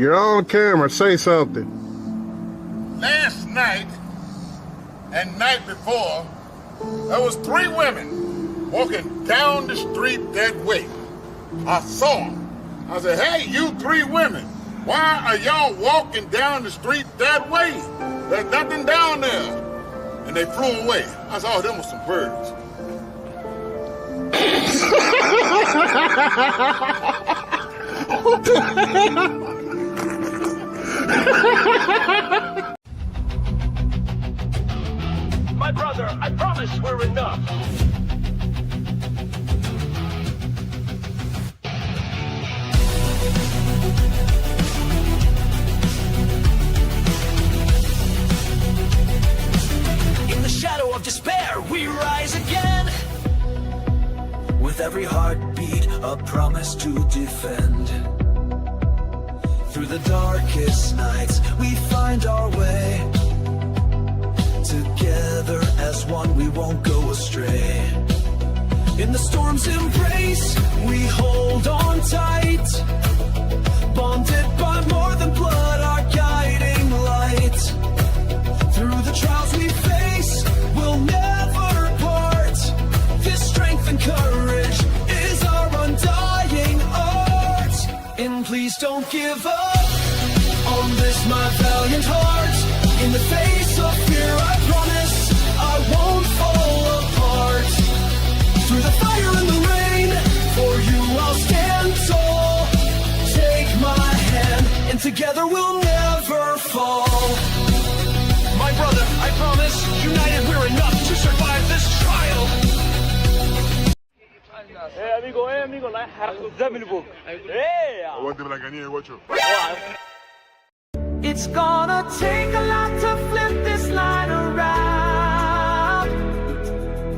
You're on camera. Say something. Last night and night before, there was 3 women walking down the street that way. I saw them. I said, hey, you 3 women, why are y'all walking down the street that way? There's nothing down there. And they flew away. I said, oh, them was some birds. My brother, I promise we're enough. In the shadow of despair, we rise again. With every heartbeat, a promise to defend. Through the darkest nights, we find our way. Together as one, we won't go astray. In the storm's embrace, we hold on tight. Bonded by more than blood, our guiding light. Through the trials we face, we'll never part. This strength and courage is our undying art. And please don't give up on this, my valiant heart. In the face of fear, I promise I won't fall apart. Through the fire and the rain, for you I'll stand tall. Take my hand, and together we'll never fall. My brother, I promise, united we're enough to survive this trial. Hey amigo, like examine book. Hey. It's gonna take a lot to flip this line around.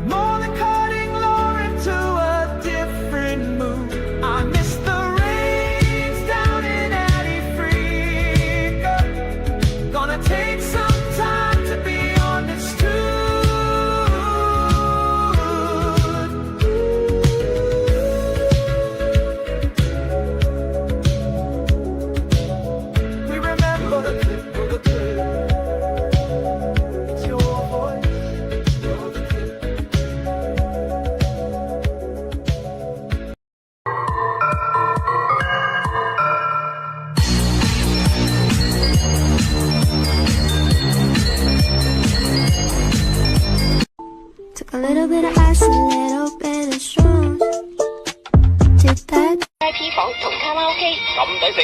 More than cutting lore into a different mood. I miss the rains down in Africa. Gonna take some time to be understood. We remember the it's your voice. Took a little bit of ice, a little bit of strong. Did that? VIP 房同卡拉 OK， 咁抵食，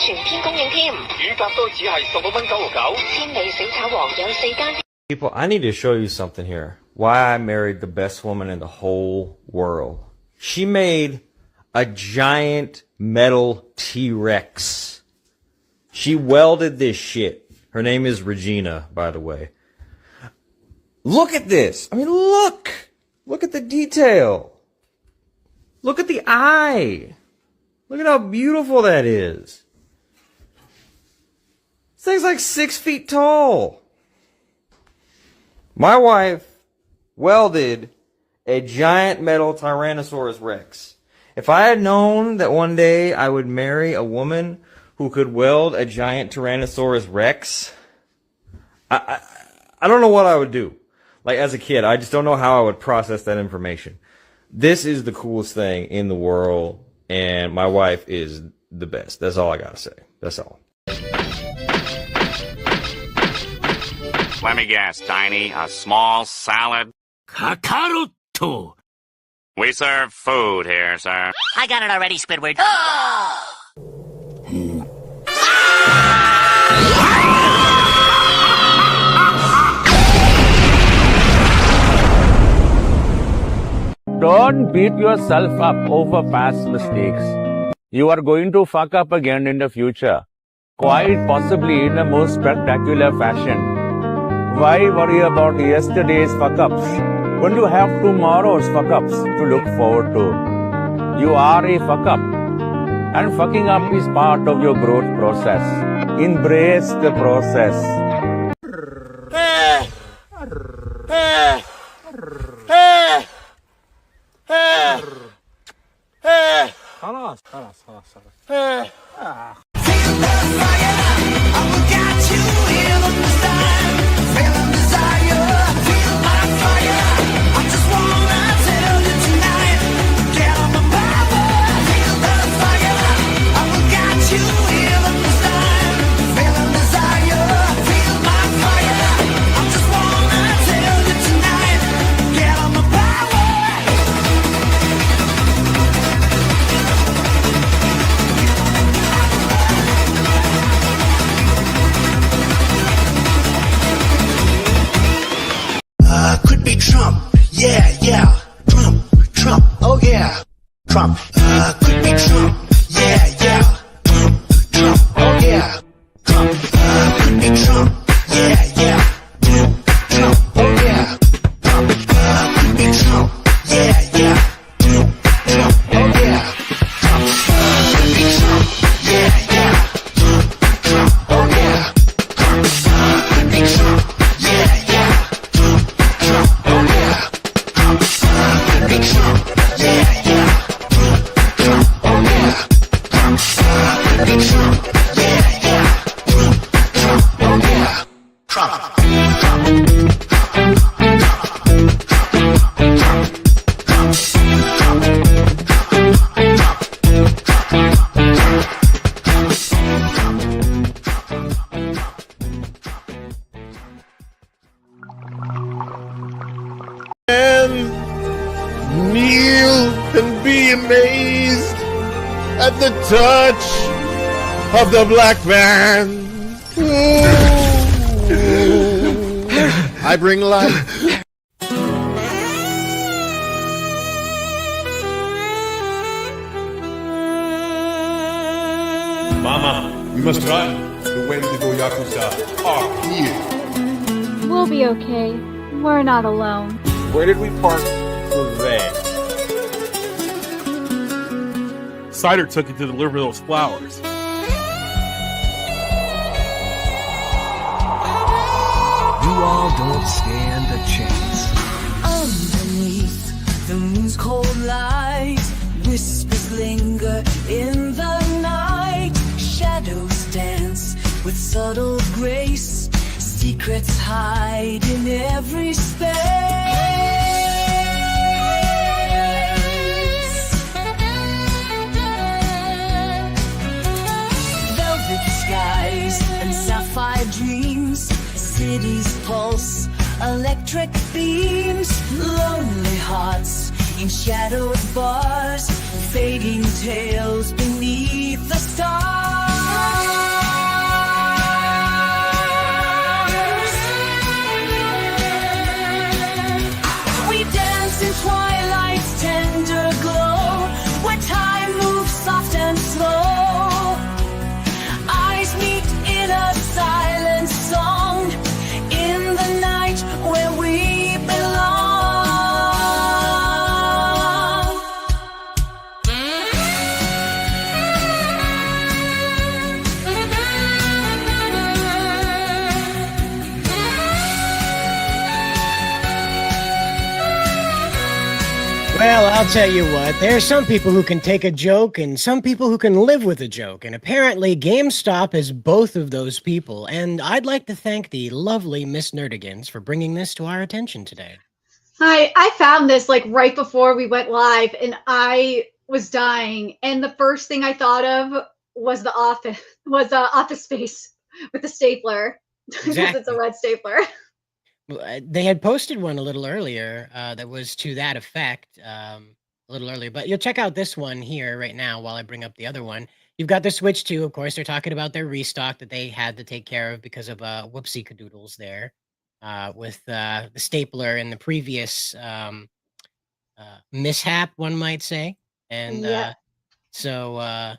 全天供應添。乳鴿都只係16蚊9毫9。千里小炒王有4間。 People, I need to show you something here. Why I married the best woman in the whole world. She made a giant metal T-Rex. She welded this shit. Her name is Regina, by the way. Look at this. I mean, look. Look at the detail. Look at the eye. Look at how beautiful that is. This thing's like 6 feet tall. My wife welded a giant metal Tyrannosaurus Rex. If I had known that one day I would marry a woman who could weld a giant Tyrannosaurus Rex, I don't know what I would do. Like, as a kid, I just don't know how I would process that information. This is the coolest thing in the world, and my wife is the best. That's all I gotta say. That's all. Let me guess, Tiny, a small salad? Kakaroto. We serve food here, sir. I got it already, Squidward. Don't beat yourself up over past mistakes. You are going to fuck up again in the future, quite possibly in a most spectacular fashion. Why worry about yesterday's fuck-ups when you have tomorrow's fuck-ups to look forward to? You are a fuck-up, and fucking up is part of your growth process. Embrace the process. خلاص could be Trump. Yeah, yeah. Trump, Trump, oh yeah. Trump, could be Trump. Yeah, yeah. Trump, Trump, oh yeah. Trump, could be Trump. Yeah, yeah. Trump, Trump, oh yeah. Trump, could be Trump. Yeah, yeah. Trump, Trump, oh yeah. Trump, could be Trump. Yeah, yeah. Trump, Trump, oh yeah. Trump, could be Trump. Yeah, yeah. Trump, Trump, oh yeah. Trump, could be Trump. Yeah, yeah. Trump, Trump, oh yeah. Trump, could be Trump. Yeah, yeah. Trump, Trump, oh yeah. Trump, And kneel and be amazed at the touch of the black man. I bring life. Mama, we must run. The Wendigo Yakuza are here. We'll be okay. We're not alone. Where did we park for that? Cider took it to deliver those flowers. you all don't stand a chance. Underneath the moon's cold light, whispers linger in the night. Shadows dance with subtle grace. Secrets hide in every space. Velvet skies and sapphire dreams. Cities pulse, electric beams. Lonely hearts in shadowed bars. Fading tales beneath the stars. In twilight's tender glow, where time moves soft and slow, eyes meet in a silent song, in the night where we belong. Well, I'll tell you what, there are some people who can take a joke and some people who can live with a joke, and apparently GameStop is both of those people, and I'd like to thank the lovely Miss Nerdigans for bringing this to our attention today. Hi, I found this like right before we went live, and I was dying, and the first thing I thought of was Office Space with the stapler, because Exactly. it's a red stapler. They had posted one a little earlier that was to that effect, a little earlier, but you'll check out this one here right now while I bring up the other one. You've got the Switch 2, of course. They're talking about their restock that they had to take care of because of whoopsie cadoodles there with the stapler and the previous mishap, one might say. And Yeah. so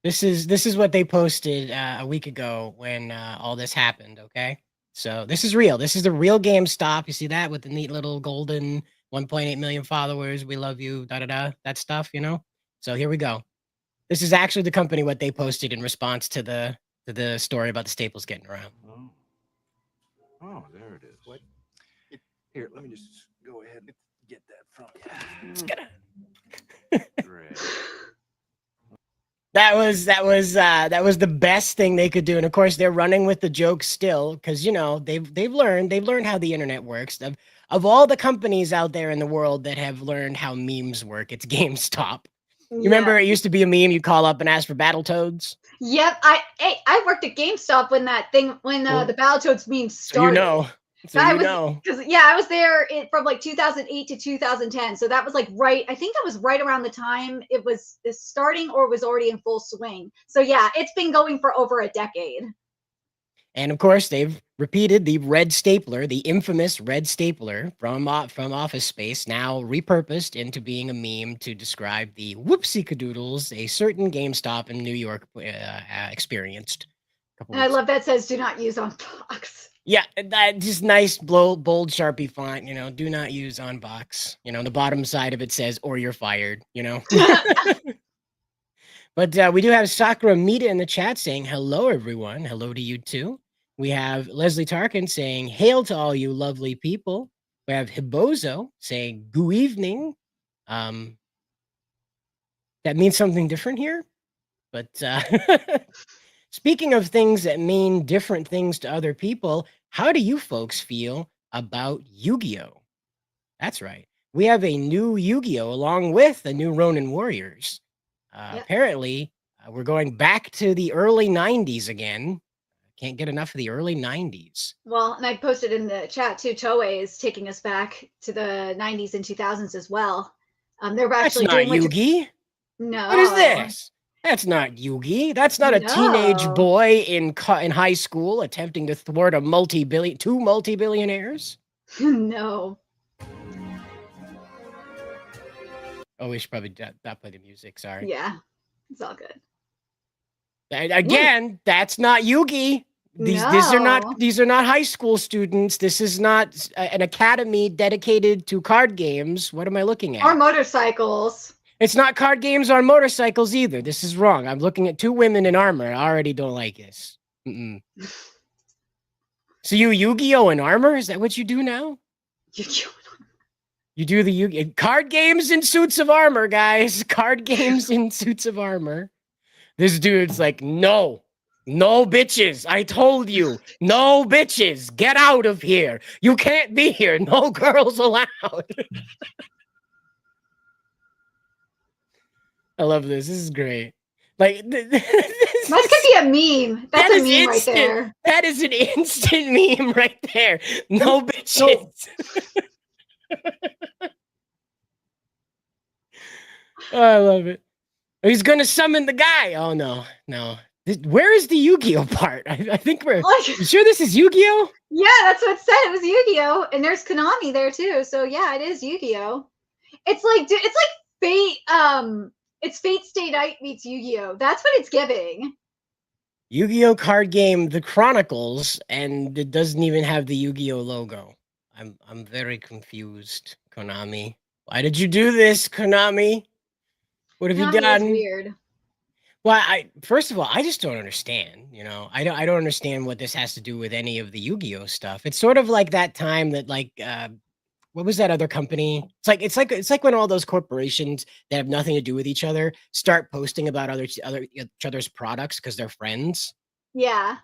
this is what they posted a week ago when all this happened, okay? So this is real. This is the real GameStop. You see that with the neat little golden 1.8 million followers. We love you, da-da-da, that stuff, you know? So here we go. This is actually the company, what they posted in response to the story about the staples getting around. Oh, there it is. What? Here, let me just go ahead and get that from you. Great. That was the best thing they could do, and of course they're running with the joke still, because you know they've learned how the internet works. Of all the companies out there in the world that have learned how memes work, it's GameStop. You remember it used to be a meme you call up and ask for Battletoads? Yep, I worked at GameStop when the Battletoads meme started. So you know. I was there from like 2008 to 2010. So that was like I think that was right around the time it was starting or was already in full swing. So yeah, it's been going for over a decade. And of course, they've repeated the red stapler, the infamous red stapler from Office Space, now repurposed into being a meme to describe the whoopsie cadoodles a certain GameStop in New York experienced. And I love that says "Do not use on box." Yeah, that just nice, bold Sharpie font. You know, do not use on box. You know, the bottom side of it says "or you're fired." You know. But we do have Sakura Mita in the chat saying, hello, everyone. Hello to you, too. We have Leslie Tarkin saying, hail to all you lovely people. We have Hibozo saying, good evening. That means something different here. But speaking of things that mean different things to other people, how do you folks feel about Yu-Gi-Oh? That's right. We have a new Yu-Gi-Oh along with the new Ronin Warriors. Apparently, we're going back to the early 90s again. Can't get enough of the early 90s. Well, and I posted in the chat too, Toei is taking us back to the 90s and 2000s as well. They're actually That's not doing Yugi. No. What is this? That's not Yugi. That's not a teenage No. boy in high school attempting to thwart two multi-billionaires. No. Oh, we should probably not play the music. Sorry. Yeah, it's all good. Again, that's not Yugi. These are not high school students. This is not an academy dedicated to card games. What am I looking at? Or motorcycles. It's not card games on motorcycles either. This is wrong. I'm looking at two women in armor. I already don't like this. So you Yu-Gi-Oh in armor? Is that what you do now? Yu-Gi-Oh! You do the Yu-Gi-Oh! Card games in suits of armor, guys. Card games in suits of armor. This dude's like, no, bitches. I told you, no bitches. Get out of here. You can't be here. No girls allowed. I love this. This is great. Like, that could be a meme. That's a meme right there. That is an instant meme right there. No bitches. Oh, I love it. He's gonna summon the guy. Oh no. Where is the Yu-Gi-Oh part? I think we're. You sure this is Yu-Gi-Oh? Yeah, that's what it said. It was Yu-Gi-Oh, and there's Konami there too. So yeah, it is Yu-Gi-Oh. It's like Fate. It's Fate Stay Night meets Yu-Gi-Oh. That's what it's giving. Yu-Gi-Oh card game, The Chronicles, and it doesn't even have the Yu-Gi-Oh logo. I'm very confused, Konami. Why did you do this, Konami? What have you done? Is weird. Well, first of all, I just don't understand. You know, I don't understand what this has to do with any of the Yu-Gi-Oh stuff. It's sort of like that time that what was that other company? It's like when all those corporations that have nothing to do with each other start posting about each other's products because they're friends. Yeah.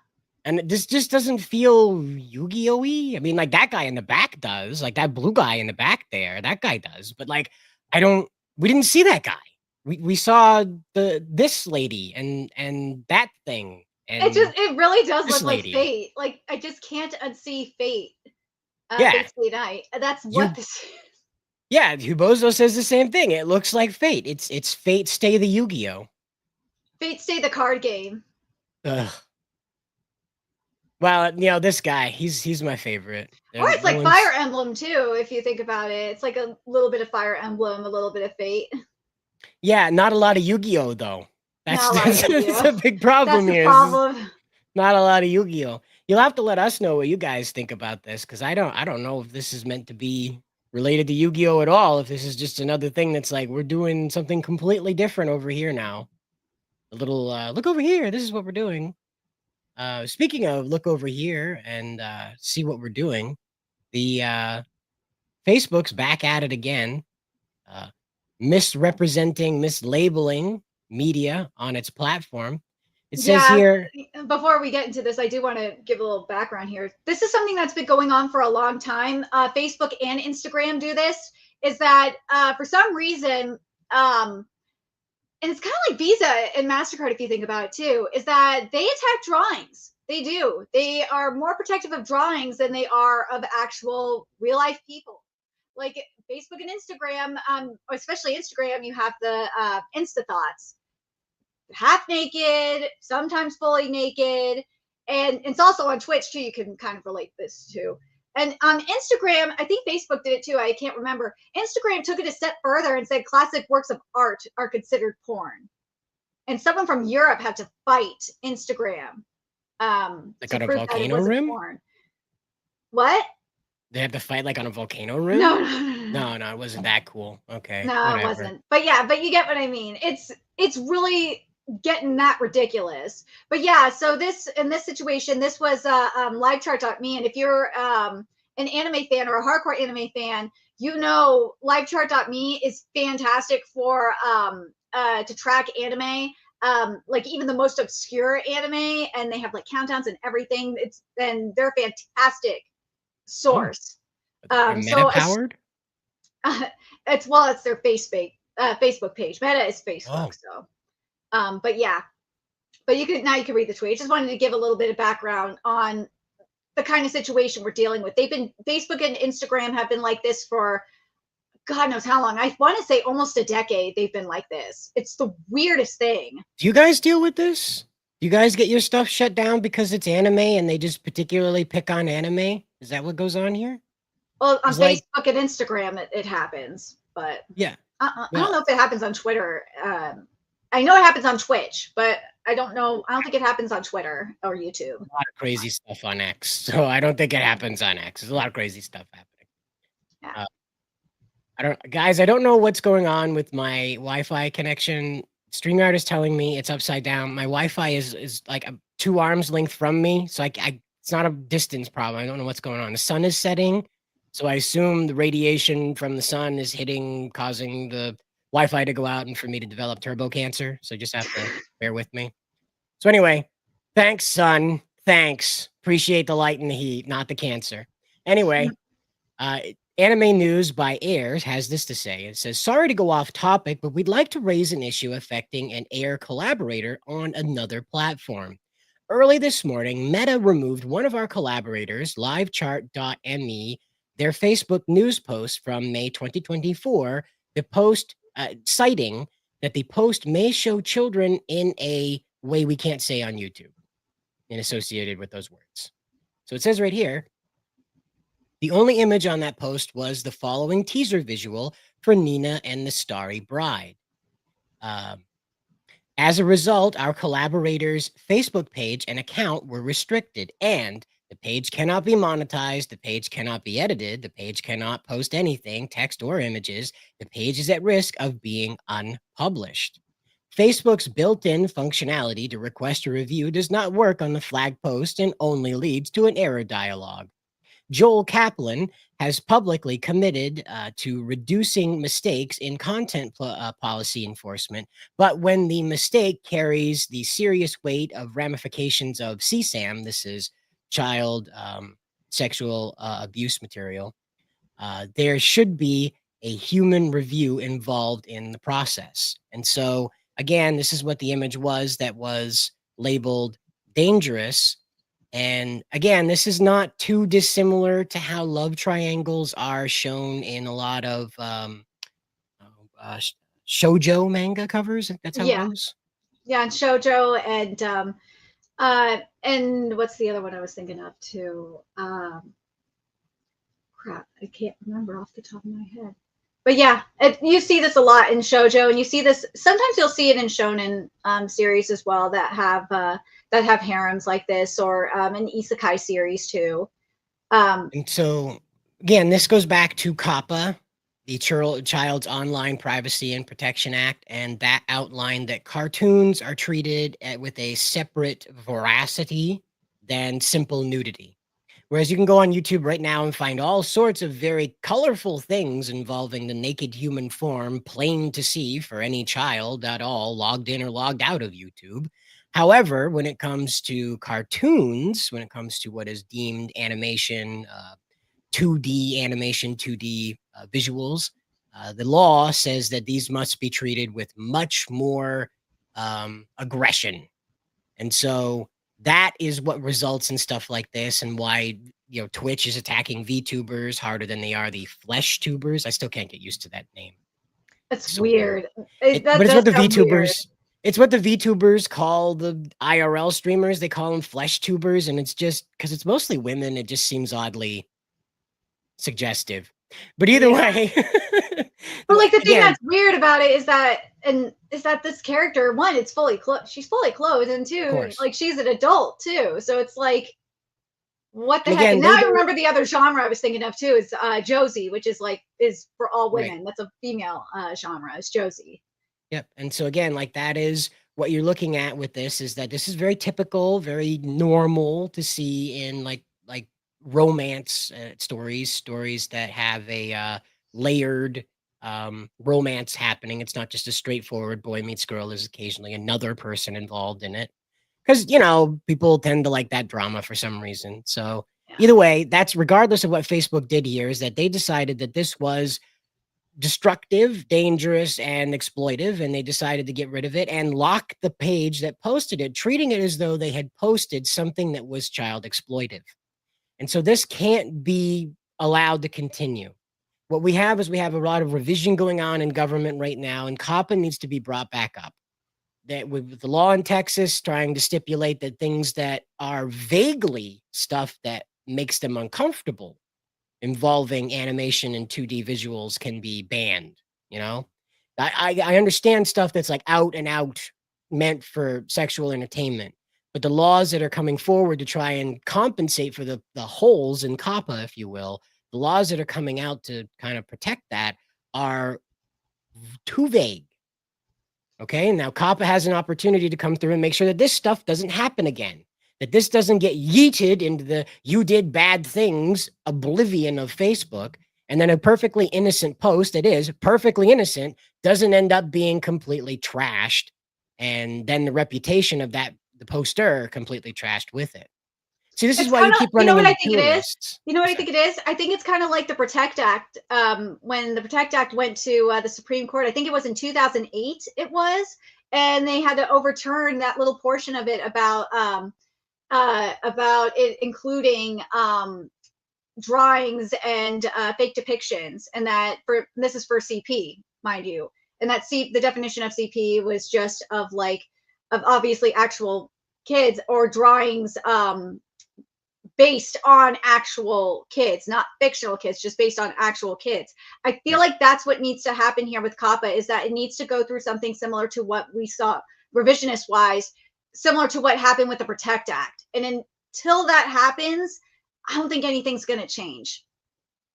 And this just doesn't feel Yu-Gi-Oh-y. I mean, like that guy in the back does, like that blue guy in the back there, that guy does. But like, we didn't see that guy. We saw this lady and that thing. And it really does look lady. like Fate. Like I just can't unsee Fate. Yeah. Fate Stay Night. That's what this is. Yeah, Hubozo says the same thing. It looks like Fate. It's Fate Stay the Yu-Gi-Oh. Fate Stay the card game. Ugh. Well, you know, this guy, he's my favorite. Or it's like Fire Emblem too, if you think about it. It's like a little bit of Fire Emblem, a little bit of Fate. Yeah, not a lot of Yu-Gi-Oh though. That's a big problem That's here. The problem. Not a lot of Yu-Gi-Oh. You'll have to let us know what you guys think about this, because I don't know if this is meant to be related to Yu-Gi-Oh at all. If this is just another thing that's like we're doing something completely different over here now. A little look over here. This is what we're doing. Speaking of look over here and see what we're doing, the Facebook's back at it again, misrepresenting, mislabeling media on its platform. It says here. Before we get into this, I do want to give a little background here. This is something that's been going on for a long time. Facebook and Instagram do this. Is that for some reason, and it's kind of like Visa and MasterCard, if you think about it too, is that they attack drawings. They do. They are more protective of drawings than they are of actual real life people. Like Facebook and Instagram, especially Instagram, you have the Insta thoughts. Half naked, sometimes fully naked. and it's also on Twitch too. You can kind of relate this to. And on Instagram, I think Facebook did it too. I can't remember. Instagram took it a step further and said classic works of art are considered porn. And someone from Europe had to fight Instagram Like to on a prove that it volcano wasn't rim? porn. What? They had to fight like on a volcano rim? No, it wasn't that cool. Okay. No, whatever. it wasn't. But yeah, but you get what I mean. It's really getting that ridiculous. But yeah, so in this situation, this was livechart.me, and if you're an anime fan or a hardcore anime fan, you know livechart.me is fantastic for to track anime. Like even the most obscure anime, and they have like countdowns and everything. And they're a fantastic source. They're meta powered? It's their Facebook page. Meta is Facebook. So but yeah, but you can read the tweet. I just wanted to give a little bit of background on the kind of situation we're dealing with. Facebook and Instagram have been like this for God knows how long. I want to say almost a decade they've been like this. It's the weirdest thing. Do you guys deal with this? Do you guys get your stuff shut down because it's anime and they just particularly pick on anime? Is that what goes on here? Well, on Facebook and Instagram it happens, but yeah. I don't know if it happens on Twitter. I know it happens on Twitch, but I don't know. I don't think it happens on Twitter or YouTube. A lot of crazy stuff on X, so I don't think it happens on X. There's a lot of crazy stuff happening. Yeah. I don't know what's going on with my Wi-Fi connection. StreamYard is telling me it's upside down. My Wi-Fi is like 2 arms length from me, so it's not a distance problem. I don't know what's going on. The sun is setting, so I assume the radiation from the sun is causing the Wi-Fi to go out and for me to develop turbo cancer. So just have to bear with me. So anyway, thanks, sun. Thanks. Appreciate the light and the heat, not the cancer. Anyway, Anime News by Air has this to say. It says, sorry to go off topic, but we'd like to raise an issue affecting an Air collaborator on another platform. Early this morning, Meta removed one of our collaborators, livechart.me, their Facebook news post from May 2024, the post citing that the post may show children in a way we can't say on YouTube and associated with those words. So it says right here, the only image on that post was the following teaser visual for Nina and the Starry Bride. As a result, our collaborator's Facebook page and account were restricted, and the page cannot be monetized, the page cannot be edited, the page cannot post anything, text or images. The page is at risk of being unpublished. Facebook's built-in functionality to request a review does not work on the flag post and only leads to an error dialog. Joel Kaplan has publicly committed to reducing mistakes in content policy enforcement, but when the mistake carries the serious weight of ramifications of CSAM, this is child sexual abuse material, there should be a human review involved in the process. And so, again, this is what the image was that was labeled dangerous. And again, this is not too dissimilar to how love triangles are shown in a lot of shoujo manga covers. That's how it goes. Yeah, and shoujo and what's the other one I was thinking of too? Crap, I can't remember off the top of my head. But yeah, you see this a lot in shoujo, and you see this sometimes. You'll see it in shonen series as well that have harems like this, or an isekai series too. And so again, this goes back to COPPA, the Child's Online Privacy and Protection Act, and that outlined that cartoons are treated with a separate veracity than simple nudity. Whereas you can go on YouTube right now and find all sorts of very colorful things involving the naked human form, plain to see for any child at all, logged in or logged out of YouTube. However, when it comes to cartoons, when it comes to what is deemed animation, 2D animation, 2D visuals, the law says that these must be treated with much more aggression. And so that is what results in stuff like this, and why Twitch is attacking VTubers harder than they are the flesh tubers. I still can't get used to that name. It's weird. But it's what the VTubers. It's what the VTubers call the IRL streamers. They call them flesh tubers, and it's just because it's mostly women. It just seems oddly suggestive. But either way, But like the thing again, that's weird about it is that this character, one, it's fully clothed. She's fully clothed, and two, course. like she's an adult too. So it's like, what the And heck? again, And now they I don't- remember the other genre I was thinking of too is Josie, which is for all Right. women. That's a female genre. It's Josie. Yep. And so again, like that is what you're looking at with this is that this is very typical, very normal to see in like romance stories that have a layered romance happening. It's not just a straightforward boy meets girl. There's occasionally another person involved in it because people tend to like that drama for some reason. So either way, that's regardless of what Facebook did here, is that they decided that this was destructive, dangerous, and exploitive, and they decided to get rid of it and lock the page that posted it, treating it as though they had posted something that was child exploitive. And so this can't be allowed to continue. What we have is we have a lot of revision going on in government right now, and COPPA needs to be brought back up. That with the law in Texas trying to stipulate that things that are vaguely stuff that makes them uncomfortable involving animation and 2D visuals can be banned. I understand stuff that's like out and out meant for sexual entertainment, but the laws that are coming forward to try and compensate for the holes in COPPA, if you will, the laws that are coming out to kind of protect that are too vague. Okay, now COPPA has an opportunity to come through and make sure that this stuff doesn't happen again, that this doesn't get yeeted into the you did bad things oblivion of Facebook, and then a perfectly innocent post that is perfectly innocent doesn't end up being completely trashed, and then the reputation of the poster completely trashed with it. See, this is why you keep running into tourists. You know what I think it is? I think it's kind of like the Protect Act. When the Protect Act went to the Supreme Court, I think it was in 2008. It was, and they had to overturn that little portion of it about it including drawings and fake depictions, and this is for CP, mind you, and the definition of CP was just of obviously actual kids or drawings based on actual kids, not fictional kids, just based on actual kids. I feel like that's what needs to happen here with COPPA, is that it needs to go through something similar to what we saw revisionist wise, similar to what happened with the Protect Act. And until that happens, I don't think anything's going to change.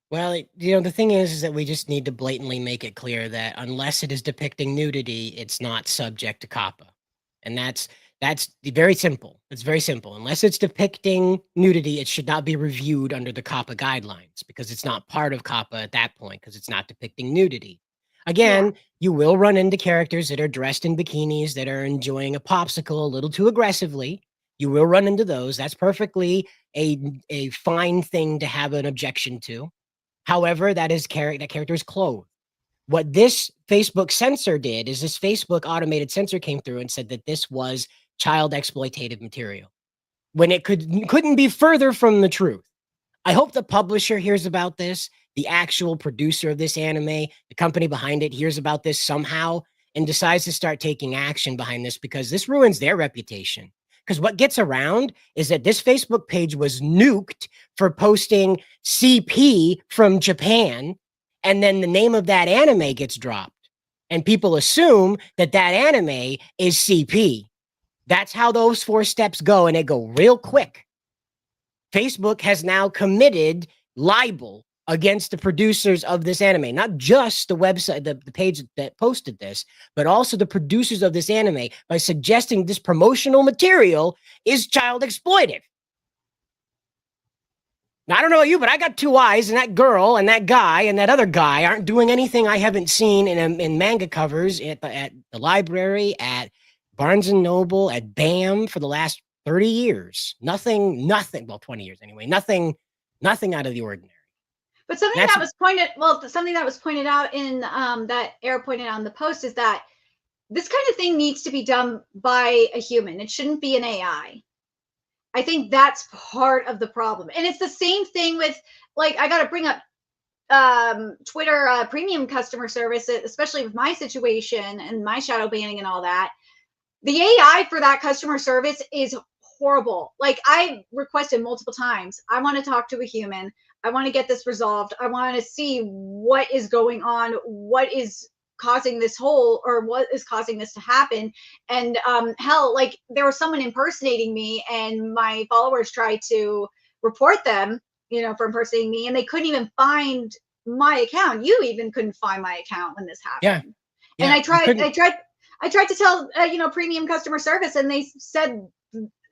Well, the thing is that we just need to blatantly make it clear that unless it is depicting nudity, it's not subject to COPPA. And that's very simple. It's very simple. Unless it's depicting nudity, it should not be reviewed under the COPPA guidelines because it's not part of COPPA at that point because it's not depicting nudity. Again, you will run into characters that are dressed in bikinis that are enjoying a popsicle a little too aggressively. You will run into those. That's perfectly a fine thing to have an objection to. However, that character is clothed. What this Facebook censor did is this Facebook automated censor came through and said that this was child exploitative material when it couldn't be further from the truth. I hope the publisher hears about this, the actual producer of this anime, the company behind it hears about this somehow and decides to start taking action behind this, because this ruins their reputation. Because what gets around is that this Facebook page was nuked for posting CP from Japan, and then the name of that anime gets dropped. And people assume that anime is CP. That's how those 4 steps go, and they go real quick. Facebook has now committed libel against the producers of this anime, not just the website, the page that posted this, but also the producers of this anime, by suggesting this promotional material is child exploitive. Now, I don't know about you, but I got 2 eyes, and that girl and that guy and that other guy aren't doing anything I haven't seen in manga covers at the library, at Barnes and Noble, at BAM for the last 30 years. Nothing, well, 20 years anyway. Nothing out of the ordinary. But something that was pointed out in that Era pointed out in the post is that this kind of thing needs to be done by a human. It shouldn't be an AI. I think that's part of the problem. And it's the same thing with, like, I got to bring up Twitter premium customer service, especially with my situation and my shadow banning and all that. the AI for that customer service is horrible. Like I requested multiple times, I want to talk to a human. I want to get this resolved. I want to see what is going on, what is causing this hole or what is causing this to happen. And hell, like there was someone impersonating me and my followers tried to report them, you know, for impersonating me and they couldn't even find my account. You even couldn't find my account when this happened. Yeah. And I tried to tell you know, premium customer service and they said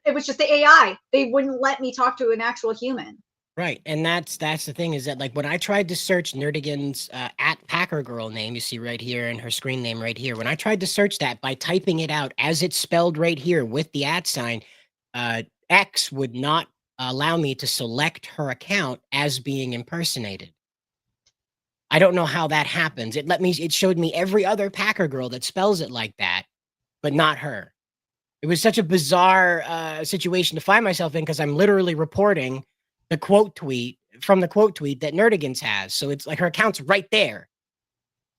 it was just the AI. They wouldn't let me talk to an actual human. Right, and that's the thing is that like when I tried to search Nerdigan's at Packer Girl name, you see right here and her screen name right here. When I tried to search that by typing it out as it's spelled right here with the @ sign, X would not allow me to select her account as being impersonated. I don't know how that happens. It showed me every other Packer Girl that spells it like that, but not her. It was such a bizarre situation to find myself in because I'm literally reporting the quote tweet that Nerdigans has. So it's like her account's right there.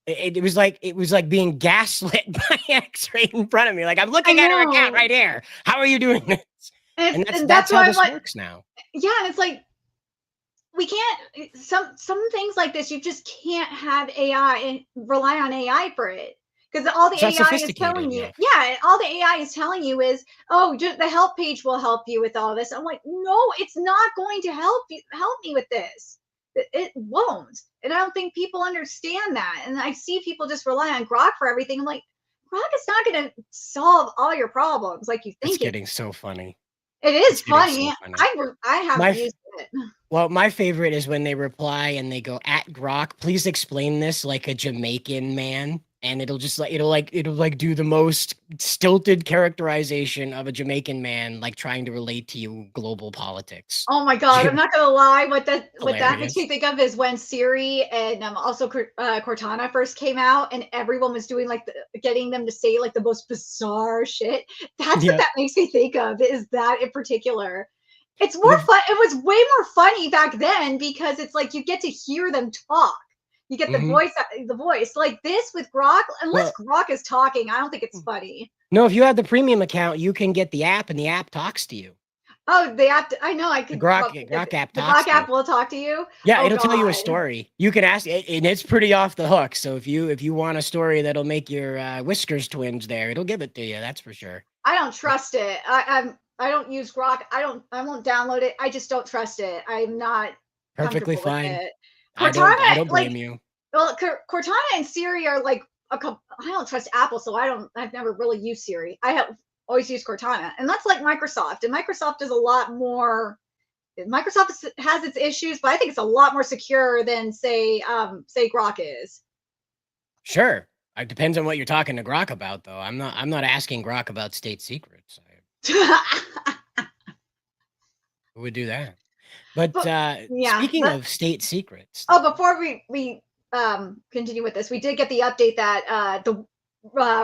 It was like being gaslit by X right in front of me. Like I'm looking at her account right here. How are you doing this? And that's how this works now. Yeah, and it's like we can't some things like this. You just can't have AI and rely on AI for it. Because all the AI is telling you, all the AI is telling you is, oh, just the help page will help you with all this. I'm like, no, it's not going to help me with this. It won't. And I don't think people understand that. And I see people just rely on Grok for everything. I'm like, Grok is not going to solve all your problems like you think. It's getting so funny. It is funny. So funny. I haven't used it. Well, my favorite is when they reply and they go at Grok, please explain this like a Jamaican man. And it'll do the most stilted characterization of a Jamaican man, like trying to relate to you global politics. Oh my god, I'm not gonna lie. What that makes me think of is when Siri and also Cortana first came out, and everyone was doing like getting them to say like the most bizarre shit. That's what that makes me think of. Is that in particular? It's more fun. It was way more funny back then because it's like you get to hear them talk. You get the voice like this with Grok. Unless Grok is talking, I don't think it's funny. No, if you have the premium account, you can get the app, and the app talks to you. Oh, the app! I know I could. The Grok app. The Grok app will talk to you. Yeah, it'll tell you a story. You can ask, and it's pretty off the hook. So if you want a story that'll make your whiskers twinge, there, it'll give it to you. That's for sure. I don't trust it. I don't use Grok. I won't download it. I just don't trust it. I'm not perfectly fine. With it. Cortana, I don't blame you. Well, Cortana and Siri are like I don't trust Apple, so I've never really used Siri. I have always used Cortana, and that's like Microsoft. And Microsoft is a lot more. Microsoft has its issues, but I think it's a lot more secure than say Grok is. Sure, it depends on what you're talking to Grok about, though. I'm not asking Grok about state secrets. Who would do that? But speaking of state secrets. Oh, before we continue with this, we did get the update that the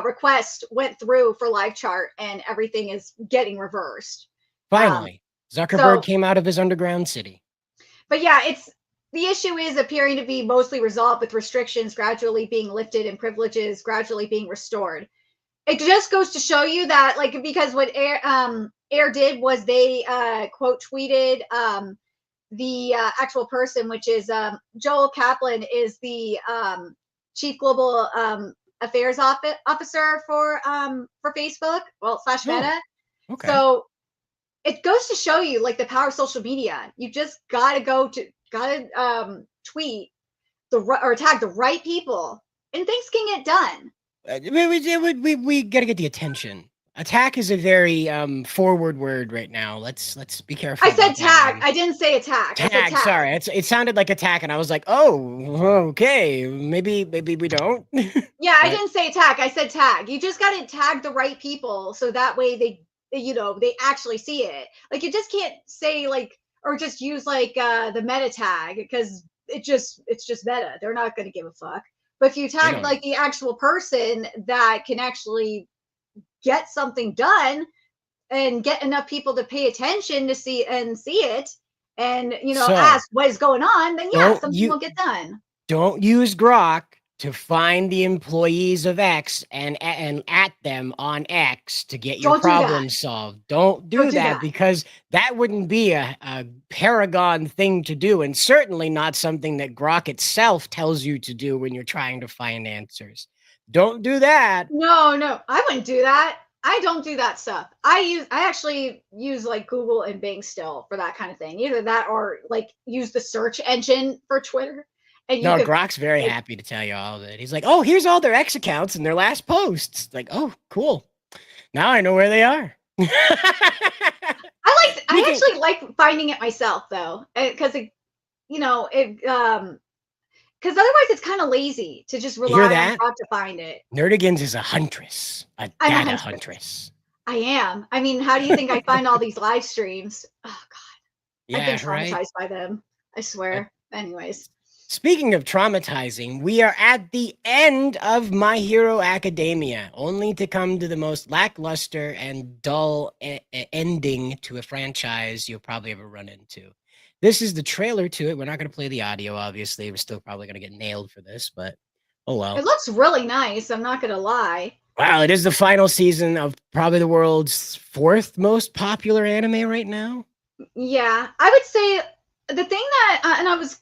request went through for live chart and everything is getting reversed. Finally, Zuckerberg came out of his underground city. But yeah, the issue is appearing to be mostly resolved with restrictions gradually being lifted and privileges gradually being restored. It just goes to show you that, like, because what Air did was they quote tweeted the actual person, which is Joel Kaplan, is the chief global affairs officer for Facebook, / Meta. Okay. So it goes to show you like the power of social media. You just gotta tweet or tag the right people, and things can get done. We gotta get the attention. Attack is a very forward word right now. Let's be careful. I said tag. I didn't say attack. Tag. I said tag. Sorry, it sounded like attack, and I was like, oh, okay, maybe we don't. Yeah, I didn't say attack. I said tag. You just gotta tag the right people, so that way they actually see it. Like you just can't say like or just use like the meta tag because it's just meta. They're not gonna give a fuck. But if you tag like the actual person that can actually get something done and get enough people to pay attention to see it and ask what is going on, then something will get done. Don't use Grok to find the employees of X and at them on X to get your Don't do that. problem solved. Don't do Don't do that, that. because that wouldn't be a paragon thing to do, and certainly not something that Grok itself tells you to do when you're trying to find answers. Don't do that. No, I wouldn't do that. I don't do that stuff. I actually use like Google and Bing still for that kind of thing. Either that or like use the search engine for Twitter. And you No, could, Grok's very happy to tell you all of it. He's like, oh, here's all their X accounts and their last posts. Like, oh, cool. Now I know where they are. I actually like finding it myself though, because because otherwise it's kind of lazy to just hear rely on that? Grok to find it. Nerdigans is a huntress, a I'm a data huntress. huntress. I am. I mean, how do you think I find all these live streams? Oh God, I've been traumatized by them. I swear. Anyways. Speaking of traumatizing, we are at the end of My Hero Academia, only to come to the most lackluster and dull ending to a franchise you'll probably ever run into. This is the trailer to it. We're not going to play the audio, obviously. We're still probably going to get nailed for this, but oh well. It looks really nice. I'm not going to lie. Wow, it is the final season of probably the world's 4th most popular anime right now. Yeah, I would say the thing that, and I was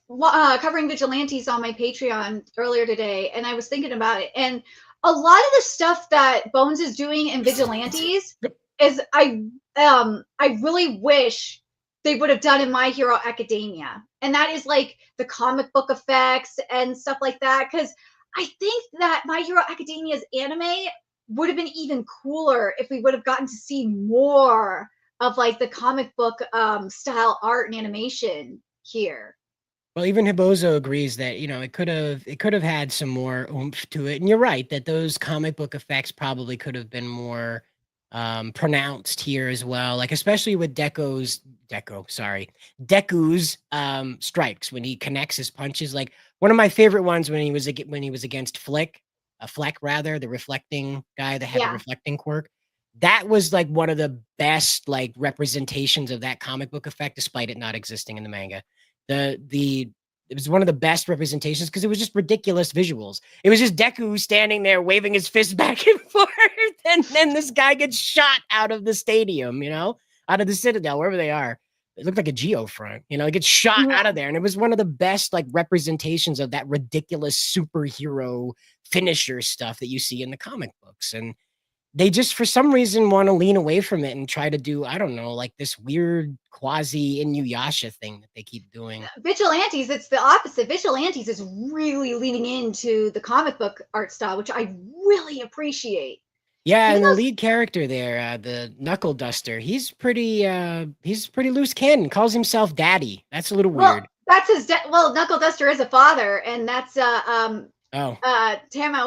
covering Vigilantes on my Patreon earlier today, and I was thinking about it, and a lot of the stuff that Bones is doing in Vigilantes is I really wish they would have done in My Hero Academia, and that is like the comic book effects and stuff like that, because I think that My Hero Academia's anime would have been even cooler if we would have gotten to see more of like the comic book style art and animation here. Well, even Hibozo agrees that, it could have had some more oomph to it. And you're right that those comic book effects probably could have been more pronounced here as well. Like especially with Deku's strikes when he connects his punches. Like one of my favorite ones when he was against Fleck, the reflecting guy that had the reflecting quirk. That was like one of the best like representations of that comic book effect, despite it not existing in the manga. It was one of the best representations because it was just ridiculous visuals. It was just Deku standing there waving his fist back and forth, and then this guy gets shot out of the stadium, out of the Citadel, wherever they are. It looked like a geofront, it gets shot out of there. And it was one of the best like representations of that ridiculous superhero finisher stuff that you see in the comic books. And they just, for some reason, want to lean away from it and try to do, I don't know, like this weird quasi Inuyasha thing that they keep doing. Vigilantes, it's the opposite. Vigilantes is really leaning into the comic book art style, which I really appreciate. Yeah, and the lead character there, the Knuckle Duster, he's pretty loose cannon. Calls himself Daddy. That's a little weird. That's his. Knuckle Duster is a father, and that's Tamo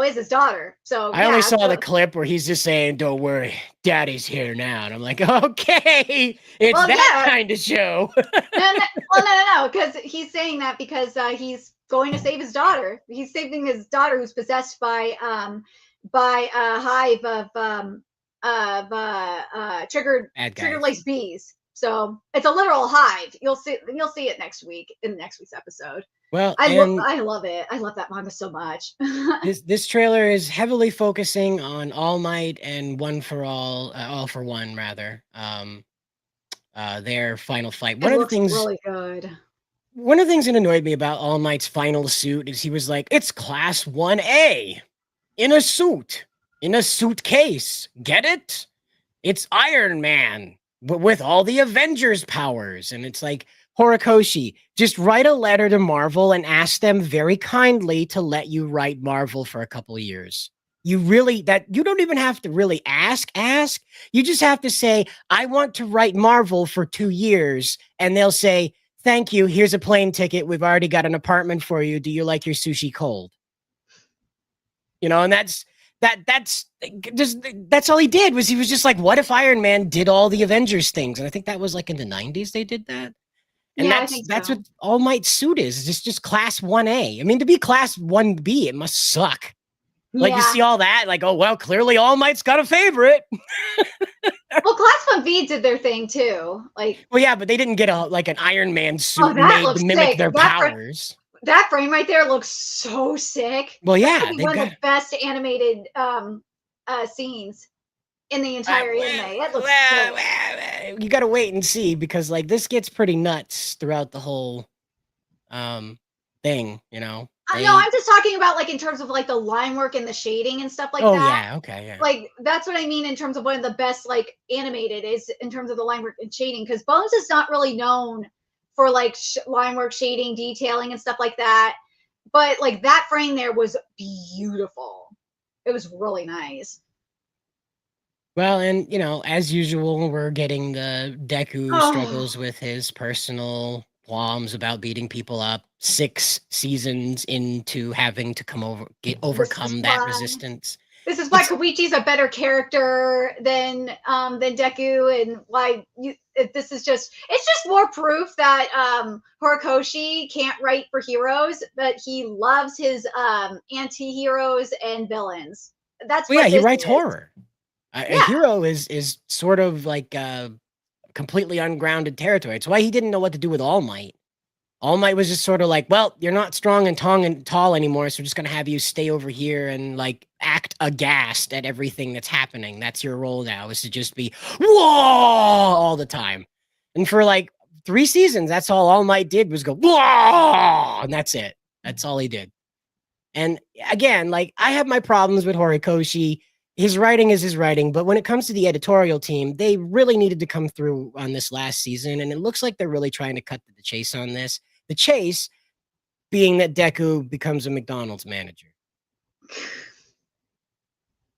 is his daughter. So I only saw the clip where he's just saying, "Don't worry, Daddy's here now," and I'm like, "Okay, it's that kind of show." No, because he's saying that because he's going to save his daughter. He's saving his daughter who's possessed by a hive of triggered lace bees. So it's a literal hive. You'll see it next week in next week's episode. Well, I love it. I love that manga so much. This trailer is heavily focusing on All Might and All for One rather. Their final fight. It looks really good. One of the things that annoyed me about All Might's final suit is he was like, "It's Class 1A in a suitcase. Get it? It's Iron Man, but with all the Avengers powers." And it's like, Horikoshi, just write a letter to Marvel and ask them very kindly to let you write Marvel for a couple of years. You don't even have to really ask. You just have to say, "I want to write Marvel for 2 years." And they'll say, "Thank you. Here's a plane ticket. We've already got an apartment for you. Do you like your sushi cold?" And that's all he did. He was just like, what if Iron Man did all the Avengers things? And I think that was like in the 90s they did that. And that's what All Might's suit is. It's just Class 1A. I mean, to be Class 1B, it must suck. Like you see all that, like, oh well, clearly All Might's got a favorite. Well, Class 1B did their thing too. Like, well, yeah, but they didn't get an Iron Man suit made to mimic their powers. That frame right there looks so sick. Well, That yeah, could be they've one of got. the best animated scenes in the entire anime. It looks sick. You got to wait and see because like this gets pretty nuts throughout the whole thing. You know, No, I'm just talking about like in terms of like the line work and the shading and stuff like Oh that. yeah, okay, yeah. Like that's what I mean in terms of one of the best like animated is in terms of the line work and shading because Bones is not really known for like line work, shading, detailing, and stuff like that. But like that frame there was beautiful. It was really nice. Well, and you know, as usual, we're getting the Deku Oh. struggles with his personal qualms about beating people up 6 seasons into having to overcome that resistance. This is why Koichi's a better character than Deku, and why this is just it's just more proof that Horikoshi can't write for heroes, but he loves his anti-heroes and villains. That's Well, what yeah, he this writes is. horror. A hero is sort of like completely ungrounded territory. It's why he didn't know what to do with All Might. All Might was just sort of like, well, you're not strong and tall anymore, so we're just gonna have you stay over here and like act aghast at everything that's happening. That's your role now, is to just be whoa all the time. And for like 3 seasons, that's all Might did was go whoa, and that's it. That's all he did. And again, like I have my problems with Horikoshi. His writing is his writing, but when it comes to the editorial team, they really needed to come through on this last season, and it looks like they're really trying to cut to the chase on this. The chase being that Deku becomes a McDonald's manager.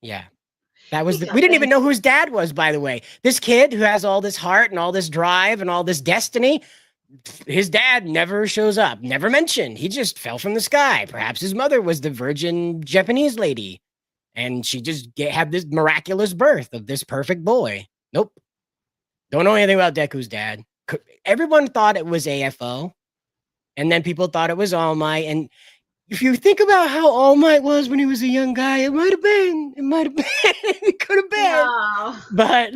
Yeah. That was we didn't even know who his dad was, by the way. This kid who has all this heart and all this drive and all this destiny, his dad never shows up, never mentioned. He just fell from the sky. Perhaps his mother was the virgin Japanese lady, and she just had this miraculous birth of this perfect boy. Nope. Don't know anything about Deku's dad. Everyone thought it was AFO, and then people thought it was All Might. And if you think about how All Might was when he was a young guy, it might have been. It could have been. No. But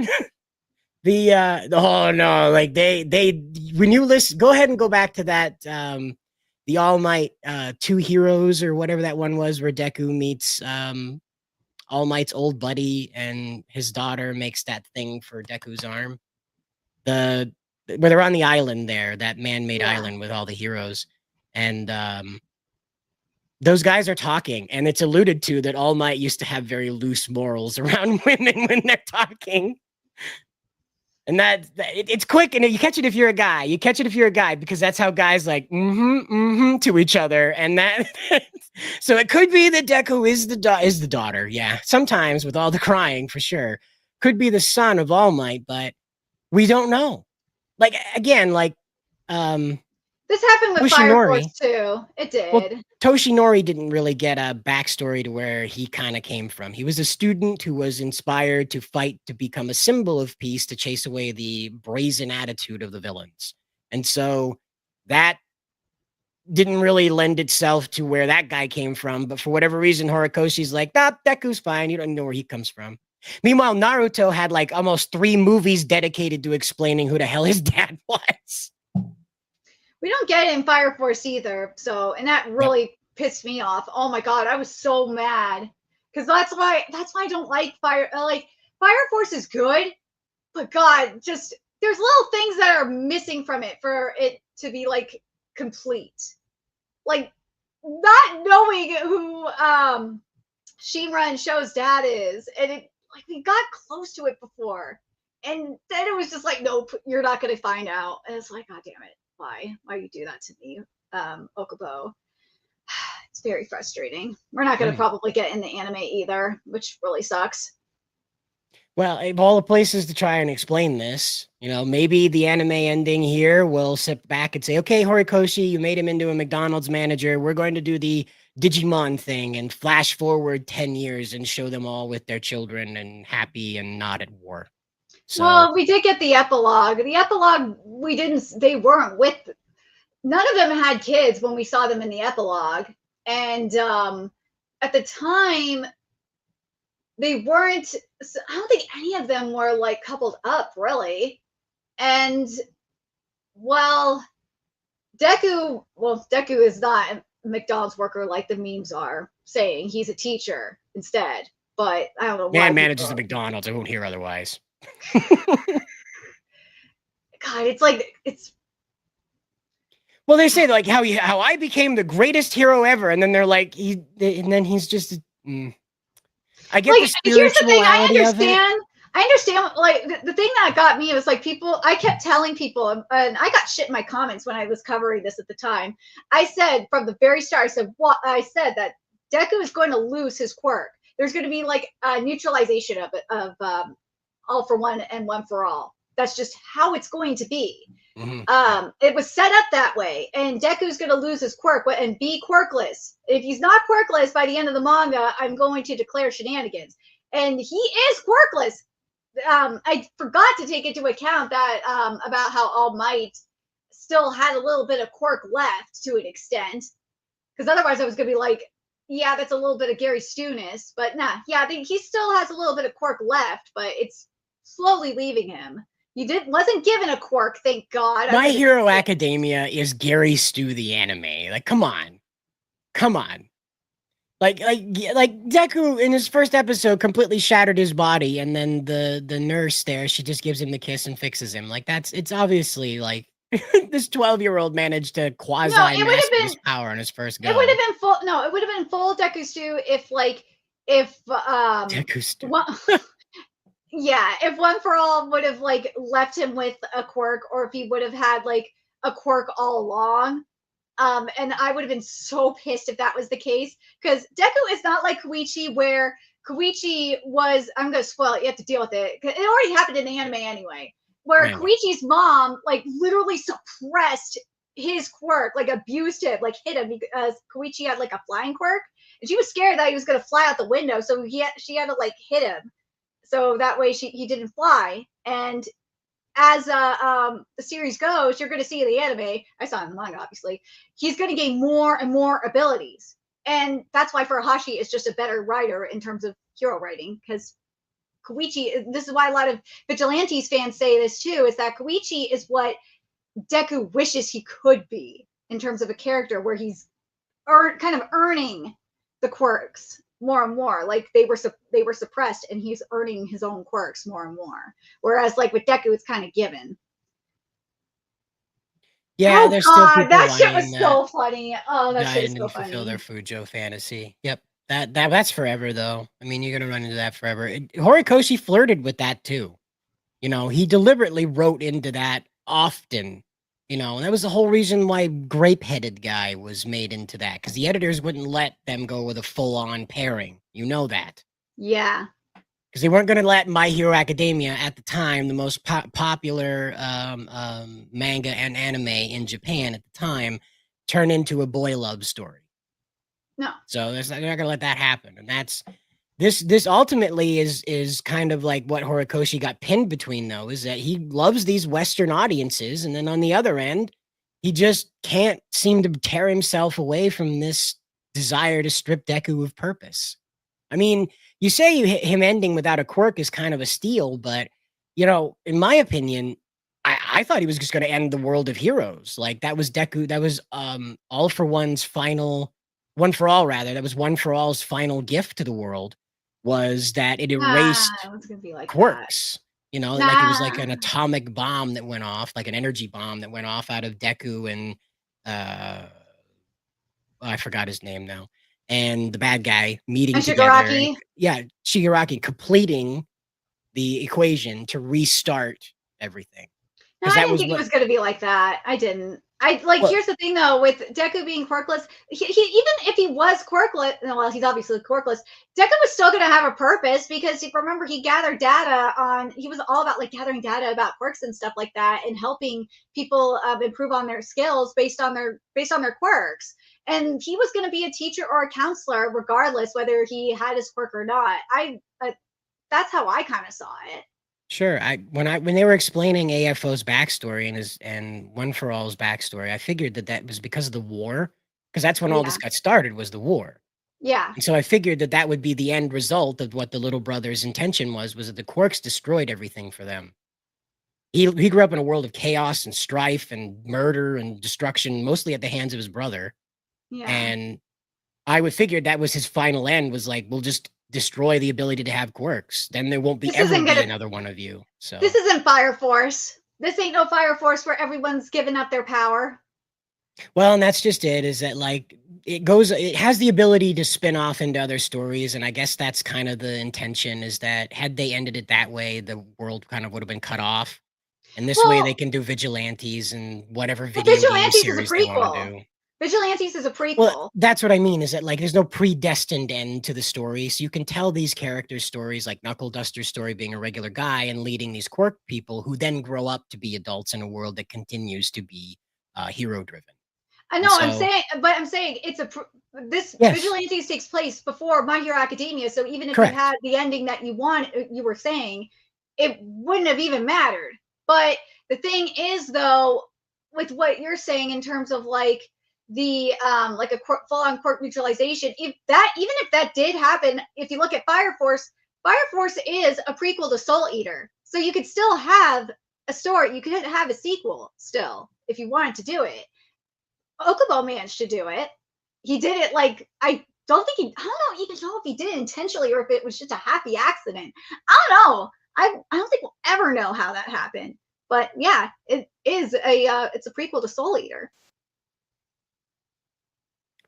the oh no, like they when you listen, go ahead and go back to that the All Might 2 Heroes or whatever that one was where Deku meets All Might's old buddy and his daughter makes that thing for Deku's arm. Where they're on the island there, that man-made island with all the heroes. And those guys are talking, and it's alluded to that All Might used to have very loose morals around women when they're talking. And it's quick, and you catch it if you're a guy. You catch it if you're a guy, because that's how guys like to each other. And that so it could be that Deku is the daughter. Yeah, sometimes with all the crying, for sure. Could be the son of All Might, but we don't know. Like again, like this happened with Fire Force too. It did. Well, Toshinori didn't really get a backstory to where he kind of came from. He was a student who was inspired to fight to become a symbol of peace to chase away the brazen attitude of the villains. And so that didn't really lend itself to where that guy came from. But for whatever reason, Horikoshi's like, nah, Deku's fine. You don't know where he comes from. Meanwhile, Naruto had like almost 3 movies dedicated to explaining who the hell his dad was. We don't get it in Fire Force either. So, and that really pissed me off. Oh my god, I was so mad because that's why I don't like Fire. Like Fire Force is good, but God, just there's little things that are missing from it for it to be like complete. Like not knowing who Shinra and Sho's dad is, and it like we got close to it before, and then it was just like, nope, you're not gonna find out. And it's like, God damn it. Why you do that to me, Okubo? It's very frustrating. We're not going to probably get in the anime either, which really sucks. Well, of all the places to try and explain this, you know, maybe the anime ending here will sit back and say, okay, Horikoshi, you made him into a McDonald's manager. We're going to do the Digimon thing and flash forward 10 years and show them all with their children and happy and not at war. So, well, we did get the epilogue. The epilogue, they weren't with, none of them had kids when we saw them in the epilogue. And at the time, they weren't, I don't think any of them were like coupled up, really. And, well, Deku is not a McDonald's worker like the memes are saying. He's a teacher instead. But I don't know why. Man manages the McDonald's. I won't hear otherwise. God, it's. Well, they say like how I became the greatest hero ever, and then they're like and then he's just. I get the spirituality Here's the thing. I of it. understand. Like the thing that got me was like people. I kept telling people, and I got shit in my comments when I was covering this at the time. I said from the very start. I said that Deku is going to lose his quirk. There's going to be like a neutralization of it all for one and one for all. That's just how it's going to be. Mm-hmm. It was set up that way, and Deku's going to lose his quirk and be quirkless. If he's not quirkless by the end of the manga, I'm going to declare shenanigans. And he is quirkless. I forgot to take into account that about how All Might still had a little bit of quirk left to an extent, because otherwise I was going to be like, yeah, that's a little bit of Gary Stewness, but nah, yeah, he still has a little bit of quirk left, but it's slowly leaving him. He wasn't given a quirk, thank God. My Hero Academia is Gary Stew the anime. Like, come on. Like Deku in his first episode completely shattered his body, and then the nurse there, she just gives him the kiss and fixes him. Like it's obviously like this 12-year-old managed to quasi master his power on his first go. It would have been full. No, it would have been full Deku Stew if Deku Stew. Yeah, if One for All would have like left him with a quirk, or if he would have had like a quirk all along. And I would have been so pissed if that was the case, because Deku is not like Koichi, where Koichi was. I'm gonna spoil it. You have to deal with it. It already happened in the anime anyway, where Koichi's mom like literally suppressed his quirk, like abused him, like hit him because Koichi had like a flying quirk, and she was scared that he was gonna fly out the window, so she had to like hit him. So that way he didn't fly. And as the series goes, you're going to see in the anime, I saw it in the manga, obviously, he's going to gain more and more abilities. And that's why Furuhashi is just a better writer in terms of hero writing, because Koichi, this is why a lot of Vigilantes fans say this too, is that Koichi is what Deku wishes he could be in terms of a character, where he's kind of earning the quirks more and more. Like they were suppressed, and he's earning his own quirks more and more. Whereas like with Deku, it's kind of given. Yeah, there's still people that shit was so funny. Oh, that shit is so funny. Fulfill their Fujo fantasy. Yep, that's forever though. I mean, you're gonna run into that forever. Horikoshi flirted with that too. You know, he deliberately wrote into that often. You know, and that was the whole reason why Grape-Headed Guy was made into that, because the editors wouldn't let them go with a full-on pairing. You know that. Yeah. Because they weren't going to let My Hero Academia, at the time, the most popular manga and anime in Japan at the time, turn into a boy love story. No. So they're not going to let that happen. And that's... This ultimately is kind of like what Horikoshi got pinned between, though, is that he loves these Western audiences, and then on the other end, he just can't seem to tear himself away from this desire to strip Deku of purpose. I mean, you say him ending without a quirk is kind of a steal, but, you know, in my opinion, I thought he was just going to end the world of heroes. Like, that was Deku, that was All for One's final... One for All, rather. That was One for All's final gift to the world. Was that it erased like quirks. You know, like it was like an atomic bomb that went off, like an energy bomb that went off out of Deku and I forgot his name now. And the bad guy meeting together. Shigaraki. Yeah, Shigaraki completing the equation to restart everything. No, I didn't think it was going to be like that. I didn't. Here's the thing though, with Deku being quirkless, he even if he was quirkless, well, he's obviously quirkless, Deku was still going to have a purpose, because remember, he gathered data he was all about like gathering data about quirks and stuff like that, and helping people improve on their skills based on their quirks. And he was going to be a teacher or a counselor regardless whether he had his quirk or not. That's how I kind of saw it. Sure. When they were explaining AFO's backstory and One for All's backstory, I figured that was because of the war, because that's when all this got started, was the war. Yeah. And so I figured that would be the end result of what the little brother's intention was that the quirks destroyed everything for them. he grew up in a world of chaos and strife and murder and destruction, mostly at the hands of his brother. Yeah. And I would figure that was his final end, was like, we'll just destroy the ability to have quirks. Then there won't be This ever isn't be gonna- another one of you. So This isn't Fire Force. This ain't no Fire Force where everyone's giving up their power. well, and that's just it, is that like it has the ability to spin off into other stories, and I guess that's kind of the intention, is that had they ended it that way, the world kind of would have been cut off. And this way they can do vigilantes and whatever video game Vigilantes is a series they want to prequel. do. Vigilantes is a prequel. Well, that's what I mean, is that like there's no predestined end to the story. So you can tell these characters' stories, like Knuckle Duster's story being a regular guy and leading these quirk people who then grow up to be adults in a world that continues to be hero driven. I know, I'm saying it's this Yes. Vigilantes takes place before My Hero Academia, so even if Correct. you had the ending that you were saying, it wouldn't have even mattered. But the thing is, though, with what you're saying in terms of like the like a full-on quirk neutralization, even if that did happen, if you look at Fire Force is a prequel to Soul Eater, so you could still have a story. You could have a sequel still if you wanted to do it. Okubo managed to do it. He did it like I don't even know if he did it intentionally or if it was just a happy accident. I don't know. I don't think we'll ever know how that happened. But yeah, it is it's a prequel to Soul Eater.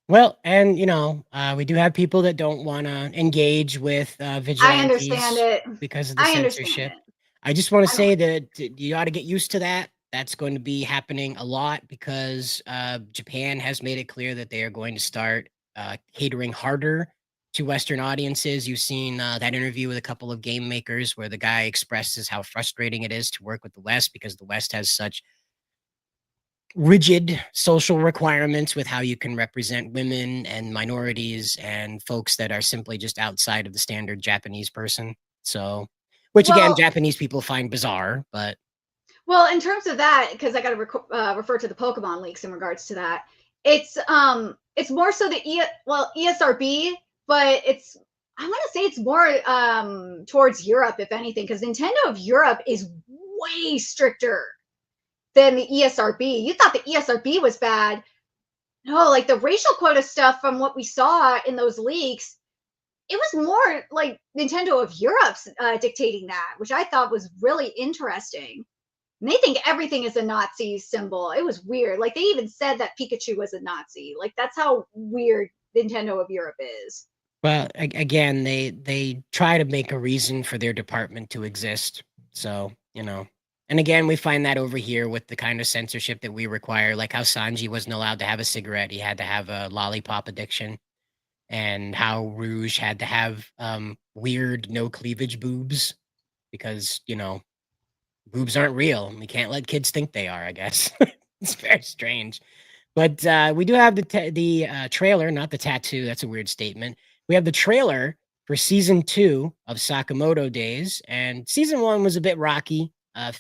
Well, and we do have people that don't want to engage with vigilantes. I understand it because of the I censorship. understand it. I just want to say that you ought to get used to that. That's going to be happening a lot because Japan has made it clear that they are going to start catering harder to Western audiences. You've seen that interview with a couple of game makers where the guy expresses how frustrating it is to work with the West because the West has such rigid social requirements with how you can represent women and minorities and folks that are simply just outside of the standard Japanese person. So, which again, Japanese people find bizarre, but well, in terms of that, because I got to refer to the Pokemon leaks in regards to that. It's more so the ESRB, but I want to say it's more towards Europe, if anything, because Nintendo of Europe is way stricter than the ESRB. You thought the ESRB was bad. No, like the racial quota stuff from what we saw in those leaks, it was more like Nintendo of Europe's dictating that, which I thought was really interesting. And they think everything is a Nazi symbol. It was weird. Like they even said that Pikachu was a Nazi. Like that's how weird Nintendo of Europe is. well, again, they try to make a reason for their department to exist. So, and again, we find that over here with the kind of censorship that we require, like how Sanji wasn't allowed to have a cigarette. He had to have a lollipop addiction. And how Rouge had to have weird no cleavage boobs because, boobs aren't real. We can't let kids think they are, I guess. It's very strange. But we do have the trailer, not the tattoo. That's a weird statement. We have the trailer for season 2 of Sakamoto Days. And season 1 was a bit rocky.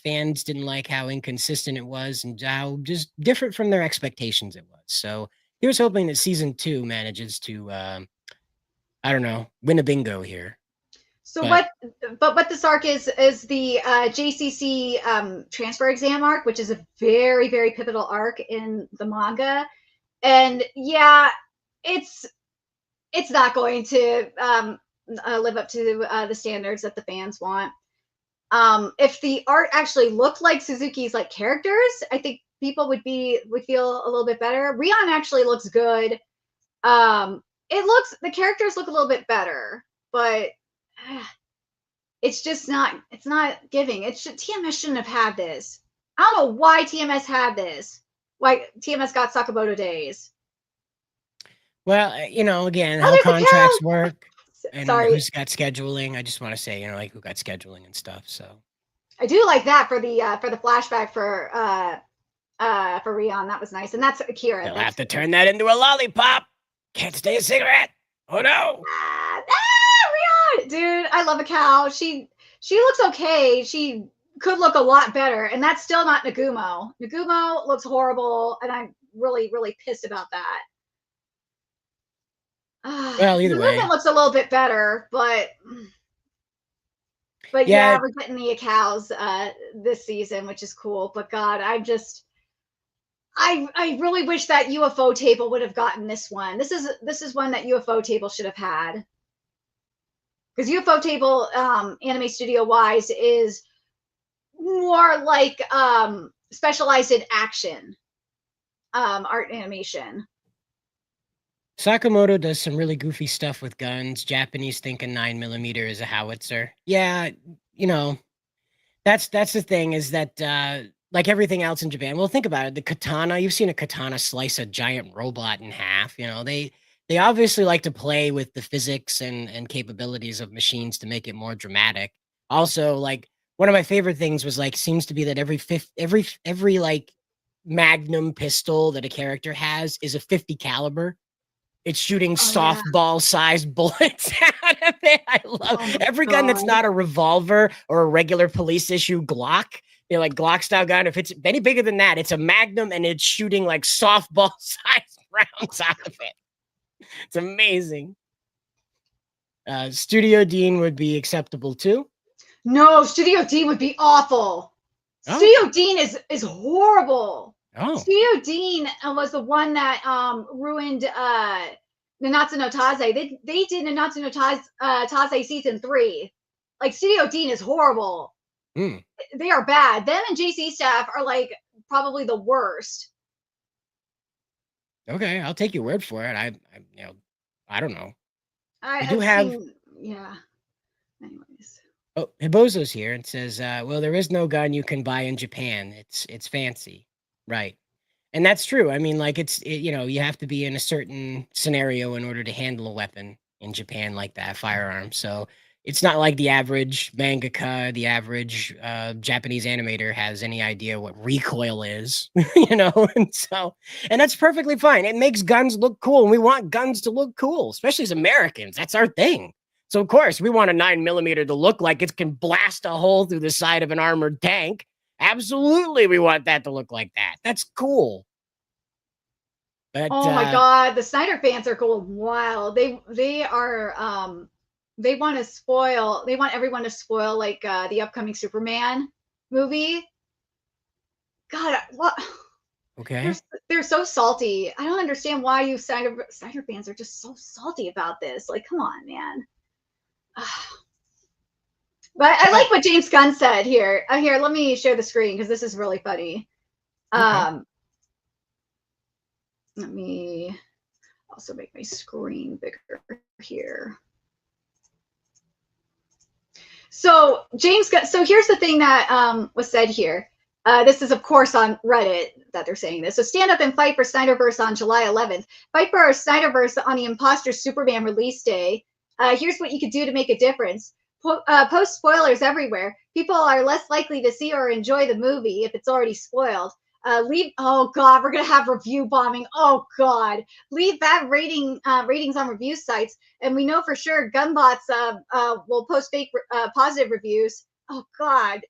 Fans didn't like how inconsistent it was and how just different from their expectations it was. So here's hoping that season 2 manages to, win a bingo here. So what this arc is the JCC transfer exam arc, which is a very, very pivotal arc in the manga. And yeah, it's not going to live up to the standards that the fans want. If the art actually looked like Suzuki's like characters, I think people would feel a little bit better. Rion actually looks good. The characters look a little bit better, but it's just not giving. TMS shouldn't have had this. I don't know why TMS had this. Why TMS got Sakamoto Days. Well, again, how contracts work and who's got scheduling. I just want to say, like who got scheduling and stuff. So I do like that for the flashback for Rion. That was nice, and that's Akira. They'll have to turn that into a lollipop. Can't stay a cigarette. Oh no. Rion, dude, I love a cow. She looks okay. She could look a lot better, and that's still not Nagumo. Nagumo looks horrible, and I'm really, really pissed about that. Well, either way, the movement looks a little bit better, but But Yeah, yeah, we're getting the cows this season, which is cool. But God, I really wish that UFO table would have gotten this one. This is one that UFO table should have had. Because UFO table anime studio wise is more like specialized in action art animation. Sakamoto does some really goofy stuff with guns. Japanese think a 9mm is a howitzer. Yeah, you know, that's the thing is that like everything else in Japan. Well, think about it. The katana, you've seen a katana slice a giant robot in half. You know, they obviously like to play with the physics and capabilities of machines to make it more dramatic. Also, like one of my favorite things was like seems to be that every like magnum pistol that a character has is a 50 caliber. It's shooting Oh yeah. softball sized bullets out of it. I love Oh my every gun that's God. not a revolver or a regular police issue Glock. You know, like Glock style gun. If it's any bigger than that, it's a Magnum and it's shooting like softball sized rounds out of it. It's amazing. Studio Dean would be acceptable too. No, Studio Dean would be awful. Oh. Studio Dean is horrible. Oh. Studio Dean was the one that ruined Nanatsu no Taze. They did Nanatsu no Taze season 3. Like Studio Dean is horrible. Mm. They are bad. Them and JC staff are like probably the worst. Okay, I'll take your word for it. I you know, I don't know. I do have seen, yeah. Anyways. Oh, Hibozo's here and says, well, there is no gun you can buy in Japan. It's fancy. Right. And that's true. I mean, like you know, you have to be in a certain scenario in order to handle a weapon in Japan like that, firearm. So it's not like the average mangaka, the average Japanese animator has any idea what recoil is, you know? And that's perfectly fine. It makes guns look cool. And we want guns to look cool, especially as Americans. That's our thing. So of course we want a 9mm to look like it can blast a hole through the side of an armored tank. Absolutely, we want that to look like that. That's cool. But, oh my God, the Snyder fans are going wild. They are they want everyone to spoil like the upcoming Superman movie. God, what? Okay. They're so salty. I don't understand why you Snyder fans are just so salty about this. Like, come on, man. But I like what James Gunn said here. Here, let me share the screen because this is really funny. Okay. Let me also make my screen bigger here. So James Gunn, so here's the thing that was said here. This is, of course, on Reddit that they're saying this. So stand up and fight for Snyderverse on July 11th. Fight for our Snyderverse on the Imposter Superman release day. Here's what you could do to make a difference. Post spoilers everywhere. People are less likely to see or enjoy the movie if it's already spoiled. Oh God, we're gonna have review bombing. Oh God, leave bad ratings on review sites, and we know for sure Gunbots will post fake positive reviews. Oh God,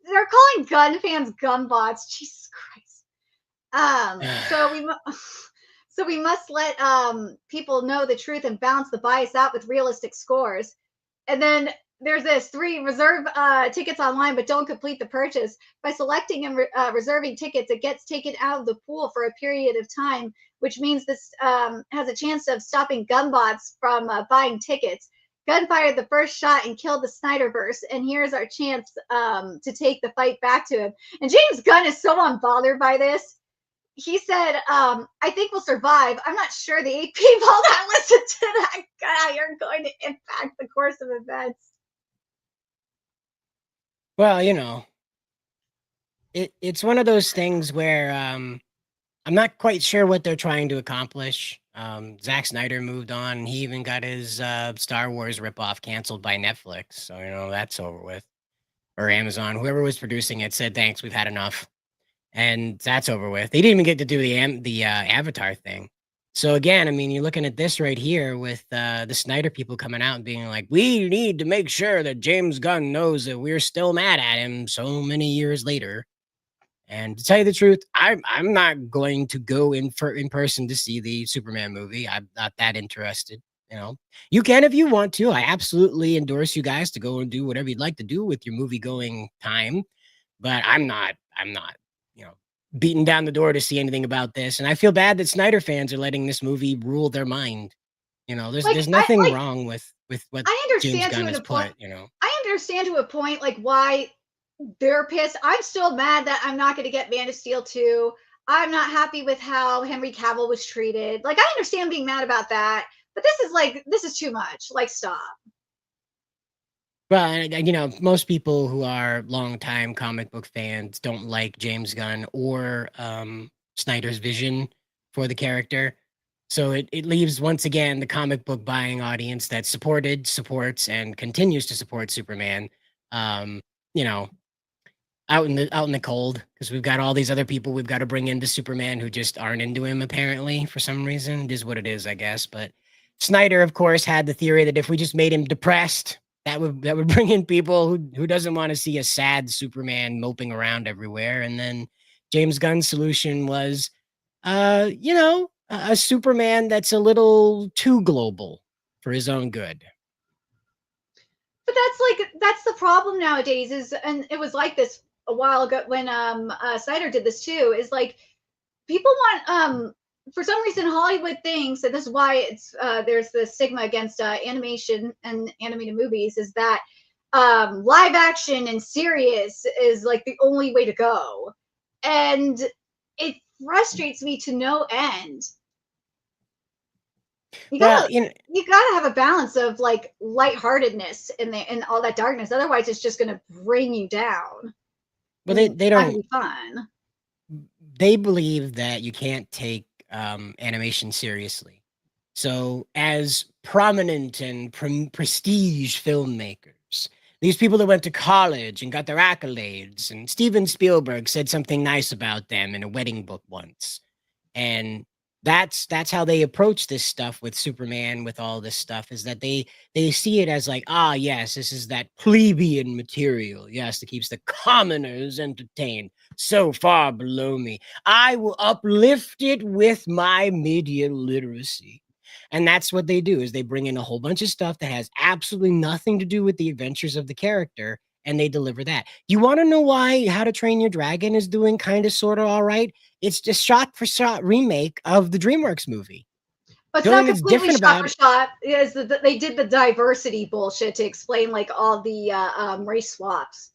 they're calling gun fans Gunbots. Jesus Christ. So we must let people know the truth and balance the bias out with realistic scores. And then there's this 3 reserve tickets online, but don't complete the purchase. By selecting and reserving tickets, it gets taken out of the pool for a period of time, which means this has a chance of stopping gunbots from buying tickets. Gunn fired the first shot and killed the Snyderverse, and here's our chance to take the fight back to him. And James Gunn is so unbothered by this. He said, I think we'll survive. I'm not sure the 8 people that listen to that guy are going to impact the course of events. Well, you know, it's one of those things where I'm not quite sure what they're trying to accomplish. Zack Snyder moved on, and he even got his Star Wars ripoff canceled by Netflix. So, you know, that's over with. Or Amazon. Whoever was producing it said, thanks, we've had enough. And that's over with. They didn't even get to do the Avatar thing. So again, I mean, you're looking at this right here with the Snyder people coming out and being like, we need to make sure that James Gunn knows that we're still mad at him so many years later. And to tell you the truth, I'm not going to go in person to see the Superman movie. I'm not that interested. You know, you can if you want to. I absolutely endorse you guys to go and do whatever you'd like to do with your movie going time, but I'm not, you know, beating down the door to see anything about this. And I feel bad that Snyder fans are letting this movie rule their mind. You know, there's nothing wrong with what I James understand Gunn to has a point. put, you know. I understand to a point, like why they're pissed. I'm still mad that I'm not going to get Man of Steel 2. I'm not happy with how Henry Cavill was treated. Like, I understand being mad about that, but this is too much. Like, stop. Well, you know, most people who are longtime comic book fans don't like James Gunn or Snyder's vision for the character. So it leaves, once again, the comic book buying audience that supports, and continues to support Superman, you know, out in the cold, because we've got all these other people we've got to bring into Superman who just aren't into him, apparently, for some reason. It is what it is, I guess. But Snyder, of course, had the theory that if we just made him depressed, that would bring in people who doesn't want to see a sad Superman moping around everywhere. And then James Gunn's solution was, you know, a Superman that's a little too global for his own good. But that's the problem nowadays is, and it was like this a while ago when Snyder did this too, is like people want for some reason Hollywood thinks, and this is why it's there's the stigma against animation and animated movies, is that live action and serious is like the only way to go, and it frustrates me to no end. You gotta have a balance of like lightheartedness in all that darkness. Otherwise, it's just gonna bring you down. Well, they don't. Be fun. They believe that you can't take animation seriously. So, as prominent and prestige filmmakers, these people that went to college and got their accolades, and Steven Spielberg said something nice about them in a wedding book once, and that's how they approach this stuff with Superman, with all this stuff, is that they see it as like, ah, yes, this is that plebeian material, yes, that keeps the commoners entertained, so far below me. I will uplift it with my media literacy. And that's what they do, is they bring in a whole bunch of stuff that has absolutely nothing to do with the adventures of the character, and they deliver that. You want to know why How to Train Your Dragon is doing kind of sort of all right? It's just shot for shot remake of the DreamWorks movie. But it's not completely shot for shot. Is that they did the diversity bullshit to explain like all the race swaps.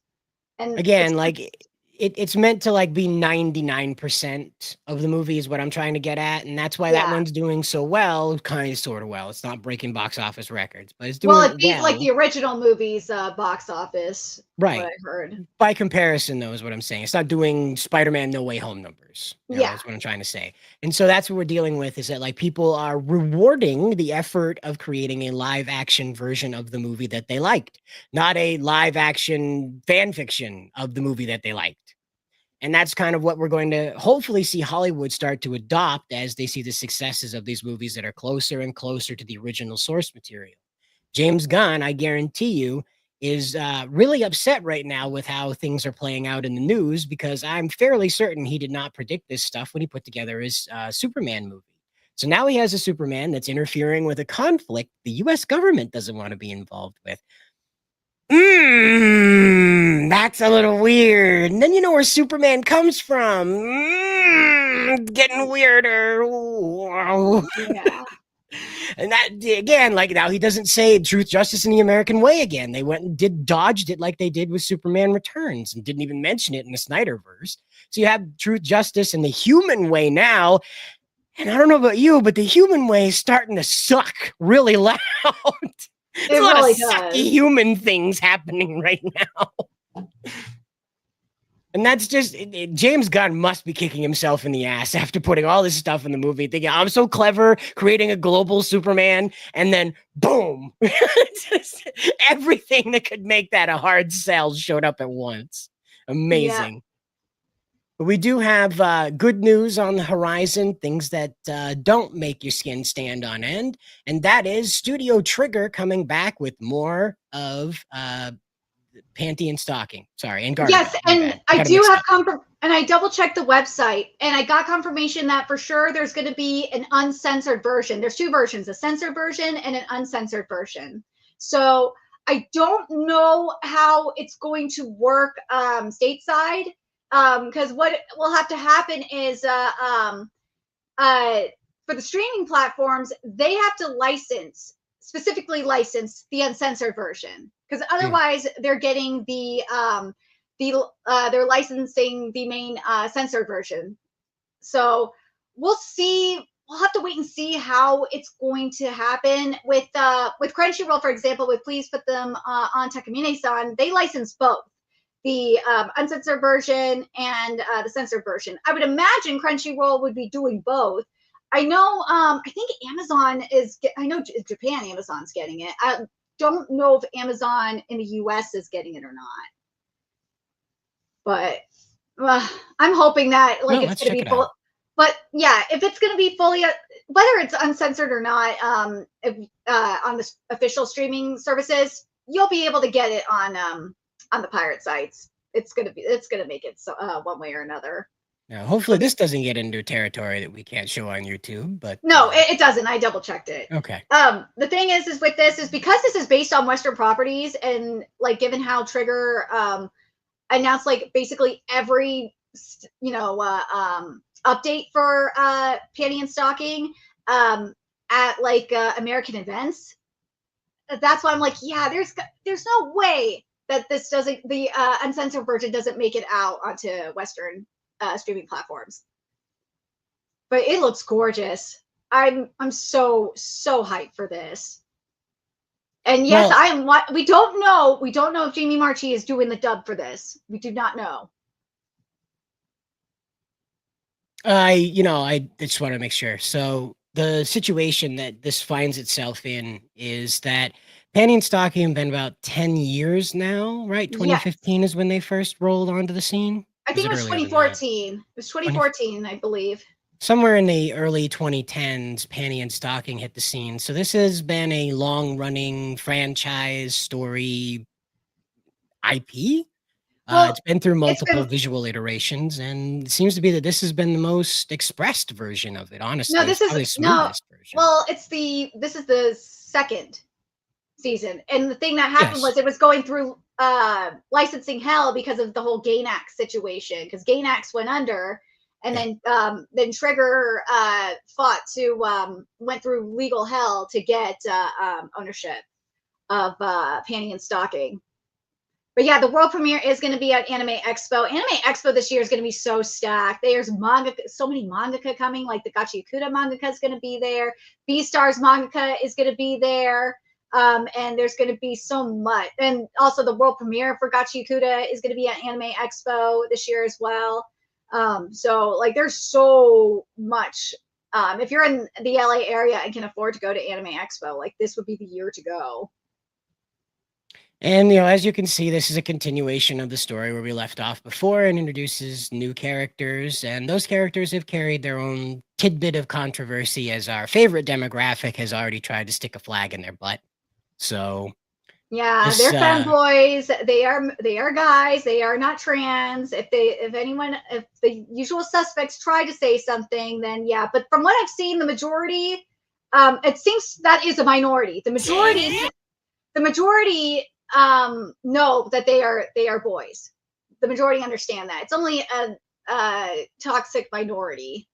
And again, like it's meant to like be 99% of the movie is what I'm trying to get at, and that's why that one's doing so well, kind of sort of well. It's not breaking box office records, but it's doing it beats like the original movie's box office. Right. What I heard. By comparison, though, is what I'm saying. It's not doing Spider-Man No Way Home numbers. You know, yeah. That's what I'm trying to say. And so that's what we're dealing with, is that like people are rewarding the effort of creating a live action version of the movie that they liked, not a live action fan fiction of the movie that they liked. And that's kind of what we're going to hopefully see Hollywood start to adopt as they see the successes of these movies that are closer and closer to the original source material. James Gunn, I guarantee you, is really upset right now with how things are playing out in the news, because I'm fairly certain he did not predict this stuff when he put together his Superman movie. So now he has a Superman that's interfering with a conflict the US government doesn't want to be involved with. That's a little weird. And then you know where Superman comes from. Getting weirder. Yeah. And that, again, like now he doesn't say truth, justice, in the American way again. They went and dodged it like they did with Superman Returns and didn't even mention it in the Snyderverse. So you have truth, justice, and the human way now. And I don't know about you, but the human way is starting to suck really loud. There's a lot of sucky human things happening right now. And that's just, James Gunn must be kicking himself in the ass after putting all this stuff in the movie, thinking, I'm so clever, creating a global Superman, and then boom. Just everything that could make that a hard sell showed up at once. Amazing. Yeah. But we do have good news on the horizon, things that don't make your skin stand on end. And that is Studio Trigger coming back with more of Panty and Stocking. Sorry, and Garter. Yes, and I and I double checked the website, and I got confirmation that for sure there's going to be an uncensored version. There's two versions, a censored version and an uncensored version. So I don't know how it's going to work stateside, because what will have to happen is for the streaming platforms, they have to specifically license the uncensored version, because otherwise they're getting they're licensing the main censored version. So we'll see. We'll have to wait and see how it's going to happen with Crunchyroll, for example. With Please Put Them on Takamine-san, they license both the uncensored version and the censored version. I would imagine Crunchyroll would be doing both. I know. I think Amazon is. I know Japan, Amazon's getting it. I don't know if Amazon in the US is getting it or not. But I'm hoping that it's going to be full. But yeah, if it's going to be fully, whether it's uncensored or not, on the official streaming services, you'll be able to get it on the pirate sites. It's gonna make it so, one way or another. Now, hopefully this doesn't get into territory that we can't show on YouTube, but no, it doesn't. I double checked it. Okay. The thing is with this is because this is based on Western properties, and given how Trigger announced basically every update for panty and stocking at American events. That's why I'm yeah, there's no way that this doesn't, the uncensored version doesn't make it out onto Western streaming platforms. But it looks gorgeous. I'm so hyped for this. And yes, we don't know if Jamie Marchi is doing the dub for this. We do not know. I just want to make sure. So the situation that this finds itself in is that panty and stocking have been about 10 years now, right? 2015 is when they first rolled onto the scene. I think it was 2014. It was 2014, I believe. Somewhere in the early 2010s, panty and stocking hit the scene. So this has been a long-running franchise story IP. It's been through multiple visual iterations, and it seems to be that this has been the most expressed version of it. Honestly, no, this is version. Well, this is the second season, and the thing that happened was it was going through licensing hell because of the whole Gainax situation. Because Gainax went under, and then Trigger went through legal hell to get ownership of panty and stocking. But yeah, the world premiere is going to be at Anime Expo. Anime Expo this year is going to be so stacked. There's so many mangaka coming, like the Gachi Yakuda mangaka is going to be there. Beastars mangaka is going to be there. And there's going to be so much. And also the world premiere for Gachi Yakuda is going to be at Anime Expo this year as well. So there's so much. If you're in the LA area and can afford to go to Anime Expo, this would be the year to go. And, as you can see, this is a continuation of the story where we left off before and introduces new characters. And those characters have carried their own tidbit of controversy, as our favorite demographic has already tried to stick a flag in their butt. So yeah, they're femboys. They are guys. They are not trans. If the usual suspects try to say something, then yeah. But from what I've seen, the majority, it seems that is a minority. The majority know that they are boys. The majority understand that. It's only a toxic minority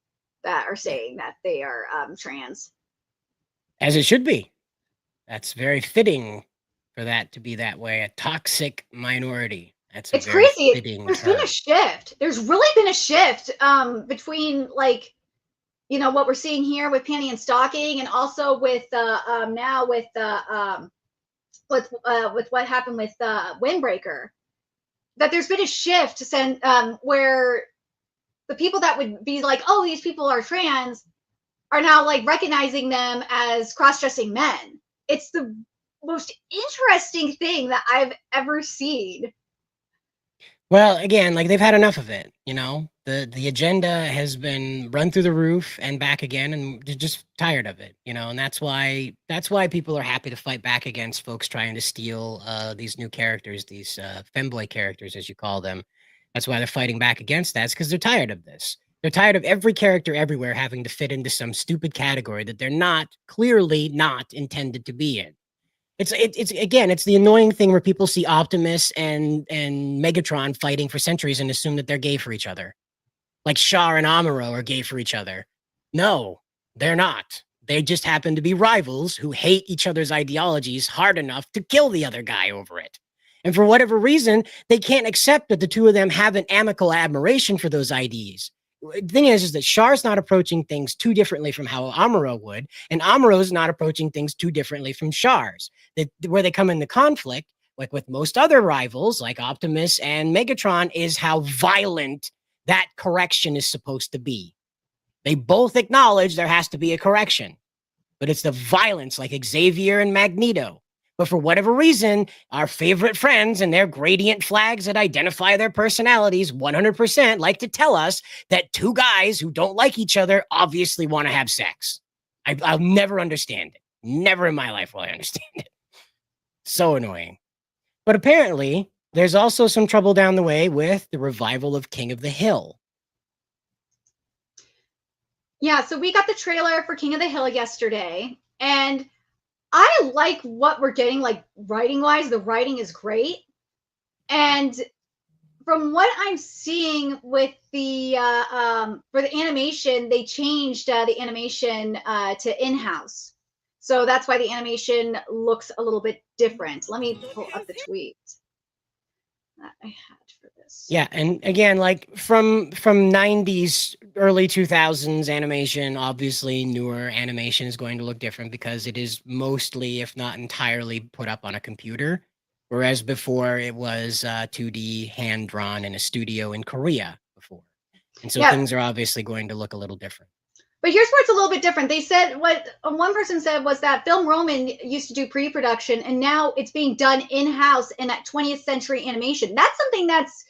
that are saying that they are trans. As it should be. That's very fitting for that to be that way. A toxic minority. It's crazy. There's been a shift. There's really been a shift between what we're seeing here with panty and stocking, and also with now with what happened with Windbreaker, that there's been a shift to where the people that would be oh, these people are trans, are now recognizing them as cross-dressing men. It's the most interesting thing that I've ever seen. Well, again, they've had enough of it, The agenda has been run through the roof and back again, and they're just tired of it, and that's why people are happy to fight back against folks trying to steal these new characters, these femboy characters, as you call them, That's why they're fighting back against that. It's because they're tired of this. They're tired of every character everywhere having to fit into some stupid category that they're not clearly not intended to be in. It's again, it's the annoying thing where people see Optimus and Megatron fighting for centuries and assume that they're gay for each other. Like Char and Amuro are gay for each other. No, they're not. They just happen to be rivals who hate each other's ideologies hard enough to kill the other guy over it. And for whatever reason, they can't accept that the two of them have an amicable admiration for those ideas. The thing is that Char's not approaching things too differently from how Amuro would, and Amuro's not approaching things too differently from Char's. Where they come into conflict, like with most other rivals, like Optimus and Megatron, is how violent that correction is supposed to be. They both acknowledge there has to be a correction, but it's the violence like Xavier and Magneto. But for whatever reason, our favorite friends and their gradient flags that identify their personalities 100% like to tell us that two guys who don't like each other obviously want to have sex. I'll never understand it. Never in my life will I understand it. So annoying. But apparently, there's also some trouble down the way with the revival of King of the Hill. Yeah, so we got the trailer for King of the Hill yesterday, and I like what we're getting, like writing-wise. The writing is great. And from what I'm seeing with the for the animation, they changed the animation to in-house. So that's why the animation looks a little bit different. Let me pull up the tweet that I had for this. Yeah, and again, like from 90s, early 2000s animation, obviously newer animation is going to look different because it is mostly, if not entirely, put up on a computer. Whereas before it was 2D hand-drawn in a studio in Korea before. And so things are obviously going to look a little different. But here's where it's a little bit different. They said what one person said was that Film Roman used to do pre-production, and now it's being done in-house in that 20th century animation. That's something that's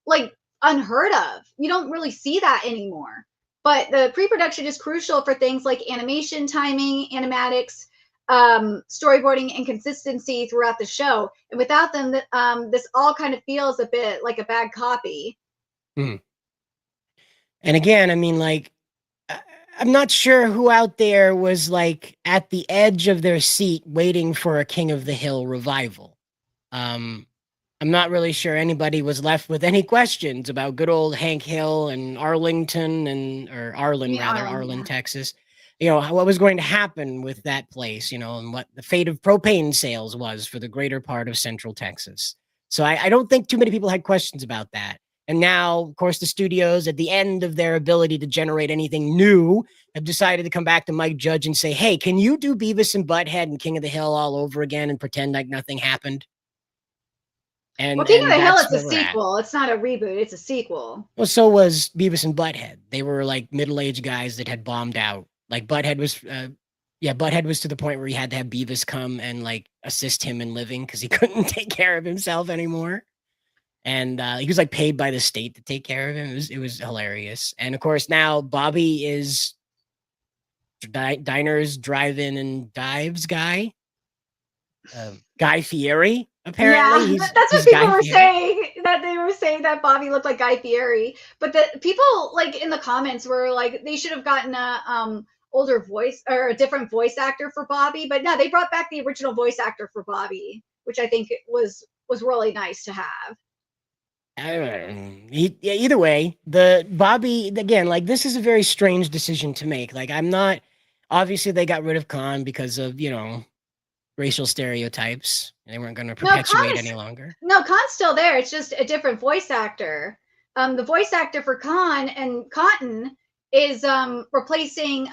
like unheard of. You don't really see that anymore. But the pre-production is crucial for things like animation, timing, animatics, storyboarding, and consistency throughout the show. And without them, this all kind of feels a bit like a bad copy. And again, I mean, like, I'm not sure who out there was like at the edge of their seat waiting for a King of the Hill revival. I'm not really sure anybody was left with any questions about good old Hank Hill and Arlington or Arlen, Texas. You know, what was going to happen with that place, you know, and what the fate of propane sales was for the greater part of Central Texas. So I don't think too many people had questions about that. And now, of course, the studios, at the end of their ability to generate anything new, have decided to come back to Mike Judge and say, hey, can you do Beavis and Butthead and King of the Hill all over again and pretend like nothing happened? And, well, King of the Hill is a sequel. sequel. It's not a reboot. It's a sequel. Well, so was Beavis and Butthead. They were like middle-aged guys that had bombed out. Like Butthead was, Butthead was to the point where he had to have Beavis come and like assist him in living because he couldn't take care of himself anymore. And he was like paid by the state to take care of him. It was hilarious. And of course, now Bobby is Diners, Drive-In, and Dives guy. Guy Fieri, apparently. Yeah, that's what people were saying. That they were saying that Bobby looked like Guy Fieri. But the people like in the comments were like they should have gotten a older voice or a different voice actor for Bobby. But no, they brought back the original voice actor for Bobby, which I think was really nice to have. Either way, the Bobby, again, like this is a very strange decision to make. Like I'm not, obviously they got rid of Khan because of, you know, racial stereotypes. And they weren't going to perpetuate any longer. No, Khan's still there. It's just a different voice actor. The voice actor for Khan and Cotton is replacing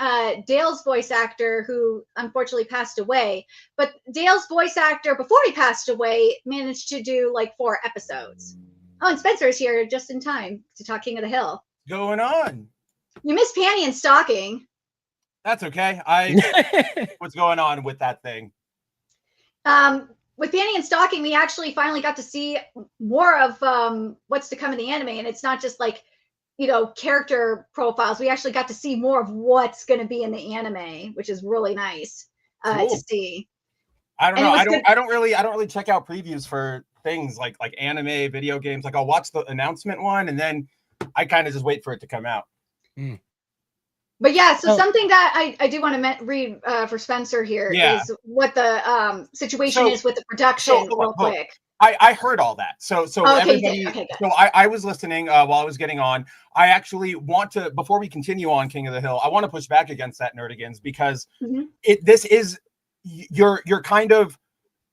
Dale's voice actor who unfortunately passed away. But Dale's voice actor before he passed away managed to do like 4 episodes. Oh, and Spencer's here just in time to talk King of the Hill. Going on? You missed Panty and Stocking. That's okay. What's going on with that thing? With Panty and Stocking, we actually finally got to see more of what's to come in the anime, and it's not just like, you know, character profiles. We actually got to see more of what's going to be in the anime, which is really nice to see. I don't know. I don't really check out previews for things like anime, video games. Like I'll watch the announcement one, and then I kind of just wait for it to come out. But yeah, so something that I do want to read for Spencer here is what the situation is with the production real quick. I heard all that. So okay, everybody. Okay, good. So I was listening while I was getting on. I actually want to, before we continue on King of the Hill, I want to push back against that, Nerdigans, because this is you're kind of,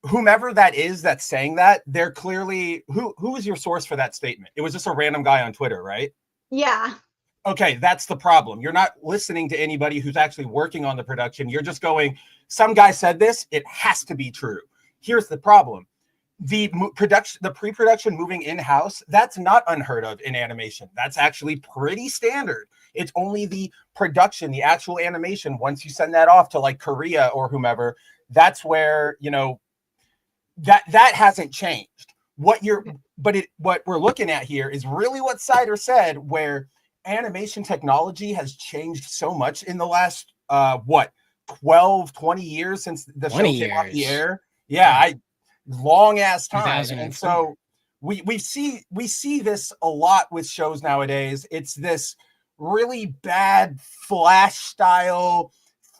whomever that is that's saying that, they're clearly who is your source for that statement? It was just a random guy on Twitter, right? Yeah. Okay, that's the problem. You're not listening to anybody who's actually working on the production. You're just going, some guy said this, it has to be true. Here's the problem. The pre-production moving in-house, that's not unheard of in animation. That's actually pretty standard. It's only the production, the actual animation, once you send that off to like Korea or whomever, that's where, you know, that hasn't changed. What we're looking at here is really what Cider said, where animation technology has changed so much in the last 12, 20 years since the show came off the air. Yeah, long ass time. And so we see this a lot with shows nowadays. It's this really bad flash style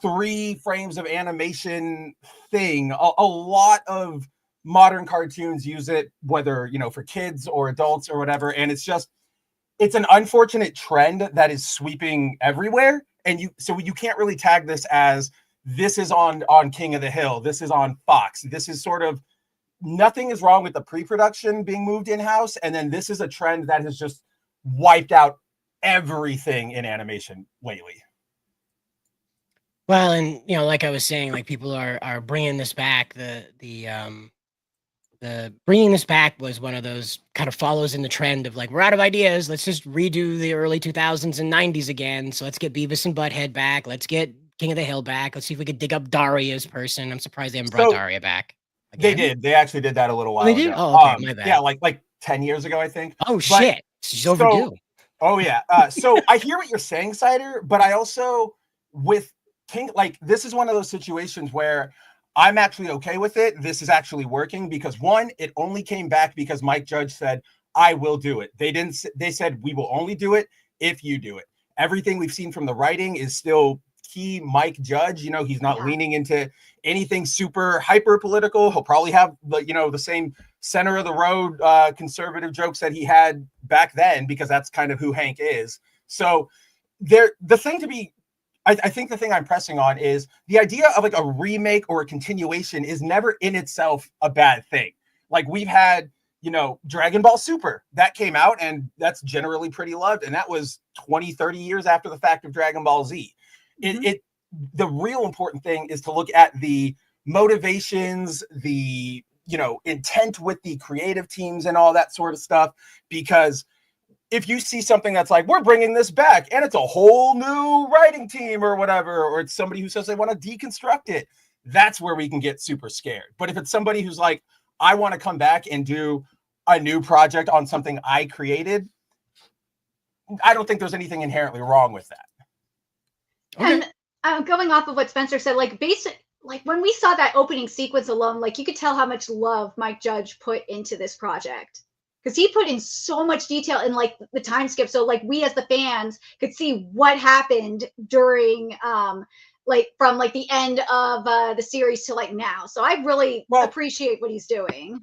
3 frames of animation thing. A lot of modern cartoons use it, whether, you know, for kids or adults or whatever, and it's an unfortunate trend that is sweeping everywhere. And you can't really tag this as this is on King of the Hill, this is on Fox. This is sort of, nothing is wrong with the pre-production being moved in-house, and then this is a trend that has just wiped out everything in animation lately. Well, and you know, like I was saying, like people are bringing this back. The bringing this back was one of those kind of follows in the trend of like, we're out of ideas. Let's just redo the early 2000s and 90s again. So let's get Beavis and Butthead back. Let's get King of the Hill back. Let's see if we could dig up Daria's person. I'm surprised they haven't brought Daria back. Again. They did. They actually did that a little while ago. They did? Oh, okay. My bad. Yeah, like 10 years ago, I think. Oh, shit. She's overdue. Oh, yeah. So I hear what you're saying, Cider, but I also, with King, like, this is one of those situations where I'm actually okay with it. This is actually working because, one, it only came back because Mike Judge said, I will do it. They said, we will only do it if you do it. Everything we've seen from the writing is still key Mike Judge. You know, he's not leaning into anything super hyper political. He'll probably have the same center of the road conservative jokes that he had back then, because that's kind of who Hank is. So I think the thing I'm pressing on is the idea of like a remake or a continuation is never in itself a bad thing. Like we've had, Dragon Ball Super that came out, and that's generally pretty loved. And that was 20, 30 years after the fact of Dragon Ball Z. The real important thing is to look at the motivations, the, intent with the creative teams and all that sort of stuff, because if you see something that's like, we're bringing this back and it's a whole new writing team or whatever, or it's somebody who says they want to deconstruct it, that's where we can get super scared. But if it's somebody who's like, I want to come back and do a new project on something I created, I don't think there's anything inherently wrong with that. Okay. And going off of what Spencer said, like when we saw that opening sequence alone, like you could tell how much love Mike Judge put into this project. Because he put in so much detail in like the time skip, so like we as the fans could see what happened during from the end of the series to like now. So I really appreciate what he's doing.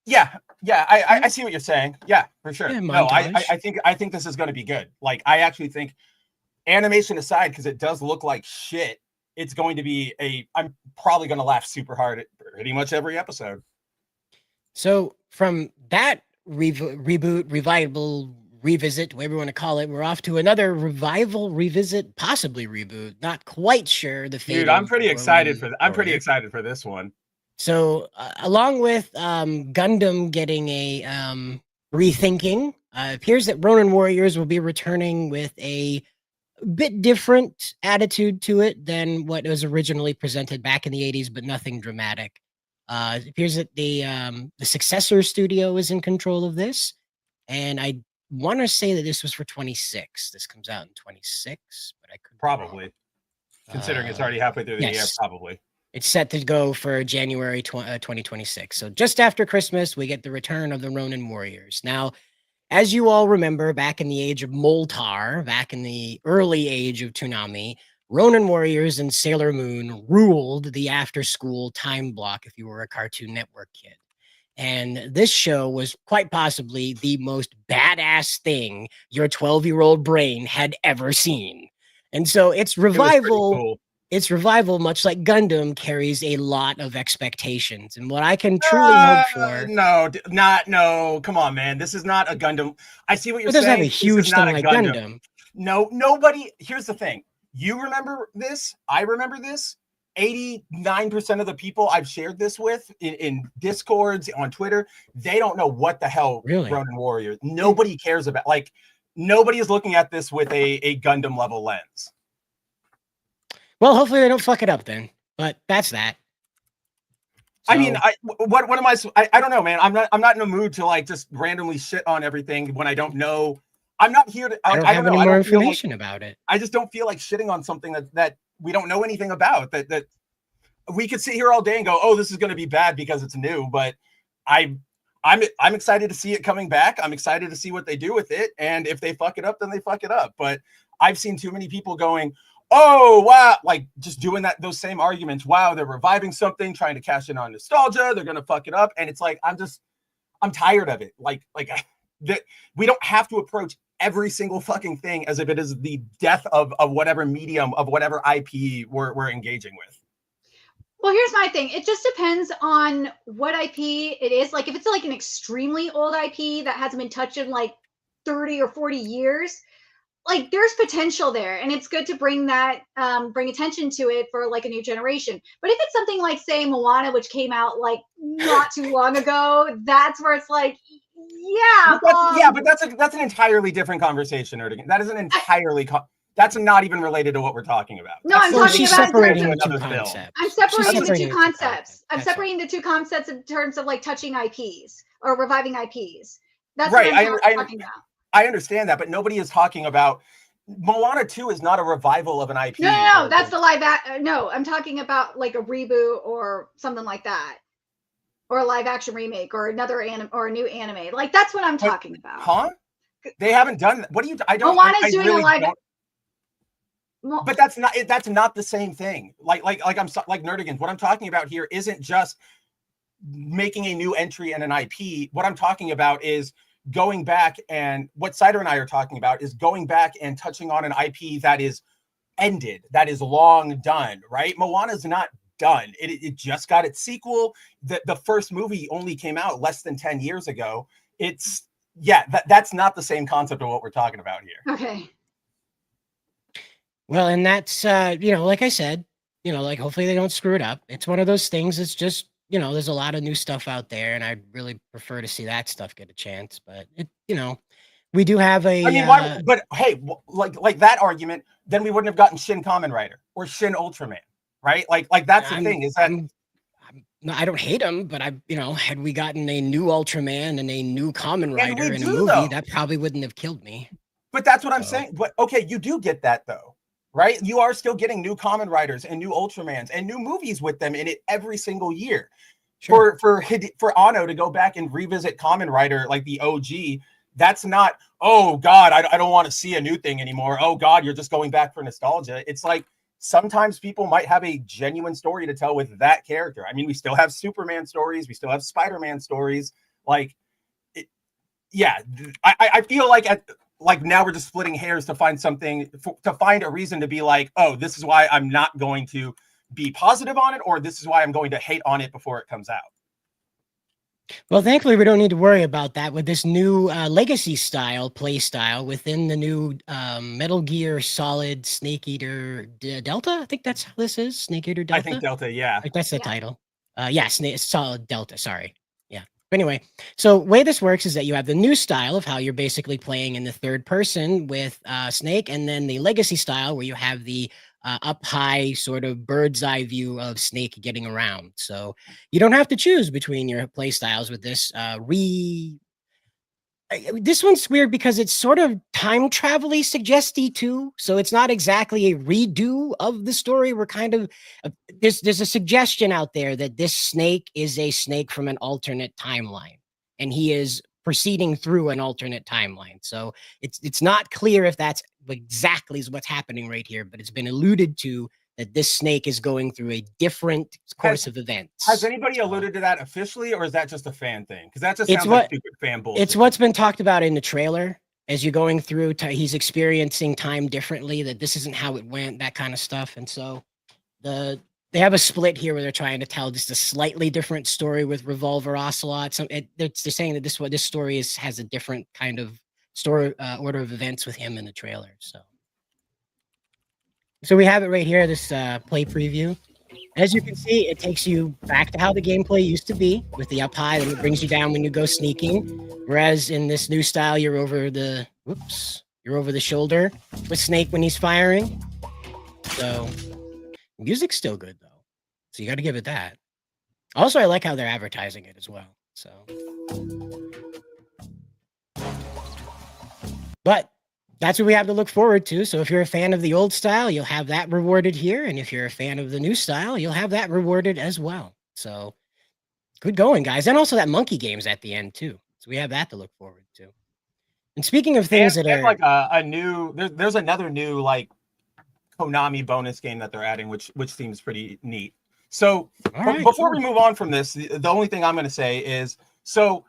Yeah, I see what you're saying. Yeah, for sure. Yeah, no, I think this is going to be good. Like I actually think, animation aside, because it does look like shit, it's going to be I'm probably going to laugh super hard at pretty much every episode. So from that reboot, revival, revisit, whatever you want to call it, we're off to another revival, revisit, possibly reboot. Not quite sure. Dude, I'm pretty excited for. I'm pretty excited for this one. So, along with Gundam getting a rethinking, appears that Ronin Warriors will be returning with a bit different attitude to it than what was originally presented back in the 80s, but nothing dramatic. It appears that the successor studio is in control of this, and I want to say that this was for 26. This comes out in 26, but I could probably, considering it's already halfway through the year, probably. It's set to go for January 2026. So just after Christmas, we get the return of the Ronin Warriors. Now, as you all remember, back in the age of Moltar, back in the early age of Toonami, Ronin Warriors and Sailor Moon ruled the after-school time block if you were a Cartoon Network kid. And this show was quite possibly the most badass thing your 12-year-old brain had ever seen. And so its revival, much like Gundam, carries a lot of expectations. And what I can truly hope for. No, come on, man. This is not a Gundam. I see what you're It doesn't saying. have a huge thing like Gundam. No, nobody. Here's the thing. You remember this. I remember this. 89% of the people I've shared this with in Discords, on Twitter, they don't know what the hell Ronin Warrior. Nobody cares about. Like, nobody is looking at this with a Gundam level lens. Well, hopefully they don't fuck it up then. But that's that. So, I mean, what am I don't know, man. I'm not in a mood to like just randomly shit on everything when I don't know. I'm not here to. I don't have any more information about it. I just don't feel like shitting on something that we don't know anything about. That we could sit here all day and go, oh, this is going to be bad because it's new. But I'm excited to see it coming back. I'm excited to see what they do with it. And if they fuck it up, then they fuck it up. But I've seen too many people going, oh, wow, like just doing those same arguments. Wow, they're reviving something, trying to cash in on nostalgia. They're going to fuck it up. And it's like, I'm tired of it. Like that we don't have to approach every single fucking thing as if it is the death of whatever medium, of whatever IP we're engaging with. Well, here's my thing. It just depends on what IP it is. Like, if it's like an extremely old IP that hasn't been touched in like 30 or 40 years, like there's potential there, and it's good to bring that bring attention to it for like a new generation. But if it's something like, say, Moana, which came out like not too long ago, that's where it's like, yeah, but that's an entirely different conversation, Erdogan. That is an entirely that's not even related to what we're talking about. No, I'm talking about separating the two concepts. I'm separating the two concepts. I'm separating the two concepts in terms of like touching IPs or reviving IPs. That's right. What I'm talking about. I understand that, but nobody is talking about Moana 2 is not a revival of an IP. No, that's the live no, I'm talking about like a reboot or something like that. Or a live action remake or another or a new anime. Like that's what I'm talking about. Huh? They haven't done that. What do you Moana's doing a live but that's not the same thing. Like Nerdigans. What I'm talking about here isn't just making a new entry in an IP. What I'm talking about is going back, and what Cider and I are talking about is going back and touching on an IP that is ended, that is long done, right? Moana's not done. It just got its sequel. The first movie only came out less than 10 years ago. That's not the same concept of what we're talking about here. Okay. Well, and that's, like I said, like hopefully they don't screw it up. It's one of those things. It's just, there's a lot of new stuff out there, and I'd really prefer to see that stuff get a chance. But we do have a. I mean, why? But hey, like that argument, then we wouldn't have gotten Shin Kamen Rider or Shin Ultraman, right? Like that's the thing is that. I don't hate them, but had we gotten a new Ultraman and a new Kamen Rider in a movie, that probably wouldn't have killed me. But that's what I'm saying. But okay, you do get that though. Right? You are still getting new Kamen Riders and new Ultramans and new movies with them in it every single year. Sure. For Anno to go back and revisit Kamen Rider, like the OG, that's not, oh God, I don't want to see a new thing anymore. Oh God, you're just going back for nostalgia. It's like sometimes people might have a genuine story to tell with that character. I mean, we still have Superman stories. We still have Spider-Man stories. I feel like now we're just splitting hairs to find something, to find a reason to be like, oh, this is why I'm not going to be positive on it, or this is why I'm going to hate on it before it comes out. Well, thankfully, we don't need to worry about that with this new legacy style, play style within the new Metal Gear Solid Snake Eater Delta. I think that's how this is, Snake Eater Delta. I think Delta, yeah. That's the title. Solid Delta, sorry. But anyway, so way this works is that you have the new style of how you're basically playing in the third person with Snake, and then the legacy style where you have the up high sort of bird's eye view of Snake getting around. So you don't have to choose between your play styles with this This one's weird because it's sort of time travel-y suggesty too. So it's not exactly a redo of the story. We're kind of there's a suggestion out there that this snake is a snake from an alternate timeline, and he is proceeding through an alternate timeline. So it's not clear if that's exactly what's happening right here, but it's been alluded to that this snake is going through a different course of events. Has anybody alluded to that officially, or is that just a fan thing? Because that just It's sounds like what- stupid fan bullshit. It's what's been talked about in the trailer as you're going through. He's experiencing time differently. That this isn't how it went. That kind of stuff. And so they have a split here where they're trying to tell just a slightly different story with Revolver Ocelot. They're saying that this story has a different kind of story order of events with him in the trailer. So we have it right here. This play preview. As you can see, it takes you back to how the gameplay used to be with the up high, and it brings you down when you go sneaking. Whereas in this new style, you're over the shoulder with Snake when he's firing. So music's still good though. So you got to give it that. Also, I like how they're advertising it as well. So, but that's what we have to look forward to. So if you're a fan of the old style, you'll have that rewarded here. And if you're a fan of the new style, you'll have that rewarded as well. So good going, guys. And also that monkey game's at the end too. So we have that to look forward to. And speaking of things that are like a new, there's another new like Konami bonus game that they're adding, which seems pretty neat. So before we move on from this, the only thing I'm going to say is, so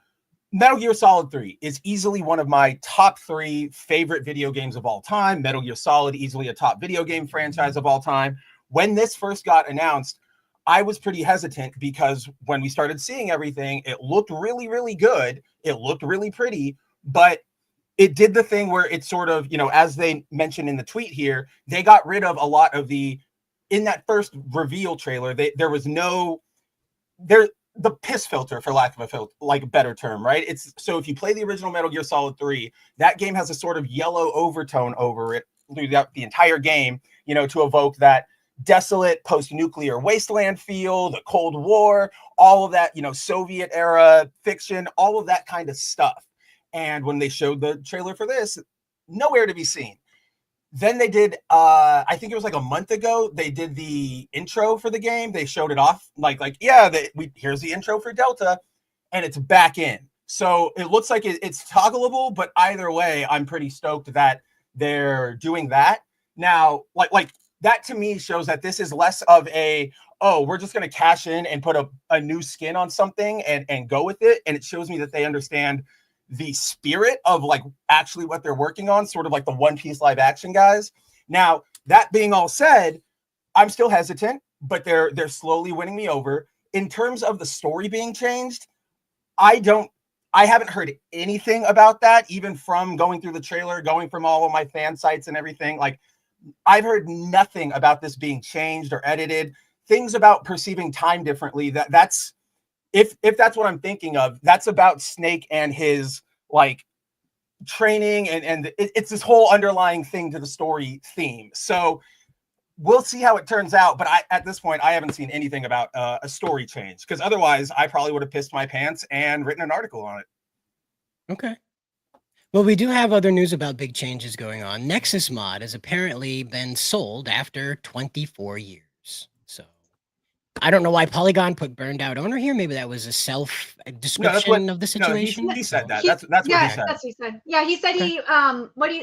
Metal Gear Solid 3 is easily one of my top 3 favorite video games of all time. Metal Gear Solid, easily a top video game franchise of all time. When this first got announced, I was pretty hesitant because when we started seeing everything, it looked really, really good. It looked really pretty, but it did the thing where it sort of, as they mentioned in the tweet here, they got rid of a lot of in that first reveal trailer, there was the piss filter, for lack of a better term, right? So if you play the original Metal Gear Solid 3, that game has a sort of yellow overtone over it throughout the entire game, to evoke that desolate post-nuclear wasteland feel, the Cold War, all of that, Soviet era fiction, all of that kind of stuff. And when they showed the trailer for this, nowhere to be seen. Then they did, I think it was like a month ago, they did the intro for the game. They showed it off here's the intro for Delta, and it's back in. So it looks like it's toggleable, but either way, I'm pretty stoked that they're doing that. Now, like that to me shows that this is less of we're just going to cash in and put a new skin on something and go with it. And it shows me that they understand the spirit of like actually what they're working on, sort of like the One Piece live action guys. Now, that being all said, I'm still hesitant, but they're slowly winning me over. In terms of the story being changed, I haven't heard anything about that, even from going through the trailer, going from all of my fan sites and everything. Like, I've heard nothing about this being changed or edited. Things about perceiving time differently. That's if that's what I'm thinking of, that's about Snake and his like training and it's this whole underlying thing to the story theme. So we'll see how it turns out. But at this point, I haven't seen anything about a story change, because otherwise I probably would have pissed my pants and written an article on it. Okay. Well, we do have other news about big changes going on. Nexus Mod has apparently been sold after 24 years. So I don't know why Polygon put Burned Out Owner here. Maybe that was a self description of the situation. He said that. That's what he said. That's what he said. Yeah, he said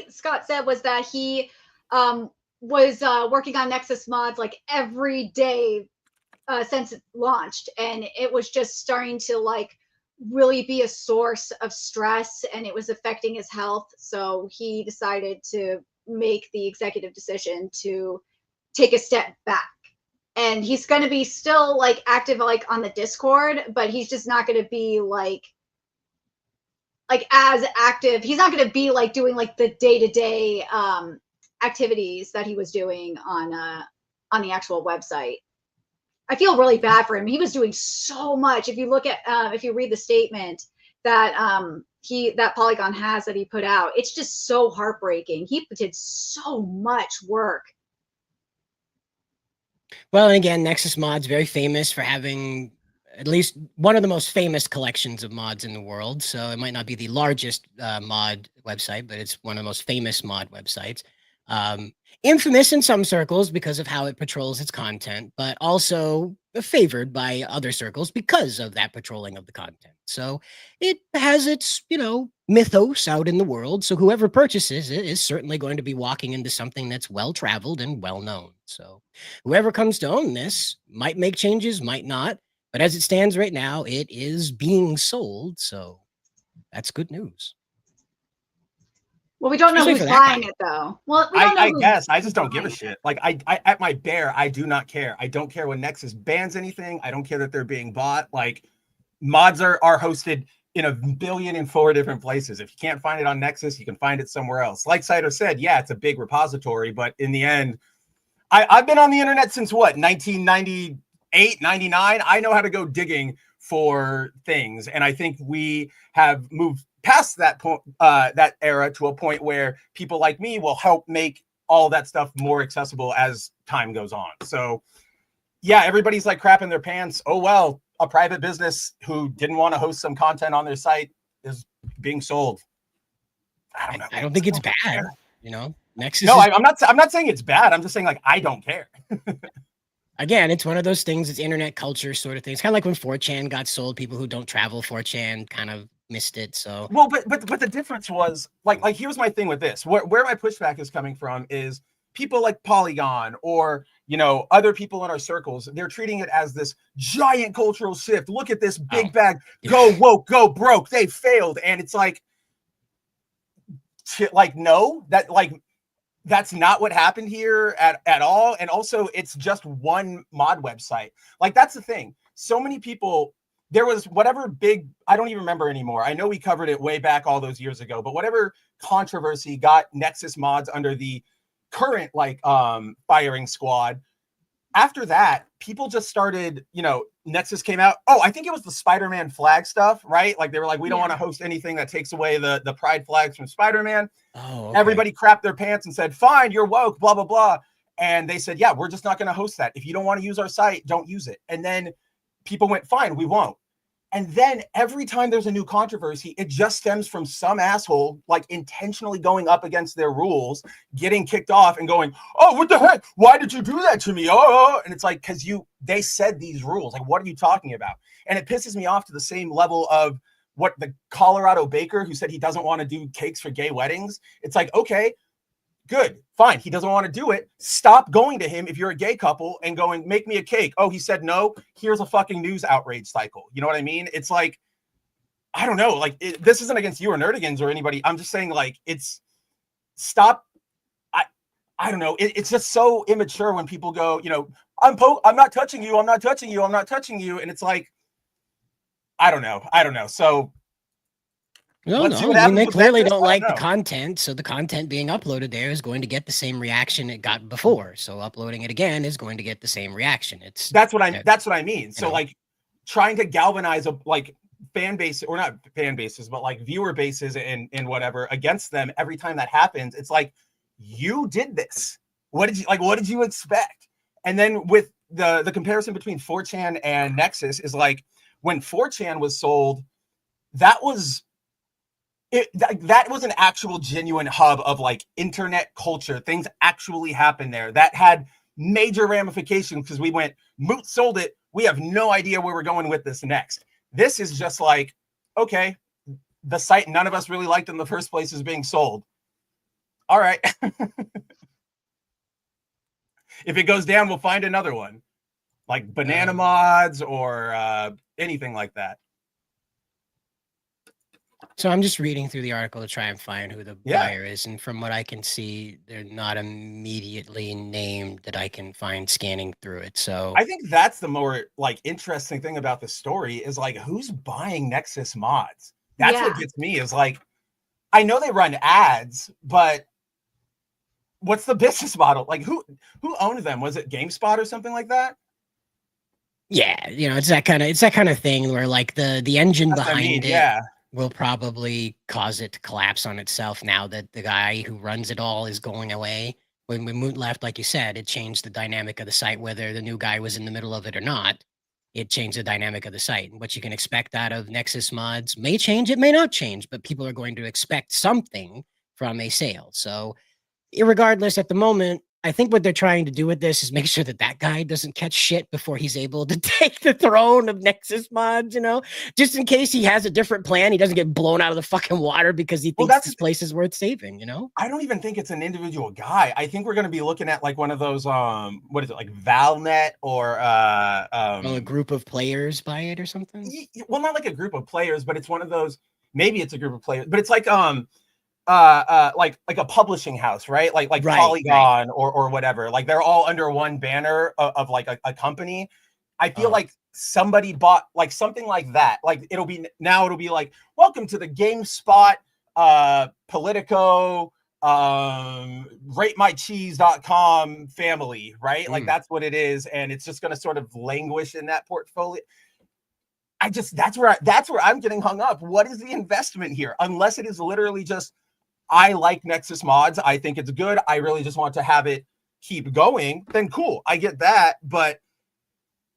Scott said was that he was working on Nexus mods like every day since it launched, and it was just starting to like really be a source of stress, and it was affecting his health. So he decided to make the executive decision to take a step back. And he's going to be still like active like on the Discord, but he's just not going to be like as active. He's not going to be like doing like the day-to-day activities that he was doing on the actual website. I feel really bad for him. He was doing so much. If you look at if you read the statement that that Polygon has that he put out, it's just so heartbreaking. He did so much work. Well, and again, Nexus Mod's very famous for having at least one of the most famous collections of mods in the world. So it might not be the largest mod website, but it's one of the most famous mod websites. Infamous in some circles because of how it patrols its content, but also favored by other circles because of that patrolling of the content. So it has its, mythos out in the world. So whoever purchases it is certainly going to be walking into something that's well traveled and well known. So whoever comes to own this might make changes, might not. But as it stands right now, it is being sold. So that's good news. Well, we don't know Especially who's for that buying guy. it though. Well, we don't know I who's guess I just don't give a buying it. shit. Like I at my bare, I do not care. I don't care when Nexus bans anything. I don't care that they're being bought. Like mods are hosted in 1,000,000,004 different places. If you can't find it on Nexus, you can find it somewhere else. Like Saito said, yeah, it's a big repository, but in the end, I've been on the internet since what, 1998, 99. I know how to go digging for things, and I think we have moved past that point, that era, to a point where people like me will help make all that stuff more accessible as time goes on. So yeah, everybody's like crapping their pants. Oh, well, a private business who didn't want to host some content on their site is being sold. I don't know. I don't think it's bad. Nexus. No, I'm not saying it's bad. I'm just saying, like, I don't care. Again, it's one of those things. It's internet culture sort of thing. It's kind of like when 4chan got sold. People who don't travel 4chan kind of missed it. So well, but the difference was like here's my thing with this. Where my pushback is coming from is people like Polygon or other people in our circles. They're treating it as this giant cultural shift. Look at this big bag. Go woke, go broke. They failed, and it's like no, that's not what happened here at all. And also, it's just one mod website. Like, that's the thing. So many people, there was whatever big, I don't even remember anymore. I know we covered it way back all those years ago, but whatever controversy got Nexus mods under the current firing squad. After that, people just started, Nexus came out. Oh, I think it was the Spider-Man flag stuff, right? Like they were like, we don't want to host anything that takes away the pride flags from Spider-Man. Oh, okay. Everybody crapped their pants and said, fine, you're woke, blah, blah, blah. And they said, yeah, we're just not going to host that. If you don't want to use our site, don't use it. And then people went, fine, we won't. And then every time there's a new controversy, it just stems from some asshole like intentionally going up against their rules, getting kicked off and going, oh, what the heck? Why did you do that to me? Oh, and it's like, because they said these rules. Like, what are you talking about? And it pisses me off to the same level of what the Colorado baker who said he doesn't want to do cakes for gay weddings. It's like, okay, good, fine. He doesn't want to do it. Stop going to him if you're a gay couple and going, make me a cake. Oh, he said no. Here's a fucking news outrage cycle. You know what I mean? It's like, I don't know. Like, this isn't against you or Nerdigans or anybody. I'm just saying, like, it's stop. I don't know. It's just so immature when people go, I'm not touching you. I'm not touching you. I'm not touching you. And it's like, I don't know. So no, I mean, they clearly don't like the content, so the content being uploaded there is going to get the same reaction it got before. So uploading it again is going to get the same reaction. That's what I mean. So like trying to galvanize fan base, or not fan bases, but like viewer bases and whatever against them every time that happens. It's like, you did this. What did you expect? And then with the comparison between 4chan and Nexus is like, when 4chan was sold, that was an actual genuine hub of like internet culture. Things actually happened there that had major ramifications because we went, Moot sold it. We have no idea where we're going with this next. This is just like, okay, the site none of us really liked in the first place is being sold. All right. If it goes down, we'll find another one, like Banana Mods or anything like that. So I'm just reading through the article to try and find who the buyer is. And from what I can see, they're not immediately named that I can find scanning through it. So I think that's the more like interesting thing about the story is like, who's buying Nexus mods? That's what gets me is like, I know they run ads, but what's the business model? Like who owned them? Was it GameSpot or something like that? Yeah, it's that kind of thing where like the engine behind it will probably cause it to collapse on itself now that the guy who runs it all is going away. When Moot left, like you said, it changed the dynamic of the site, whether the new guy was in the middle of it or not. it changed the dynamic of the site. And what you can expect out of Nexus mods may change, it may not change, but people are going to expect something from a sale. So, irregardless, at the moment, I think what they're trying to do with this is make sure that that guy doesn't catch shit before he's able to take the throne of Nexus mods, just in case he has a different plan. He doesn't get blown out of the fucking water because he thinks this place is worth saving, I don't even think it's an individual guy. I think we're going to be looking at like one of those, what is it, like Valnet or a group of players buy it or something? Well, not like a group of players, but it's one of those, maybe it's a group of players, but it's like like a publishing house, right? Like Polygon or whatever. Like they're all under one banner of like a company. I feel like somebody bought like something like that. Like it'll be like, welcome to the GameSpot, Politico, ratemycheese.com family, right? Like that's what it is. And it's just going to sort of languish in that portfolio. That's where I'm getting hung up. What is the investment here? Unless it is literally just, I like Nexus mods. I think it's good. I really just want to have it keep going. Then cool. I get that. But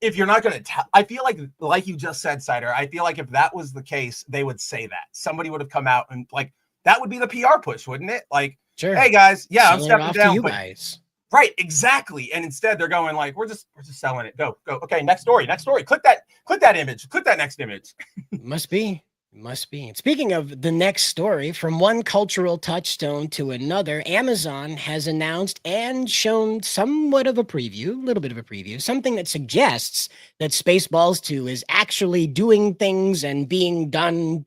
if you're not going to I feel like you just said, Cider, I feel like if that was the case, they would say that. Somebody would have come out and like, that would be the PR push, wouldn't it? Like, sure. Hey guys, yeah, I'm stepping down. You guys. Right, exactly. And instead they're going like, we're just selling it. Go. Okay, next story. Click that image. Click that next image. Must be. And speaking of the next story, from one cultural touchstone to another, Amazon has announced and shown somewhat of a little bit of a preview, something that suggests that Spaceballs 2 is actually doing things and being done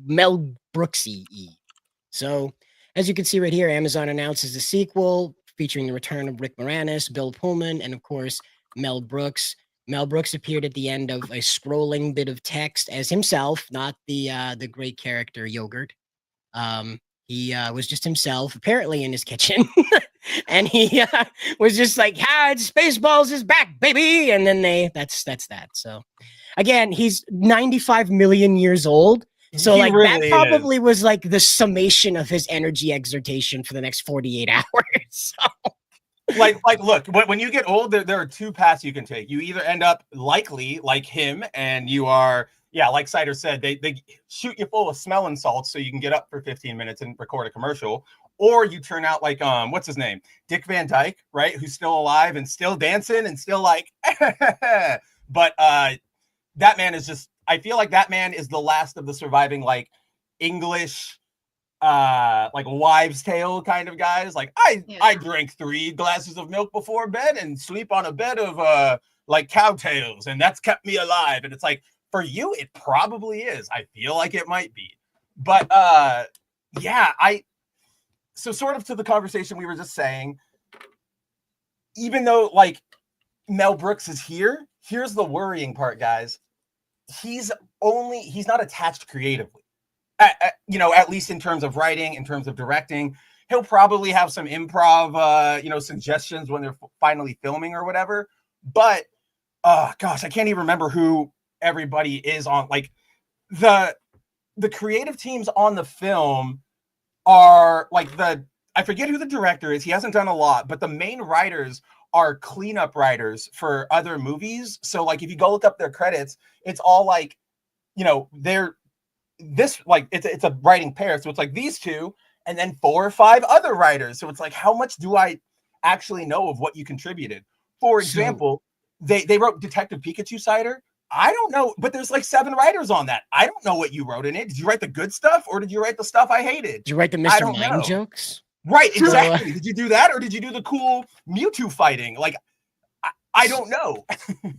Mel Brooksy-y. So, as you can see right here, Amazon announces a sequel featuring the return of Rick Moranis, Bill Pullman, and of course, Mel Brooks. Mel Brooks appeared at the end of a scrolling bit of text as himself, not the great character Yogurt. He was just himself, apparently in his kitchen, and he was just like, Spaceballs is back, baby!" And then that's that. So, again, he's 95 million years old. So like really that probably was like the summation of his energy exertion for the next 48 hours. So. Like, look, when you get old, there are two paths you can take. You either end up likely like him, and you are, like Cider said, they shoot you full of smelling salts so you can get up for 15 minutes and record a commercial, or you turn out like what's his name, Dick Van Dyke, right? Who's still alive and still dancing and still like, but that man is just. I feel like that man is the last of the surviving like English. Like wives' tale kind of guys. Like I drank 3 glasses of milk before bed and sleep on a bed of like cowtails, and that's kept me alive. And it's like, for you, it probably is. I feel like it might be. But so sort of to the conversation we were just saying, even though like Mel Brooks is here, here's the worrying part, guys. He's not attached creatively. At least in terms of writing, in terms of directing. He'll probably have some improv, suggestions when they're finally filming or whatever. But, gosh, I can't even remember who everybody is on. Like, the creative teams on the film are, like, I forget who the director is. He hasn't done a lot. But the main writers are cleanup writers for other movies. So, like, if you go look up their credits, it's all, like, they're... This like it's a writing pair, so it's like these two and then 4 or 5 other writers. So it's like, how much do I actually know of what you contributed? For example, they wrote Detective Pikachu, Cider. I don't know, but there's like 7 writers on that. I don't know what you wrote in it. Did you write the good stuff or did you write the stuff I hated? Did you write the Mr. Mime jokes? Right, exactly. Did you do that or did you do the cool Mewtwo fighting? Like, I don't know.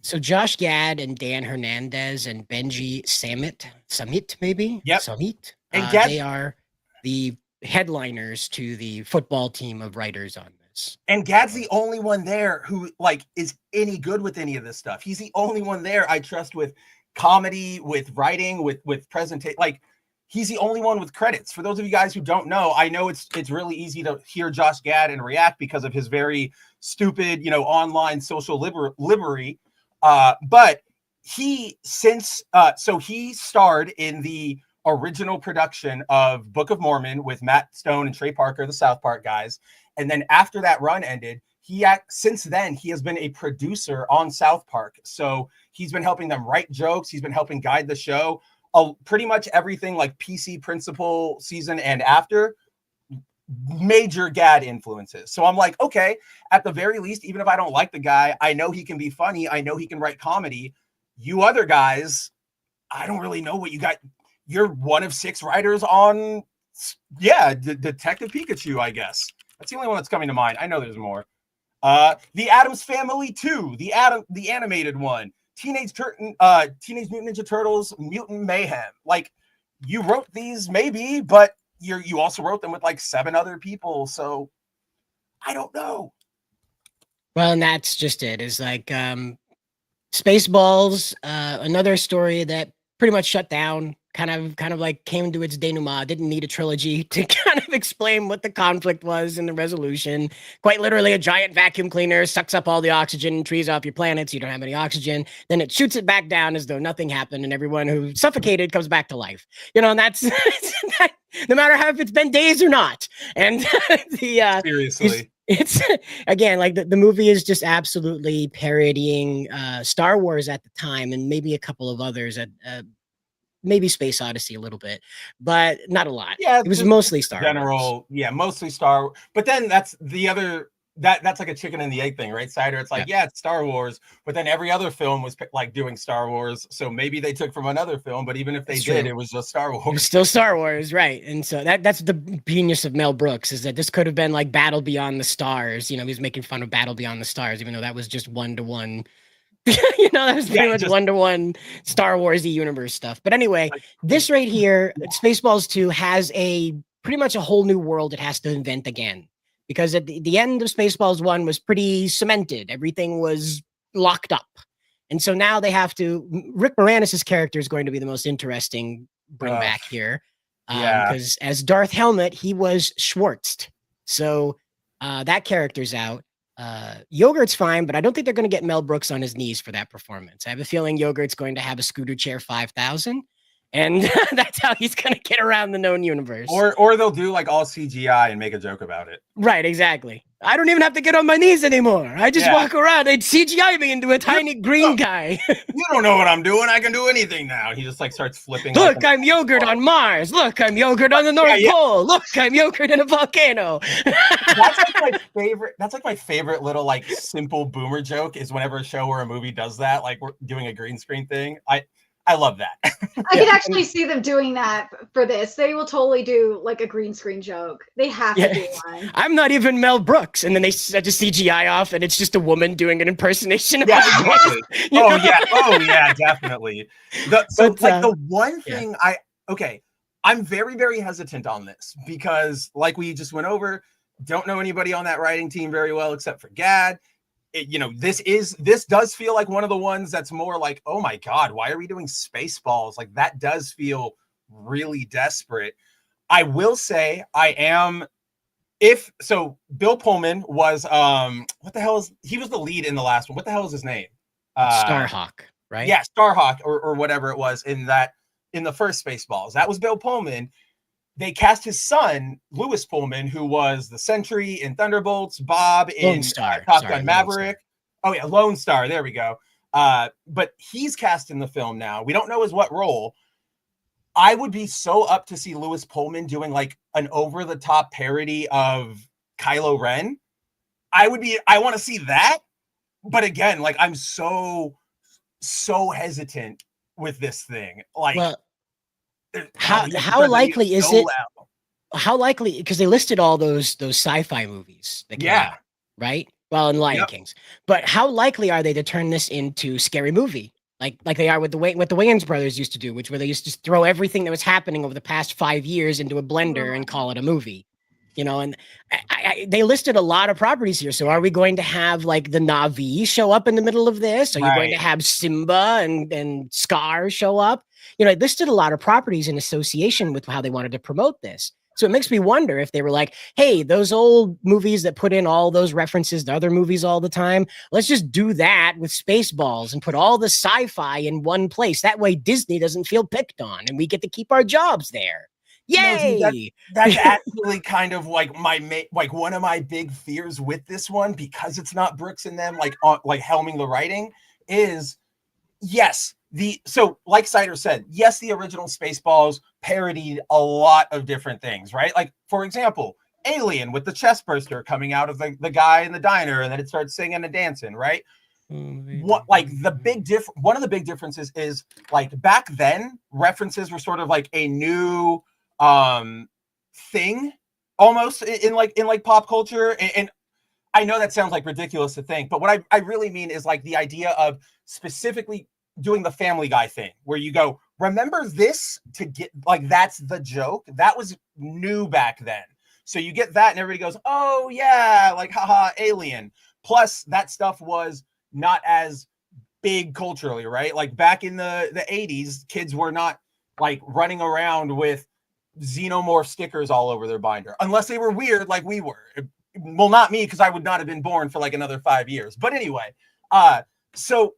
So Josh Gad and Dan Hernandez and Benji Samit maybe? Yep. Samit. And they are the headliners to the football team of writers on this. And Gad's the only one there who like is any good with any of this stuff. He's the only one there I trust with comedy, with writing, with presentation. Like, he's the only one with credits. For those of you guys who don't know, I know it's really easy to hear Josh Gad and react because of his very stupid, online social livery. But he he starred in the original production of Book of Mormon with Matt Stone and Trey Parker, the South Park guys. And then after that run ended, since then he has been a producer on South Park. So He's been helping them write jokes. He's been helping guide the show. Pretty much everything like PC Principal season and after, major Gad influences. So I'm like, okay, at the very least, even if I don't like the guy, I know he can be funny. I know he can write comedy. You other guys, I don't really know what you got. You're one of 6 writers on, Detective Pikachu, I guess. That's the only one that's coming to mind. I know there's more. The Addams Family 2, the animated one. Teenage Mutant Ninja Turtles, Mutant Mayhem. Like, you wrote these maybe, but you also wrote them with like 7 other people. So I don't know. Well, and that's just it. Is like Spaceballs, another story that pretty much shut down. Kind of like came to its denouement. Didn't need a trilogy to kind of explain what the conflict was and the resolution. Quite literally, a giant vacuum cleaner sucks up all the oxygen and trees off your planet, so you don't have any oxygen. Then it shoots it back down as though nothing happened, and everyone who suffocated comes back to life. And that's no matter how if it's been days or not. And Seriously. It's again like the movie is just absolutely parodying Star Wars at the time, and maybe a couple of others at maybe Space Odyssey a little bit, but not a lot. Yeah, it was mostly Star Wars. Yeah, mostly Star Wars. But then that's the other that's like a chicken and the egg thing, right, Cider? It's like, it's Star Wars, but then every other film was like doing Star Wars. So maybe they took from another film, but even if they did, it was just Star Wars. It was still Star Wars, right? And so that's the genius of Mel Brooks, is that this could have been like Battle Beyond the Stars. He's making fun of Battle Beyond the Stars, even though that was just 1-to-1. That was pretty much 1-to-1 Star Warsy universe stuff. But anyway, this right here, Spaceballs 2 has pretty much a whole new world it has to invent again. Because at the end of Spaceballs 1 was pretty cemented. Everything was locked up. And so now they have to, Rick Moranis' character is going to be the most interesting bring back here. Because as Darth Helmet, he was Schwartzed. So that character's out. Yogurt's fine, but I don't think they're going to get Mel Brooks on his knees for that performance. I have a feeling Yogurt's going to have a scooter chair 5000, and that's how he's going to get around the known universe. Or they'll do like all CGI and make a joke about it. Right, exactly. I don't even have to get on my knees anymore. I just walk around and CGI me into a tiny green guy. You don't know what I'm doing. I can do anything now. He just like starts flipping. Look, I'm Yogurt on Mars. Look, I'm Yogurt on the North Pole. Look, I'm Yogurt in a volcano. That's like my favorite. That's like my favorite little like simple boomer joke is whenever a show or a movie does that, like we're doing a green screen thing. I love that. I can actually see them doing that for this. They will totally do like a green screen joke. They have to do one. I'm not even Mel Brooks. And then they set a CGI off and it's just a woman doing an impersonation of exactly. Oh, yeah, definitely. The one thing I'm very, very hesitant on this because like we just went over, don't know anybody on that writing team very well except for Gad. This does feel like one of the ones that's more like, oh my God, why are we doing Spaceballs? Like that does feel really desperate. I will say Bill Pullman was he was the lead in the last one. What the hell is his name? Starhawk, right? Yeah, Starhawk or whatever it was in the first Spaceballs. That was Bill Pullman. They cast his son, Lewis Pullman, who was the Sentry in Thunderbolts, Bob in Top Gun Maverick. Oh, yeah, Lone Star. There we go. But he's cast in the film now. We don't know his what role. I would be so up to see Lewis Pullman doing like an over-the-top parody of Kylo Ren. I want to see that. But again, like I'm so hesitant with this thing. Like, how likely is it? How likely? Because they listed all those sci-fi movies that came out, right? Well, in Lion Kings, but how likely are they to turn this into Scary Movie, like they are with the Wayans brothers used to do, where they used to just throw everything that was happening over the past 5 years into a blender and call it a movie, And they listed a lot of properties here. So are we going to have like the Na'vi show up in the middle of this? Are you going to have Simba and Scar show up? It listed a lot of properties in association with how they wanted to promote this. So it makes me wonder if they were like, hey, those old movies that put in all those references to other movies all the time, let's just do that with Spaceballs and put all the sci-fi in one place. That way Disney doesn't feel picked on and we get to keep our jobs there. Yay! No, that's actually kind of like one of my big fears with this one, because it's not Brooks and them like helming the writing, is yes, so like Cider said, yes, the original Spaceballs parodied a lot of different things, right? Like, for example, Alien with the chest burster coming out of the guy in the diner, and then it starts singing and dancing, right? What, like, one of the big differences is, like, back then references were sort of like a new thing almost in pop culture, and I know that sounds like ridiculous to think, but what I really mean is like the idea of specifically doing the Family Guy thing where you go, remember this to get, like, that's the joke. That was new back then. So you get that and everybody goes, oh yeah, like, haha, Alien. Plus that stuff was not as big culturally, right? Like back in the 80s, kids were not like running around with xenomorph stickers all over their binder, unless they were weird like we were. Well, not me, because I would not have been born for like another 5 years. But anyway, so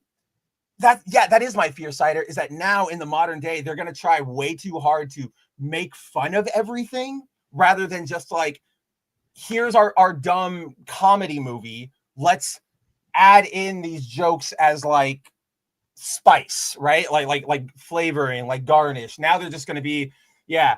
that is my fear, Cider, is that now in the modern day, they're going to try way too hard to make fun of everything rather than just like, here's our dumb comedy movie. Let's add in these jokes as like spice, right? Like flavoring, like garnish. Now they're just going to be, yeah.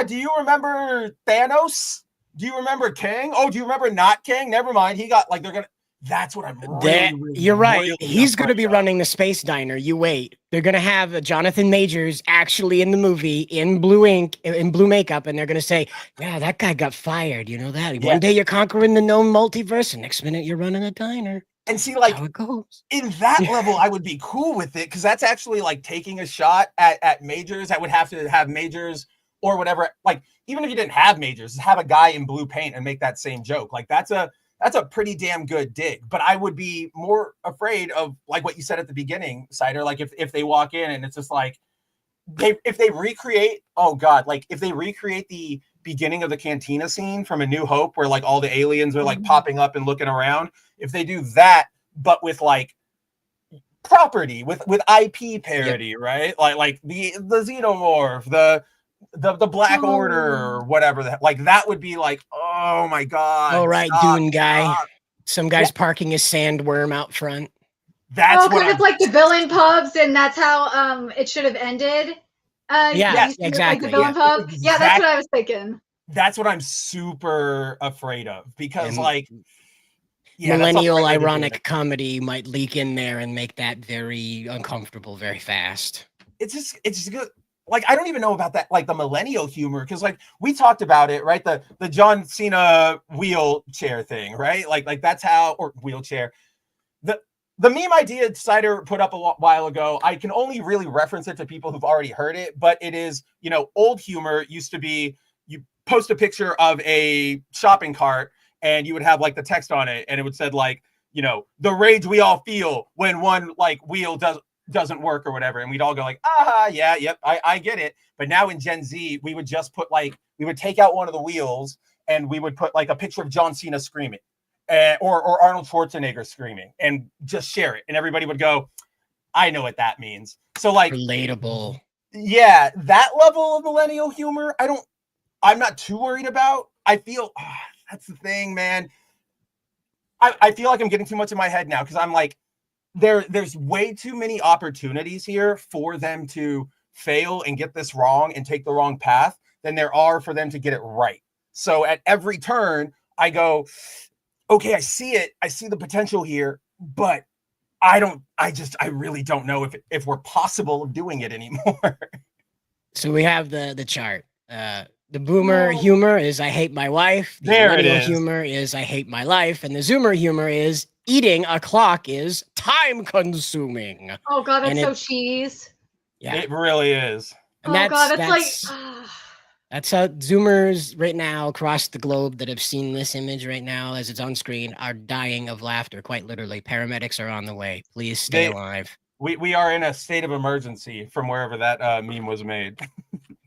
Do you remember Thanos? Do you remember King? Oh, do you remember not King? Never mind. He got, like, they're going to, that's what I'm really, you're right. really He's going to be running the space diner. You wait. They're going to have Jonathan Majors actually in the movie in blue ink, in blue makeup, and they're going to say, yeah, that guy got fired. You know that? Yeah. One day you're conquering the known multiverse, and next minute you're running a diner. And see, like, how it goes. In that level, I would be cool with it, because that's actually like taking a shot at Majors. I would have to have Majors or whatever. Like, even if you didn't have Majors, just have a guy in blue paint and make that same joke. Like, that's a pretty damn good dig. But I would be more afraid of, like what you said at the beginning, Cider, like if they walk in and it's just like, if they recreate, oh God, like if they recreate the beginning of the cantina scene from A New Hope, where like all the aliens are like popping up and looking around, if they do that, but with like property, with IP parody, right? Like the xenomorph, the Black Order, or whatever, like that would be like, oh my God. Oh, right, Dune guy. Some guy's parking his sandworm out front. That's because it's like the villain pubs, and that's how it should have ended. Yeah, exactly. Like the villain pub. Yeah, that's what I was thinking. That's what I'm super afraid of, because like, millennial ironic comedy might leak in there and make that very uncomfortable very fast. It's just good. Like, I don't even know about that, like the millennial humor, because like we talked about it, right? The John Cena wheelchair thing, right? Like that's how, or wheelchair. The meme idea Cider put up a while ago, I can only really reference it to people who've already heard it, but it is, old humor used to be, you post a picture of a shopping cart and you would have like the text on it, and it would said like, the rage we all feel when one like wheel doesn't work or whatever, and we'd all go like, yeah, yep, I get it. But now in Gen Z, we would just put like, we would take out one of the wheels and we would put like a picture of John Cena screaming, or Arnold Schwarzenegger screaming, and just share it, and everybody would go, I know what that means. So like, relatable. Yeah, that level of millennial humor, I'm not too worried about. I feel that's the thing, man. I feel like I'm getting too much in my head now, because I'm like, there's way too many opportunities here for them to fail and get this wrong and take the wrong path than there are for them to get it right. So at every turn, I go, okay, I see it. I see the potential here, but I really don't know if we're possible of doing it anymore. So we have the chart. The boomer humor is I hate my wife. The millennial humor is I hate my life. And the zoomer humor is eating a clock is time consuming. Oh God, that's so cheese. Yeah, it really is. And that's how zoomers right now across the globe that have seen this image right now as it's on screen are dying of laughter, quite literally. Paramedics are on the way. Please stay alive. We are in a state of emergency from wherever that meme was made.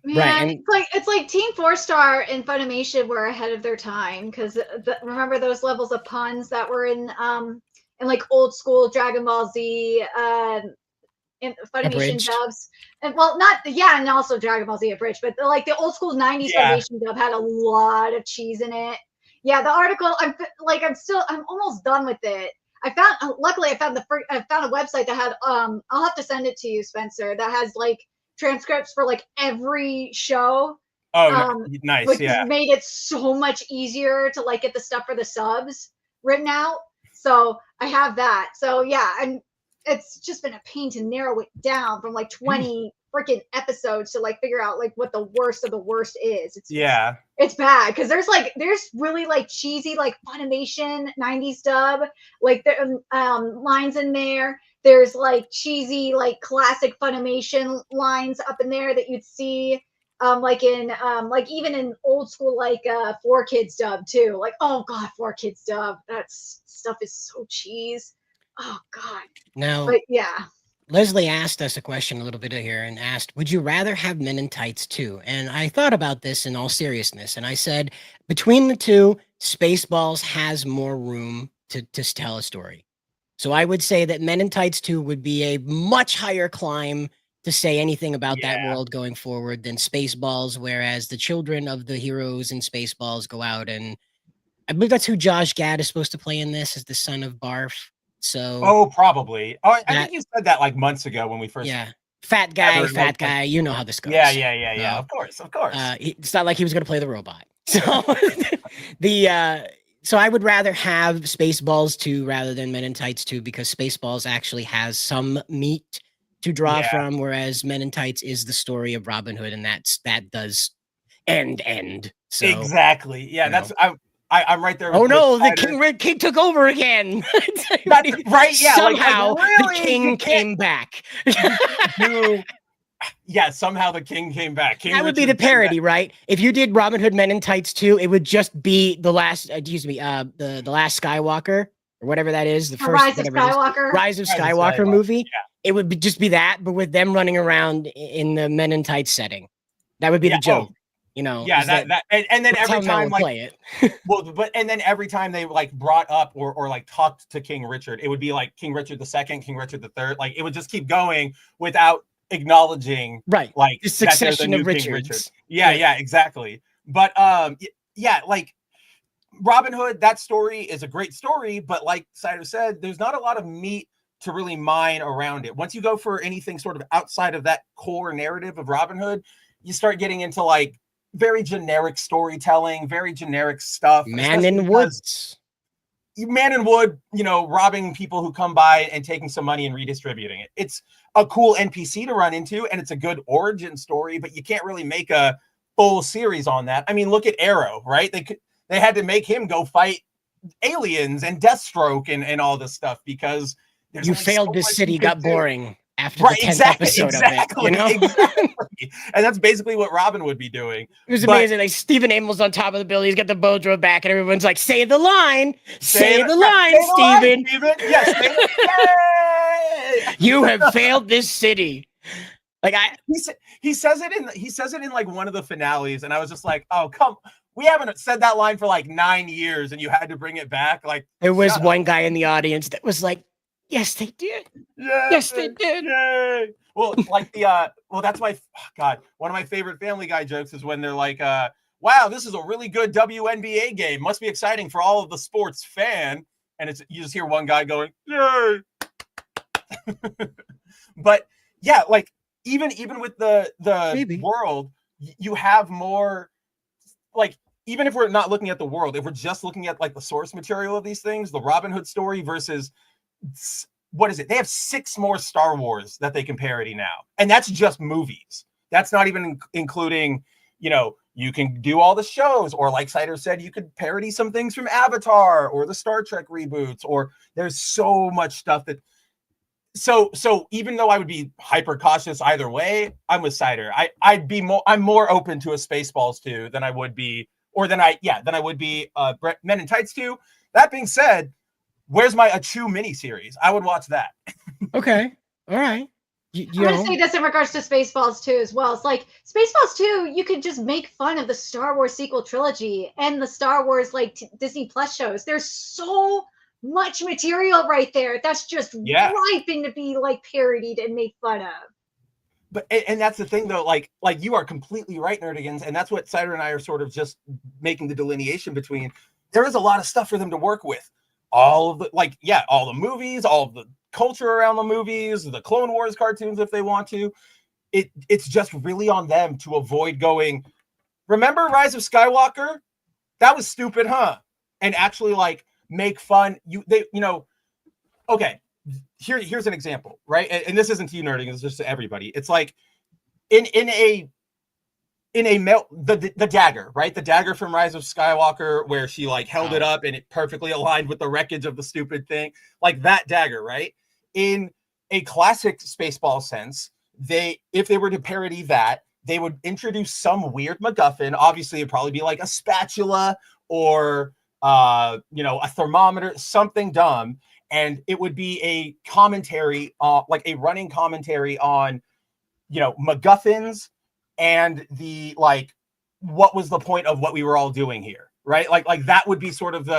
Man, right, it's like Team 4-Star and Funimation were ahead of their time, because remember those levels of puns that were in like old school Dragon Ball Z in Funimation dubs, and and also Dragon Ball Z Abridged, but like the old school 90s Funimation dub had a lot of cheese in it. Yeah, the article, I'm almost done with it. luckily I found I found a website that had I'll have to send it to you, Spencer, that has like transcripts for like every show. Oh, nice. Which Yeah. made it so much easier to like get the stuff for the subs written out. So I have that. So yeah, and it's just been a pain to narrow it down from like 20 freaking episodes to like figure out like what the worst of the worst is. It's bad because there's really like cheesy like Funimation 90s dub, like the lines in there. There's like cheesy like classic Funimation lines up in there that you'd see like in like even in old school like 4Kids dub too. Like, oh god, 4Kids dub. That stuff is so cheese. Oh god. Now, But yeah. Leslie asked us a question a little bit here and asked, would you rather have Men in Tights 2? And I thought about this in all seriousness. And I said, between the two, Spaceballs has more room to tell a story. So I would say that Men in Tights 2 would be a much higher climb to say anything about that world going forward than Spaceballs, whereas the children of the heroes in Spaceballs go out and I believe that's who Josh Gad is supposed to play in this, as the son of Barf. So probably. Oh, I think you said that like months ago when we first. Yeah, fat guy. You know how this goes. Yeah. Of course. It's not like he was going to play the robot. So so I would rather have Spaceballs 2 rather than Men in Tights 2 because Spaceballs actually has some meat to draw from, whereas Men in Tights is the story of Robin Hood, and that does end. So exactly. Yeah, that's I'm right there. Oh no, the king took over again. Right? Yeah. Somehow really, the king came back. Yeah, somehow the king came back. King that would be the parody, right? If you did Robin Hood Men in Tights 2, it would just be the last. The last Skywalker or whatever that is. The first Rise of Skywalker. Rise of Skywalker movie. Yeah. It would just be that, but with them running around in the Men in Tights setting. That would be the joke. You know, and then every time like play it. and then every time they like brought up or like talked to King Richard, it would be like King Richard II, King Richard III. Like it would just keep going without acknowledging like the succession of Richards. Yeah, exactly. But like Robin Hood, that story is a great story, but like Cider said, there's not a lot of meat to really mine around it. Once you go for anything sort of outside of that core narrative of Robin Hood, you start getting into like very generic storytelling, very generic stuff. Man in Woods, robbing people who come by and taking some money and redistributing it. It's a cool NPC to run into, and it's a good origin story, but you can't really make a full series on that. I mean, look at Arrow, right? They had to make him go fight aliens and Deathstroke and all this stuff because you failed this city, got boring. After the 10th episode of it, you know? Exactly. And that's basically what Robin would be doing. It was amazing. Like Stephen Amell's on top of the building. He's got the bow drove back, and everyone's like, "Say the line, say the line, Stephen." Yes, you have failed this city. Like he says it in like one of the finales, and I was just like, "Oh, come." We haven't said that line for like 9 years, and you had to bring it back. Like there was one guy in the audience that was like, "Yes, they did. Yes, they did." Yay. Well, like that's my one of my favorite Family Guy jokes is when they're like, "Wow, this is a really good WNBA game. Must be exciting for all of the sports fan." And you just hear one guy going, "Yay!" But yeah, like even with the world, you have more. Like even if we're not looking at the world, if we're just looking at like the source material of these things, the Robin Hood story versus what is it? They have 6 more Star Wars that they can parody now. And that's just movies. That's not even including, you can do all the shows, or like Cider said, you could parody some things from Avatar or the Star Trek reboots, or there's so much stuff that so even though I would be hyper cautious either way, I'm with Cider. I'm more open to a Spaceballs 2 than I would be, Men in Tights 2. That being said, where's my Achu miniseries? I would watch that. Okay. All right. I'm going to say this in regards to Spaceballs 2 as well. It's like Spaceballs 2, you could just make fun of the Star Wars sequel trilogy and the Star Wars Disney Plus shows. There's so much material right there that's just ripe to be parodied and made fun of. But and that's the thing though, like you are completely right, Nerdigans, and that's what Cider and I are sort of just making the delineation between. There is a lot of stuff for them to work with. all of the all the movies, all of the culture around the movies, the Clone Wars cartoons if they want to. It's just really on them to avoid going, remember Rise of Skywalker? That was stupid, huh? And actually like make fun. Okay, here's an example, right? And this isn't to you nerding, it's just to everybody. It's like in a the dagger, right? The dagger from Rise of Skywalker, where she like held it up and it perfectly aligned with the wreckage of the stupid thing, like that dagger, right? In a classic Spaceball sense, if they were to parody that, they would introduce some weird MacGuffin. Obviously, it'd probably be like a spatula or a thermometer, something dumb, and it would be a commentary, like a running commentary on, MacGuffins and the what was the point of what we were all doing here, right? Like that would be sort of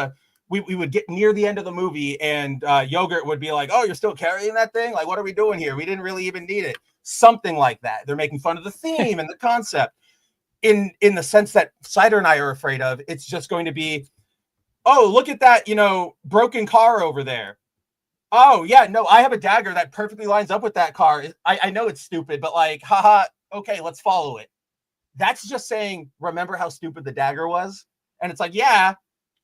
we would get near the end of the movie and Yogurt would be like, oh, you're still carrying that thing? Like, what are we doing here? We didn't really even need it. Something like that. They're making fun of the theme and the concept. In the sense that Cider and I are afraid of, it's just going to be, oh, look at that, broken car over there. Oh, yeah, no, I have a dagger that perfectly lines up with that car. I know it's stupid, but like, haha, okay, let's follow it. That's just saying, remember how stupid the dagger was? And it's like, yeah,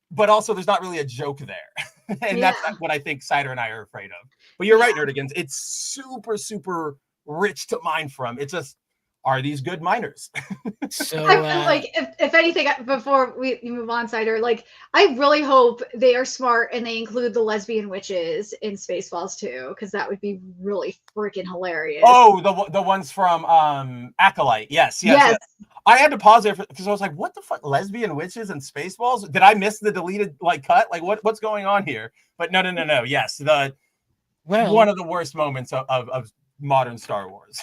but also there's not really a joke there. And that's what I think Cider and I are afraid of. But you're right, Nerdigans. It's super, super rich to mine from. It's just, are these good miners? So I feel like if anything, before we move on, Cider, like I really hope they are smart and they include the lesbian witches in Spaceballs too, because that would be really freaking hilarious. Oh, the ones from Acolyte. Yes. I had to pause there because I was like, what the fuck? Lesbian witches and Spaceballs? Did I miss the deleted cut? Like what's going on here? But no. Yes. One of the worst moments of modern Star Wars.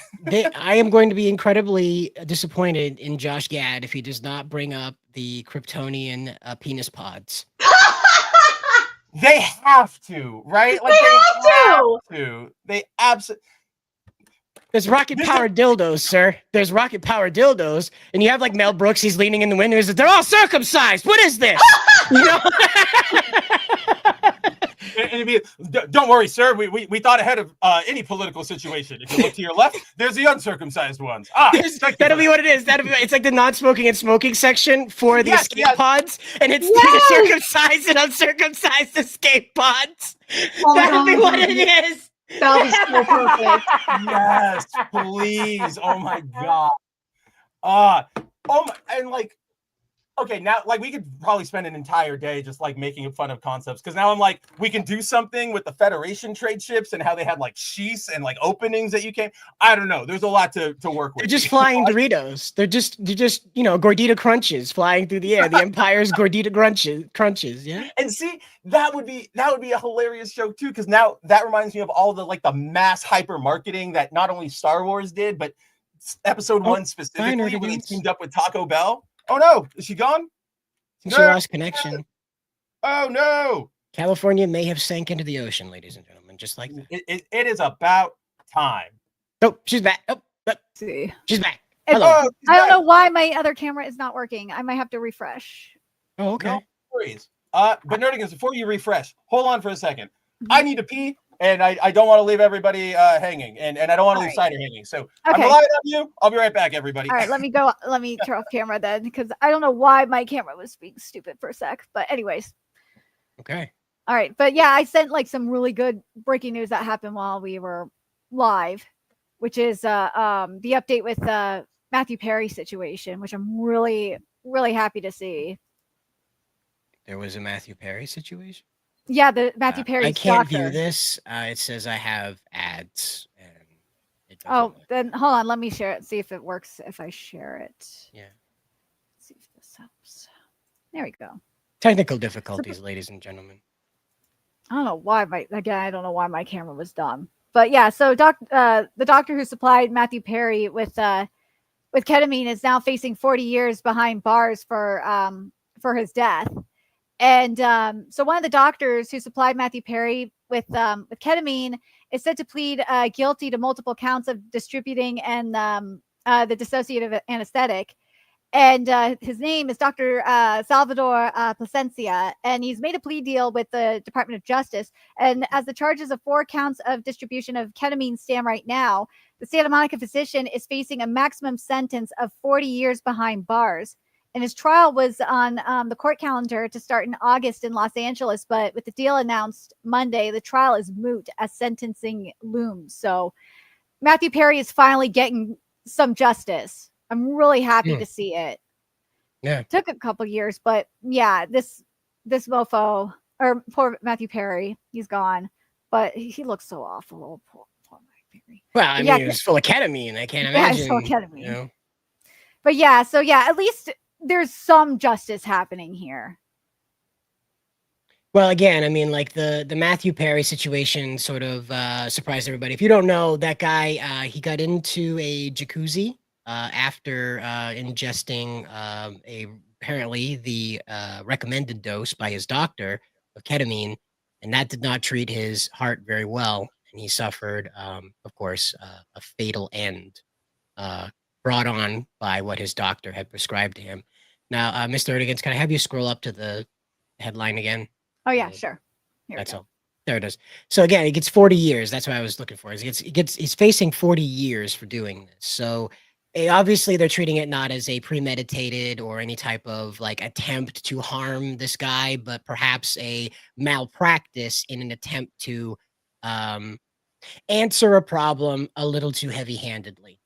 I am going to be incredibly disappointed in Josh Gad if he does not bring up the Kryptonian penis pods. They have to, right? Like they have to. They absolutely. There's rocket powered dildos, sir. There's rocket powered dildos, and you have like Mel Brooks. He's leaning in the window. He's like, they're all circumcised. What is this? And don't worry, sir. We thought ahead of any political situation. If you look to your left, there's the uncircumcised ones. That'll be what it is. It's like the non-smoking and smoking section for the escape pods, and it's the circumcised and uncircumcised escape pods. That'll be what it is. That'll be so perfect. Yes, please. Oh my god. And like, okay, now like we could probably spend an entire day just like making fun of concepts, because now I'm like, we can do something with the Federation trade ships and how they had like sheaths and like openings that you can. I don't know. There's a lot to work with. They're just flying Doritos. They're just Gordita crunches flying through the air. The Empire's Gordita crunches. Yeah. And see, that would be a hilarious joke too, because now that reminds me of all the like the mass hyper marketing that not only Star Wars did, but Episode 1 specifically when they teamed up with Taco Bell. Oh no, is she gone? She lost connection. Oh no! California may have sank into the ocean, ladies and gentlemen, just like that. It is about time. Oh, she's back. See. She's back. Hello. I don't know why my other camera is not working. I might have to refresh. Oh, okay. No worries. But Nerdigans, before you refresh, hold on for a second. I need to pee. And I don't want to leave everybody hanging, and I don't want to leave Cider hanging. So I'm relying on you. I'll be right back, everybody. All right, let me go. Let me turn off camera then, because I don't know why my camera was being stupid for a sec. But anyways. Okay. All right, but yeah, I sent like some really good breaking news that happened while we were live, which is the update with the Matthew Perry situation, which I'm really, really happy to see. There was a Matthew Perry situation? Yeah, the Matthew Perry. I can't view this. It says I have ads. And it then hold on. Let me share it. See if it works if I share it. Yeah. Let's see if this helps. There we go. Technical difficulties, ladies and gentlemen. I don't know why I don't know why my camera was dumb. But yeah, so the doctor who supplied Matthew Perry with ketamine is now facing 40 years behind bars for his death. And so one of the doctors who supplied Matthew Perry with ketamine is said to plead guilty to multiple counts of distributing and the dissociative anesthetic. And his name is Dr. Salvador Plasencia, and he's made a plea deal with the Department of Justice. And as the charges of 4 counts of distribution of ketamine stand right now, the Santa Monica physician is facing a maximum sentence of 40 years behind bars. And his trial was on the court calendar to start in August in Los Angeles, but with the deal announced Monday, the trial is moot as sentencing looms. So Matthew Perry is finally getting some justice. I'm really happy to see it. Yeah. It took a couple years, but yeah, this mofo, or poor Matthew Perry, he's gone. But he looks so awful. Oh, poor Matthew Perry. Well, I But mean, yeah, he was full of ketamine. I can't yeah, he's imagine. full of ketamine. You know? But yeah, so yeah, at least there's some justice happening here. Well, again, I mean, like the Matthew Perry situation sort of surprised everybody. If you don't know, that guy, he got into a jacuzzi after ingesting apparently the recommended dose by his doctor of ketamine, and that did not treat his heart very well, and he suffered, of course, a fatal end brought on by what his doctor had prescribed to him. Now, Mr. Erdogan's, can I have you scroll up to the headline again? Oh yeah, sure. Here That's we go. all. There it is. So again, he gets 40 years. That's what I was looking for. He's facing 40 years for doing this. So obviously they're treating it not as a premeditated or any type of like attempt to harm this guy, but perhaps a malpractice in an attempt to answer a problem a little too heavy-handedly.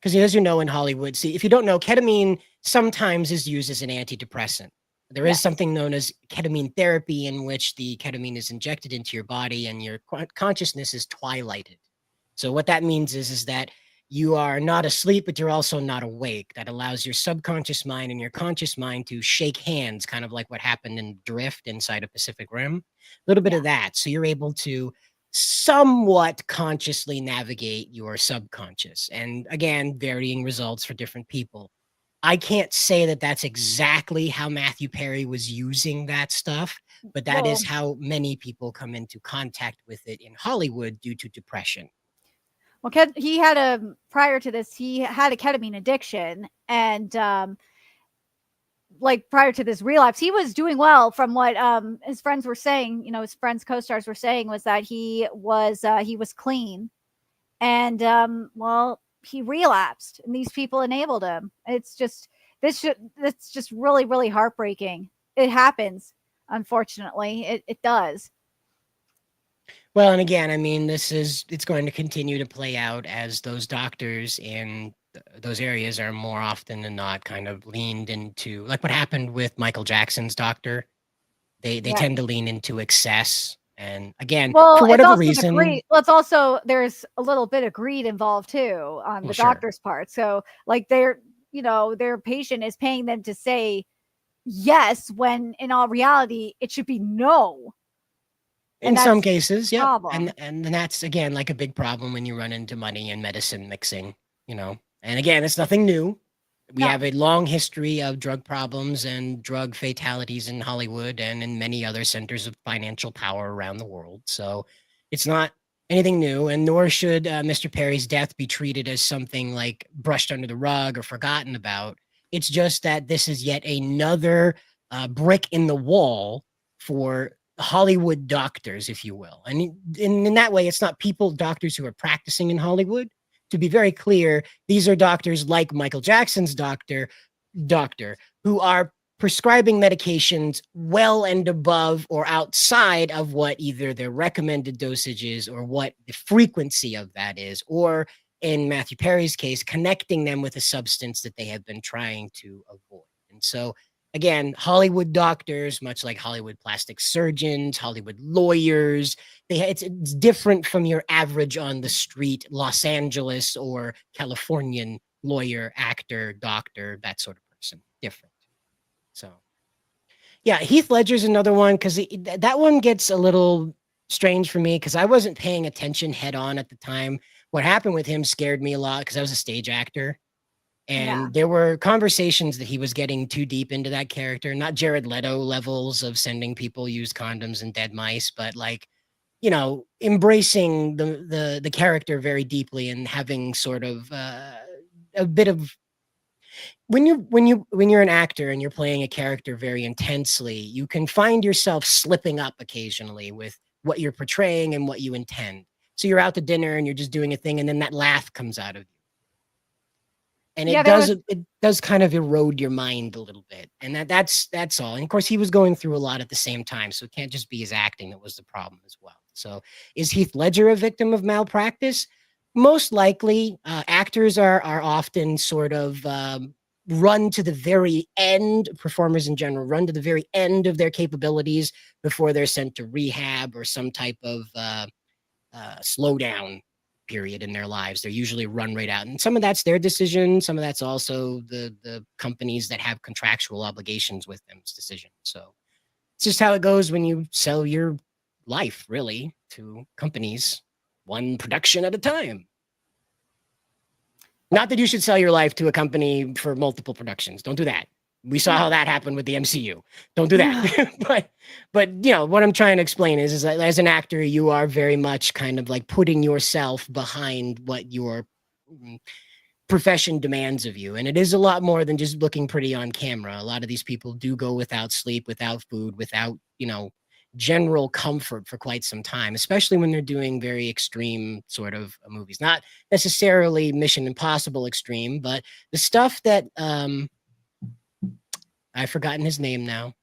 Because as you know, in Hollywood, see, if you don't know, ketamine sometimes is used as an antidepressant. There is something known as ketamine therapy, in which the ketamine is injected into your body and your consciousness is twilighted. So what that means is that you are not asleep, but you're also not awake. That allows your subconscious mind and your conscious mind to shake hands, kind of like what happened in Drift inside of Pacific Rim. A little bit of that. So you're able to somewhat consciously navigate your subconscious. And again, varying results for different people. I can't say that that's exactly how Matthew Perry was using that stuff, but that is how many people come into contact with it in Hollywood due to depression. Well, he had prior to this, he had a ketamine addiction, and like prior to this relapse, he was doing well. From what his friends were saying, his friends, co-stars were saying, was that he was clean, and well, he relapsed, and these people enabled him. It's just that's just really, really heartbreaking. It happens, unfortunately. It does. Well, and again, I mean, it's going to continue to play out as those doctors in those areas are more often than not kind of leaned into, like what happened with Michael Jackson's doctor. They tend to lean into excess. And again, for whatever reason, it's also, there's a little bit of greed involved too on the doctor's part. So like their patient is paying them to say yes, when in all reality, it should be no. In some cases, yeah. And that's, again, like a big problem when you run into money and medicine mixing, And again, it's nothing new. We have a long history of drug problems and drug fatalities in Hollywood and in many other centers of financial power around the world. So it's not anything new, and nor should Mr. Perry's death be treated as something like brushed under the rug or forgotten about. It's just that this is yet another brick in the wall for Hollywood doctors, if you will. And in that way, it's not doctors who are practicing in Hollywood. To be very clear, these are doctors like Michael Jackson's doctor, who are prescribing medications well and above or outside of what either their recommended dosage is or what the frequency of that is, or in Matthew Perry's case, connecting them with a substance that they have been trying to avoid. And so, again, Hollywood doctors, much like Hollywood plastic surgeons, Hollywood lawyers, it's different from your average on the street Los Angeles or Californian lawyer, actor, doctor, that sort of person. Different. So, yeah, Heath Ledger's another one, because that one gets a little strange for me because I wasn't paying attention head on at the time. What happened with him scared me a lot because I was a stage actor. And there were conversations that he was getting too deep into that character, not Jared Leto levels of sending people used condoms and dead mice, but like, embracing the character very deeply and having sort of a bit of when you're an actor and you're playing a character very intensely, you can find yourself slipping up occasionally with what you're portraying and what you intend. So you're out to dinner and you're just doing a thing, and then that laugh comes out of you. And it does kind of erode your mind a little bit. And that's all. And of course, he was going through a lot at the same time, so it can't just be his acting that was the problem as well. So is Heath Ledger a victim of malpractice? Most likely. Actors are often sort of run to the very end, performers in general run to the very end of their capabilities before they're sent to rehab or some type of slowdown period in their lives. They're usually run right out. And some of that's their decision. Some of that's also the companies that have contractual obligations with them's decision. So it's just how it goes when you sell your life, really, to companies, one production at a time. Not that you should sell your life to a company for multiple productions. Don't do that. We saw how that happened with the MCU. Don't do that. but you know, what I'm trying to explain is that as an actor, you are very much kind of like putting yourself behind what your profession demands of you. And it is a lot more than just looking pretty on camera. A lot of these people do go without sleep, without food, without, you know, general comfort for quite some time, especially when they're doing very extreme sort of movies. Not necessarily Mission Impossible extreme, but the stuff that I've forgotten his name now.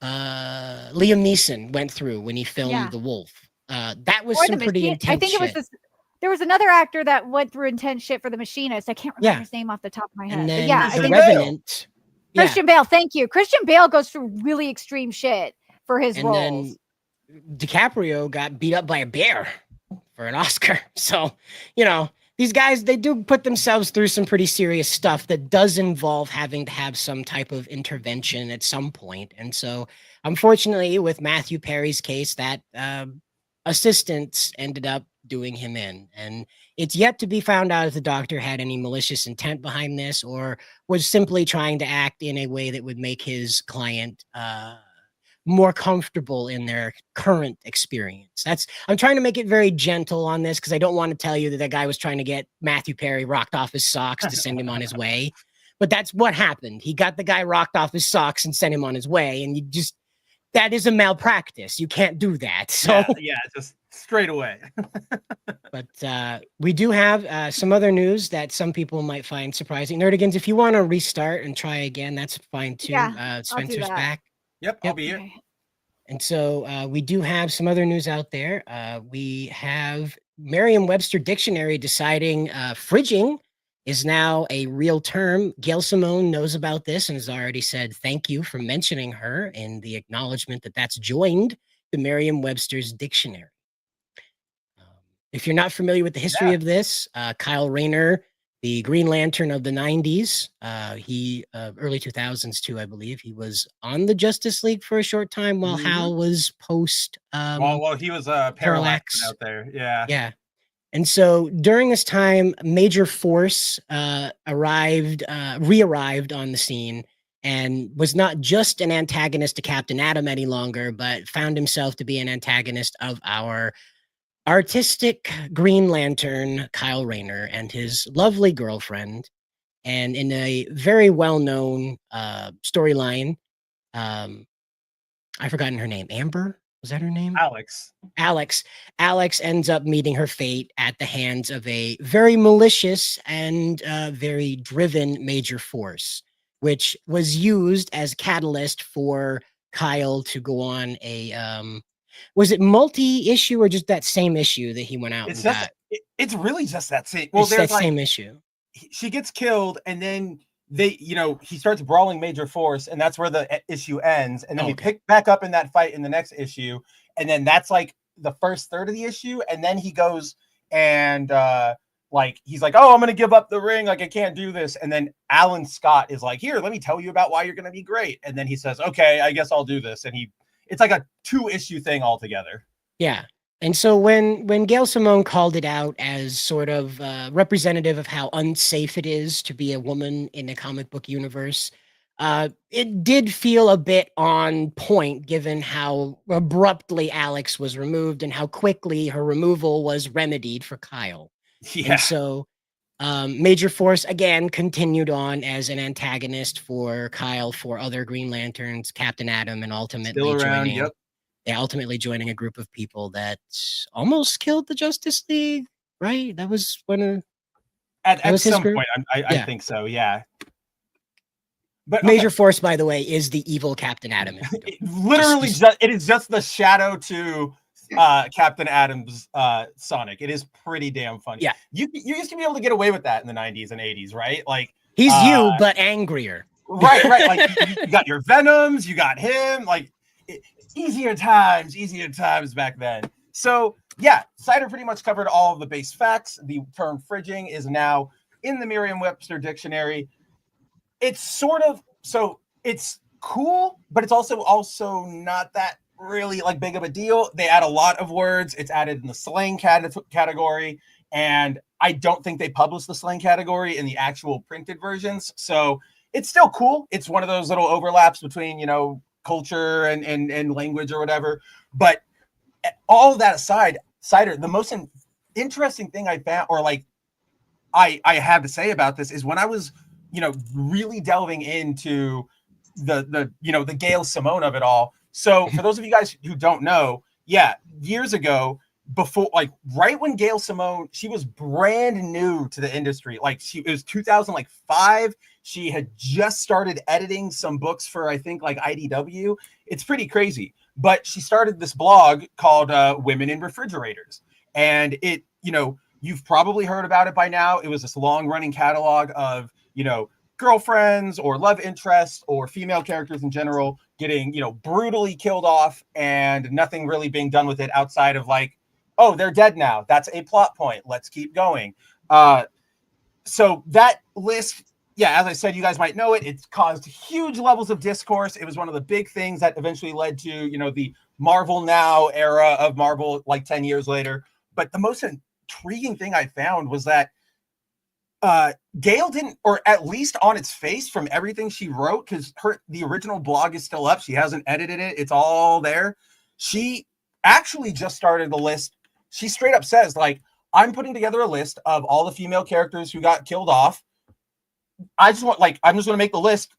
Liam Neeson went through when he filmed The Wolf. That was some pretty intense I think it was shit. this. There was another actor that went through intense shit for The Machinist. I can't remember his name off the top of my head. And But then yeah, The Revenant. Christian Bale. Thank you. Christian Bale goes through really extreme shit for his And roles. then DiCaprio got beat up by a bear for an Oscar. So, you know, these guys, they do put themselves through some pretty serious stuff that does involve having to have some type of intervention at some point. And so, unfortunately, with Matthew Perry's case, that assistants ended up doing him in. And it's yet to be found out if the doctor had any malicious intent behind this or was simply trying to act in a way that would make his client more comfortable in their current experience. I'm trying to make it very gentle on this because I don't want to tell you that guy was trying to get Matthew Perry rocked off his socks to send him on his way. But that's what happened. He got the guy rocked off his socks and sent him on his way. And that is a malpractice. You can't do that. So yeah, just straight away. But we do have some other news that some people might find surprising. Nerdigans, if you want to restart and try again, that's fine too. Yeah, Spencer's back. Yep, I'll be here. And so we do have some other news out there. We have Merriam-Webster Dictionary deciding fridging is now a real term. Gail Simone knows about this and has already said thank you for mentioning her in the acknowledgement that that's joined the Merriam-Webster's Dictionary. If you're not familiar with the history of this, Kyle Rayner, the Green Lantern of the 90s, he early 2000s too, I believe. He was on the Justice League for a short time while Hal was post. Well, he was parallax out there. Yeah. Yeah. And so during this time, Major Force rearrived on the scene and was not just an antagonist to Captain Atom any longer, but found himself to be an antagonist of our artistic Green Lantern, Kyle Rayner, and his lovely girlfriend. And in a very well-known storyline, I've forgotten her name. Amber? Was that her name? Alex. Alex ends up meeting her fate at the hands of a very malicious and very driven Major Force, which was used as a catalyst for Kyle to go on a was it multi-issue or just that same issue that he went out and got? It's really just that same. Well, it's there's that same issue. She gets killed, and then he starts brawling Major Force, and that's where the issue ends. And then we pick back up in that fight in the next issue, and then that's like the first third of the issue, and then he goes and he's like, oh, I'm gonna give up the ring, like I can't do this. And then Alan Scott is like, here, let me tell you about why you're gonna be great. And then he says, okay, I guess I'll do this. And it's like a 2-issue thing altogether. Yeah. And so when Gail Simone called it out as sort of representative of how unsafe it is to be a woman in the comic book universe, it did feel a bit on point given how abruptly Alex was removed and how quickly her removal was remedied for Kyle. Yeah. And so Major Force again continued on as an antagonist for Kyle for other Green Lanterns, Captain Atom, and ultimately Still around, joining. yep. Yeah, ultimately joining a group of people that almost killed the Justice League. Right? That was when at some point, I think so. Yeah. But Major Force, by the way, is the evil Captain Atom. Literally, it is just the shadow to Captain Adam's Sonic. It is pretty damn funny. Yeah, you used to be able to get away with that in the 90s and 80s, right? Like he's you, but angrier. Right. Like you got your Venoms, you got him. Like easier times back then. So yeah, Cider pretty much covered all of the base facts. The term fridging is now in the Merriam-Webster dictionary. It's sort of, so it's cool, but it's also not that really like big of a deal. They add a lot of words. It's added in the slang category, and I don't think they published the slang category in the actual printed versions. So it's still cool. It's one of those little overlaps between, you know, culture and language or whatever. But all of that aside, Cider, the most interesting thing I found, or like I have to say about this, is when I was, you know, really delving into the you know, the Gail Simone of it all. So for those of you guys who don't know, yeah, years ago, before, like right when Gail Simone, she was brand new to the industry. Like it was 2005. She had just started editing some books for, I think, like IDW. It's pretty crazy. But she started this blog called Women in Refrigerators. And it, you know, you've probably heard about it by now. It was this long running catalog of, you know, girlfriends or love interests or female characters in general getting, you know, brutally killed off and nothing really being done with it outside of like, oh, they're dead now. That's a plot point. Let's keep going. So that list, yeah, as I said, you guys might know it. It's caused huge levels of discourse. It was one of the big things that eventually led to, you know, the Marvel Now era of Marvel like 10 years later. But the most intriguing thing I found was that Gail didn't, or at least on its face from everything she wrote, because the original blog is still up. She hasn't edited it. It's all there. She actually just started the list. She straight up says, like, I'm putting together a list of all the female characters who got killed off. I just want, like, I'm just going to make the list.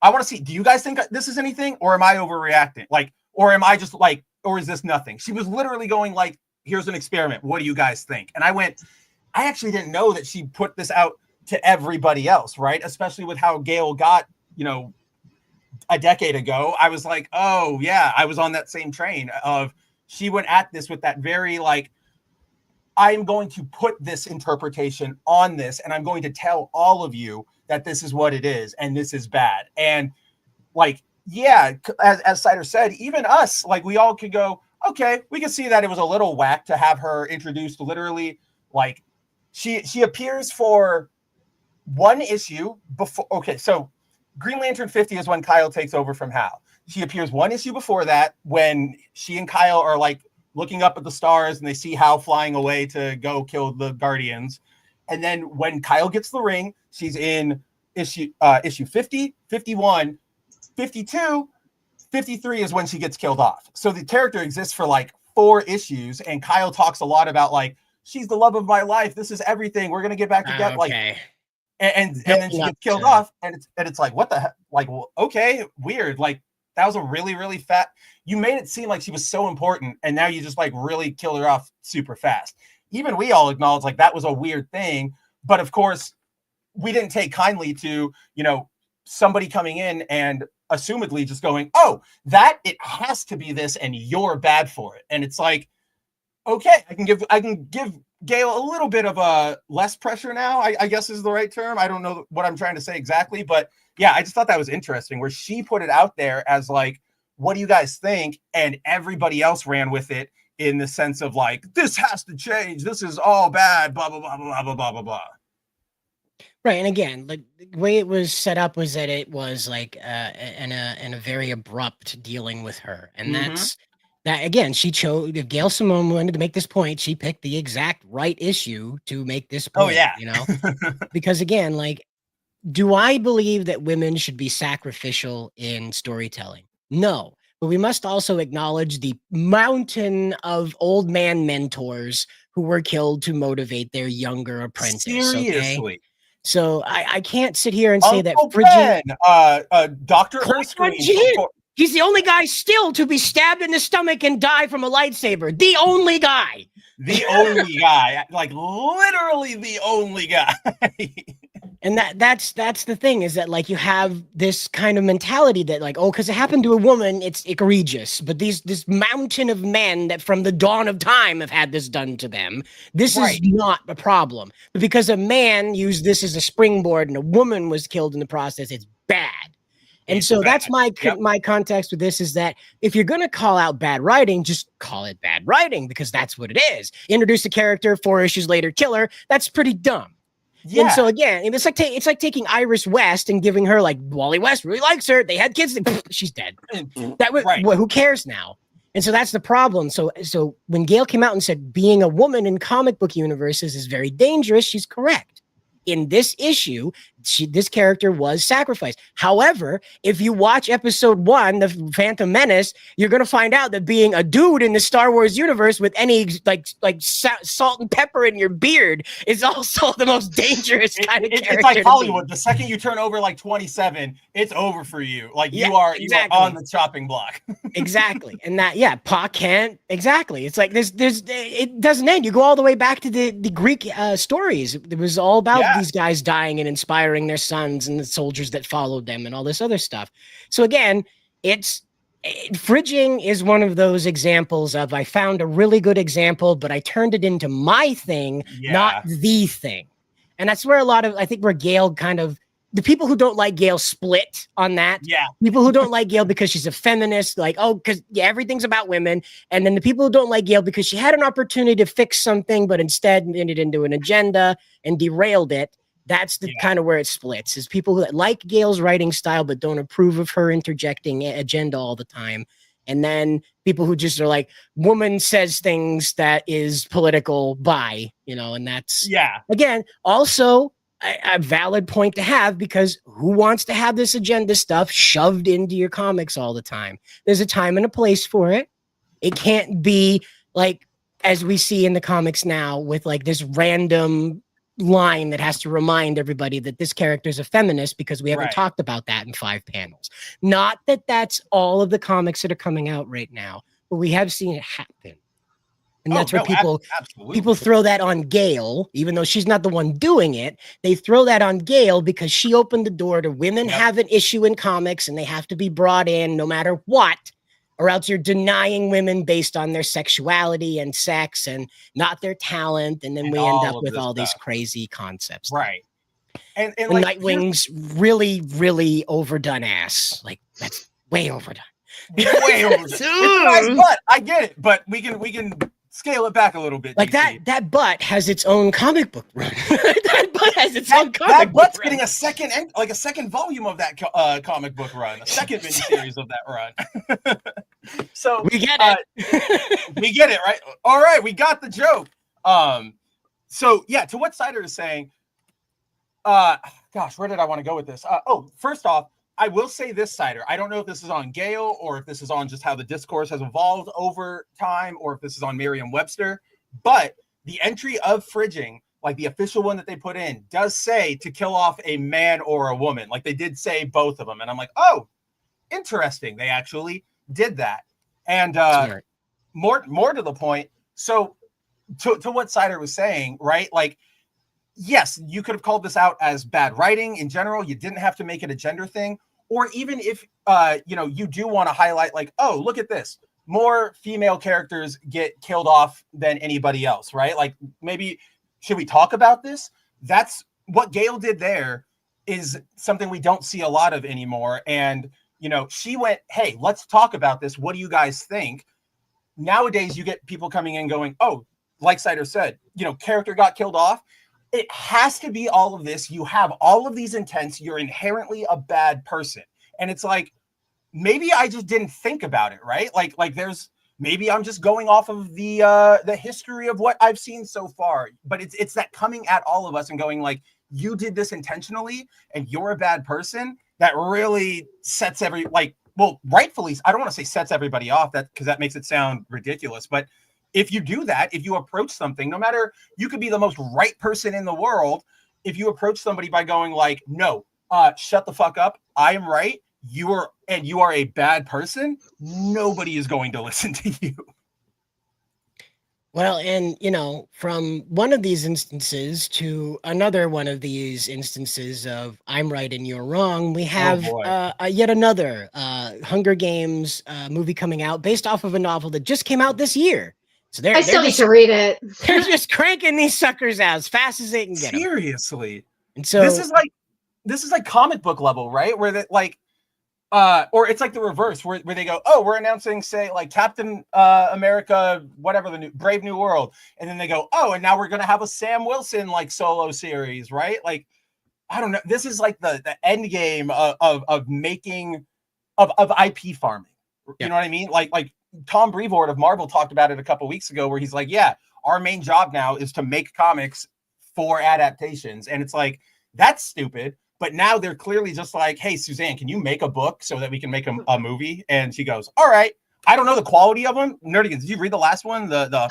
I want to see, do you guys think this is anything, or am I overreacting? Like, or am I just like, or is this nothing? She was literally going like, here's an experiment. What do you guys think? And I went, I actually didn't know that she put this out to everybody else, right? Especially with how Gail got, you know, a decade ago. I was like, oh yeah, I was on that same train of, she went at this with that very like, I'm going to put this interpretation on this, and I'm going to tell all of you that this is what it is, and this is bad. And like, yeah, as Cider said, even us, like, we all could go, okay, we can see that it was a little whack to have her introduced literally, like, she appears for one issue before. Okay, so Green Lantern 50 is when Kyle takes over from Hal. She appears one issue before that when she and Kyle are like looking up at the stars and they see Hal flying away to go kill the Guardians. And then when Kyle gets the ring, she's in issue 50, 51, 52, 53 is when she gets killed off. So the character exists for like 4 issues, and Kyle talks a lot about like, she's the love of my life. This is everything. We're gonna get back together. Okay. Like, and then she gets killed off, and it's like, what the heck? Like, well, okay, weird. Like, that was a really, really fat. You made it seem like she was so important, and now you just like really kill her off super fast. Even we all acknowledge like that was a weird thing, but of course, we didn't take kindly to, you know, somebody coming in and assumedly just going, oh, that it has to be this, and you're bad for it. And it's like, okay, I can give Gail a little bit of a less pressure now, I guess is the right term. I don't know what I'm trying to say exactly, but yeah, I just thought that was interesting where she put it out there as like, what do you guys think? And everybody else ran with it in the sense of like, this has to change. This is all bad, blah, blah, blah, blah, blah, blah, blah, blah. Right, and again, like the way it was set up was that it was like in a very abrupt dealing with her, and that's that again. She chose, if Gail Simone wanted to make this point, she picked the exact right issue to make this point. Oh yeah, you know, because again, like, do I believe that women should be sacrificial in storytelling? No, but we must also acknowledge the mountain of old man mentors who were killed to motivate their younger apprentice. Seriously. Okay? So I can't sit here and say that Uncle Phrygian, Ben, Dr. Qui-Gon Erskine. Jinn, he's the only guy still to be stabbed in the stomach and die from a lightsaber. The only guy. The only guy. Like, literally the only guy. And that's the thing, is that like you have this kind of mentality that like, oh, because it happened to a woman, it's egregious. But this mountain of men that from the dawn of time have had this done to them, this is not a problem. But because a man used this as a springboard and a woman was killed in the process, it's bad. And so that's my context with this, is that if you're going to call out bad writing, just call it bad writing, because that's what it is. Introduce a character, 4 issues later, kill her. That's pretty dumb. Yeah. And so again, it's like taking Iris West and giving her, like, Wally West really likes her. They had kids. She's dead. That was who cares now? And so that's the problem. So when Gail came out and said being a woman in comic book universes is very dangerous, she's correct. In this issue, this character was sacrificed. However, if you watch episode 1, The Phantom Menace, you're going to find out that being a dude in the Star Wars universe with any like salt and pepper in your beard is also the most dangerous kind of character. It's like Hollywood. The second you turn over like 27, it's over for you. Like you are on the chopping block. Exactly. And that, Pa Kent, exactly. It's like it doesn't end. You go all the way back to the Greek stories. It was all about these guys dying and inspiring their sons and the soldiers that followed them and all this other stuff. So again, Phrygian is one of those examples of, I found a really good example, but I turned it into my thing, not the thing. And that's where I think where Gail kind of, the people who don't like Gail split on that. Yeah. People who don't like Gail because she's a feminist, like, oh, because everything's about women. And then the people who don't like Gail because she had an opportunity to fix something, but instead made it into an agenda and derailed it. That's the kind of where it splits, is people who like Gail's writing style, but don't approve of her interjecting agenda all the time. And then people who just are like, woman says things that is political and that's, again, also a valid point to have, because who wants to have this agenda stuff shoved into your comics all the time? There's a time and a place for it. It can't be like, as we see in the comics now, with like this random line that has to remind everybody that this character is a feminist because we haven't talked about that in 5 panels. Not that that's all of the comics that are coming out right now, but we have seen it happen. And that's where people throw that on Gail, even though she's not the one doing it. They throw that on Gail because she opened the door to women have an issue in comics and they have to be brought in no matter what, or else you're denying women based on their sexuality and sex and not their talent. And then we end up with all these crazy concepts. Right. And like, Nightwing's really, really overdone ass. Like, that's way overdone. Way overdone. It's a nice butt. I get it, but we can scale it back a little bit. Like that butt has its own comic book run. That butt has its own comic book butt's run. Getting a second volume of that comic book run, a second miniseries of that run. So we get it. We get it, right? All right, we got the joke. So yeah, to what Cider is saying, gosh, where did I want to go with this? First off, I will say this, Cider. I don't know if this is on Gale or if this is on just how the discourse has evolved over time, or if this is on Merriam-Webster, but the entry of Phrygian, like the official one that they put in, does say to kill off a man or a woman. Like they did say both of them. And I'm like, oh, interesting. They actually did that. And more to the point. So to what Cider was saying, right? Like, yes, you could have called this out as bad writing in general. You didn't have to make it a gender thing. Or even if, you do want to highlight like, oh, look at this. More female characters get killed off than anybody else, right? Like maybe, should we talk about this? That's what Gail did there, is something we don't see a lot of anymore. And, she went, hey, let's talk about this. What do you guys think? Nowadays, you get people coming in going, oh, like Cider said, character got killed off. It has to be all of this. You have all of these intents. You're inherently a bad person. And it's like, maybe I just didn't think about it, right? Like there's, maybe I'm just going off of the history of what I've seen so far. But it's that coming at all of us and going like, you did this intentionally and you're a bad person, that really sets rightfully, I don't want to say sets everybody off, that because that makes it sound ridiculous, but if you do that, if you approach something, no matter, you could be the most right person in the world, if you approach somebody by going like, no, shut the fuck up, I am right, you are a bad person, nobody is going to listen to you. Well, and from one of these instances to another one of these instances of I'm right and you're wrong, we have yet another Hunger Games movie coming out based off of a novel that just came out this year. So I still need to read it. They're just cranking these suckers out as fast as they can get them. Seriously. And so this is like comic book level, right? Where that like or it's like the reverse where they go, oh, we're announcing, say, like Captain America, whatever, the Brave New World. And then they go, oh, and now we're going to have a Sam Wilson like solo series, right? Like, I don't know. This is like the end game of making of IP farming. You know what I mean? Like Tom Brevoort of Marvel talked about it a couple weeks ago where he's like, yeah, our main job now is to make comics for adaptations. And it's like, that's stupid. But now they're clearly just like, hey, Suzanne, can you make a book so that we can make a movie? And she goes, all right. I don't know the quality of them. Nerdigans, did you read the last one? The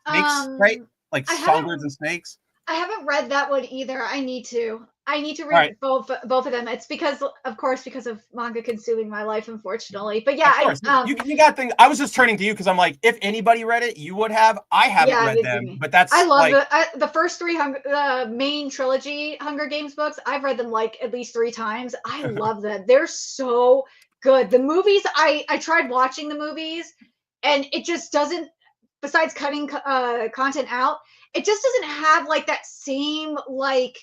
snakes, right? Like songbirds and snakes. I haven't read that one either. I need to read both of them. It's because of manga consuming my life, unfortunately. But yeah, you got things. I was just turning to you because I'm like, if anybody read it, you would have. I haven't read them, but that's I love the first three main trilogy Hunger Games books. I've read them like at least 3 times. I love them. They're so good. The movies, I tried watching the movies, and it just doesn't. Besides cutting content out, it just doesn't have like that same like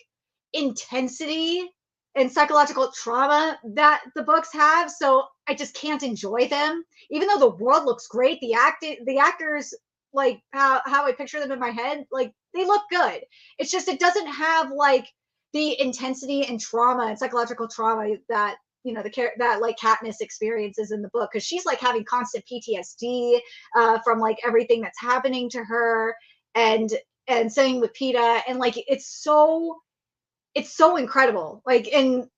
intensity and psychological trauma that the books have. So I just can't enjoy them, even though the world looks great. The actors, like how I picture them in my head, like they look good. It's just it doesn't have like the intensity and trauma and psychological trauma that that like Katniss experiences in the book, because she's like having constant PTSD from like everything that's happening to her, and same with Peeta, and like it's so incredible. Like, and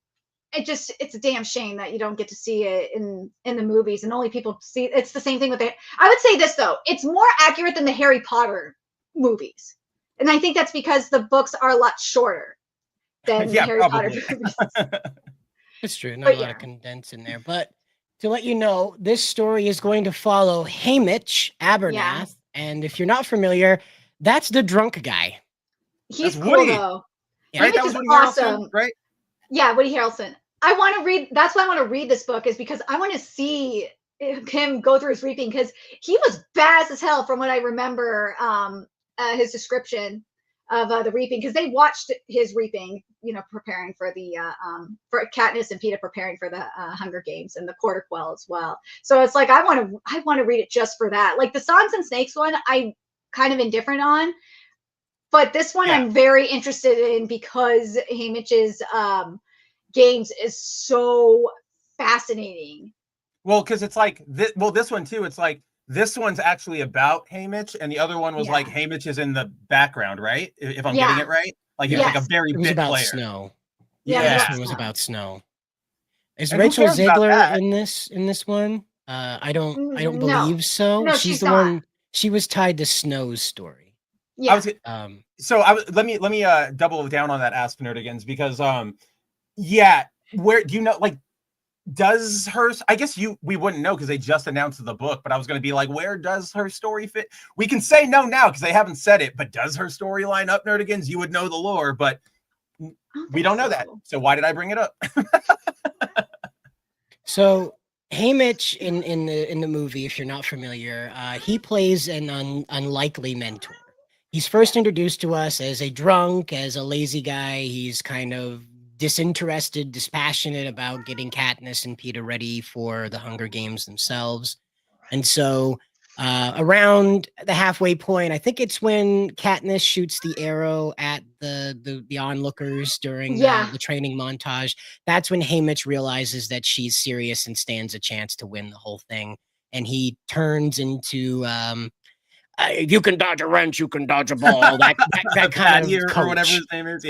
it's a damn shame that you don't get to see it in the movies, and only people see. It's the same thing with I would say this though, it's more accurate than the Harry Potter movies, and I think that's because the books are a lot shorter than the Harry Potter movies. It's true. Not a lot of condensed in there. But to let you know, this story is going to follow Haymitch Abernath. And if you're not familiar, that's the drunk guy. He's cool, though. Yeah. Right? That was Woody awesome. Harrelson, right? Yeah, Woody Harrelson. I want to read. That's why I want to read this book, is because I want to see him go through his reaping, because he was badass as hell from what I remember his description of the reaping, because they watched his reaping, preparing for the for Katniss and Peeta preparing for the Hunger Games and the Quarter Quell as well. So it's like I want to read it just for that. Like the Songs and Snakes one, I'm kind of indifferent on, but this one I'm very interested in because Haymitch's games is so fascinating. Well, because it's like this. Well, this one too. It's like this one's actually about Haymitch, and the other one was like Haymitch is in the background, right? If I'm getting it right, like he's like a very big about player. Snow. Yeah, this one was about Snow. Is And who Rachel cares about Zegler that? in this one? I don't No. believe so. No, she's she's the not. one. She was tied to Snow's story. Yeah. Let me double down on that, Ask Nerdigans, because where do you know, like, does her, I guess we wouldn't know because they just announced the book, but I was going to be like, where does her story fit? We can say no now because they haven't said it, but does her story line up, Nerdigans? You would know the lore, but we don't know that. So why did I bring it up? So Haymitch in the movie, if you're not familiar, he plays an unlikely mentor. He's first introduced to us as a drunk, as a lazy guy. He's kind of disinterested, dispassionate about getting Katniss and Peeta ready for the Hunger Games themselves. And so around the halfway point, I think it's when Katniss shoots the arrow at the onlookers during the training montage. That's when Haymitch realizes that she's serious and stands a chance to win the whole thing. And he turns into you can dodge a wrench, you can dodge a ball. That kind of coach. Or whatever his name is.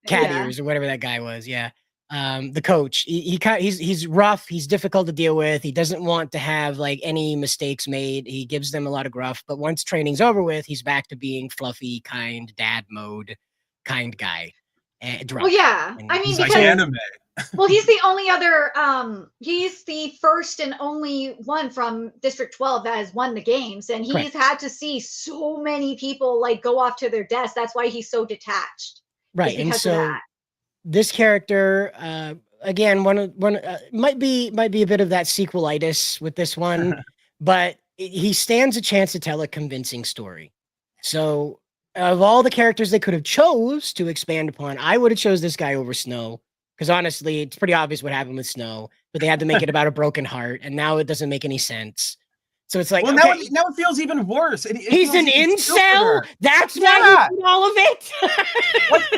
Cat ears or whatever that guy was. Yeah. the coach. He's rough. He's difficult to deal with. He doesn't want to have like any mistakes made. He gives them a lot of gruff. But once training's over with, he's back to being fluffy, kind, dad mode, kind guy. And drunk. Well, yeah. And I mean, He's because like anime. well, he's the only other. He's the first and only one from District 12 that has won the games, and he's Correct. had to see so many people like go off to their deaths. That's why he's so detached. Right, and Because of so that. this character, again, might be a bit of that sequelitis with this one, but he stands a chance to tell a convincing story. So, of all the characters they could have chose to expand upon, I would have chose this guy over Snow. Because honestly, it's pretty obvious what happened with Snow, but they had to make it about a broken heart, and now it doesn't make any sense. So it's like, Well, okay, now it feels even worse. It he's feels an even incel. stupider. That's Yeah. why he did all of it.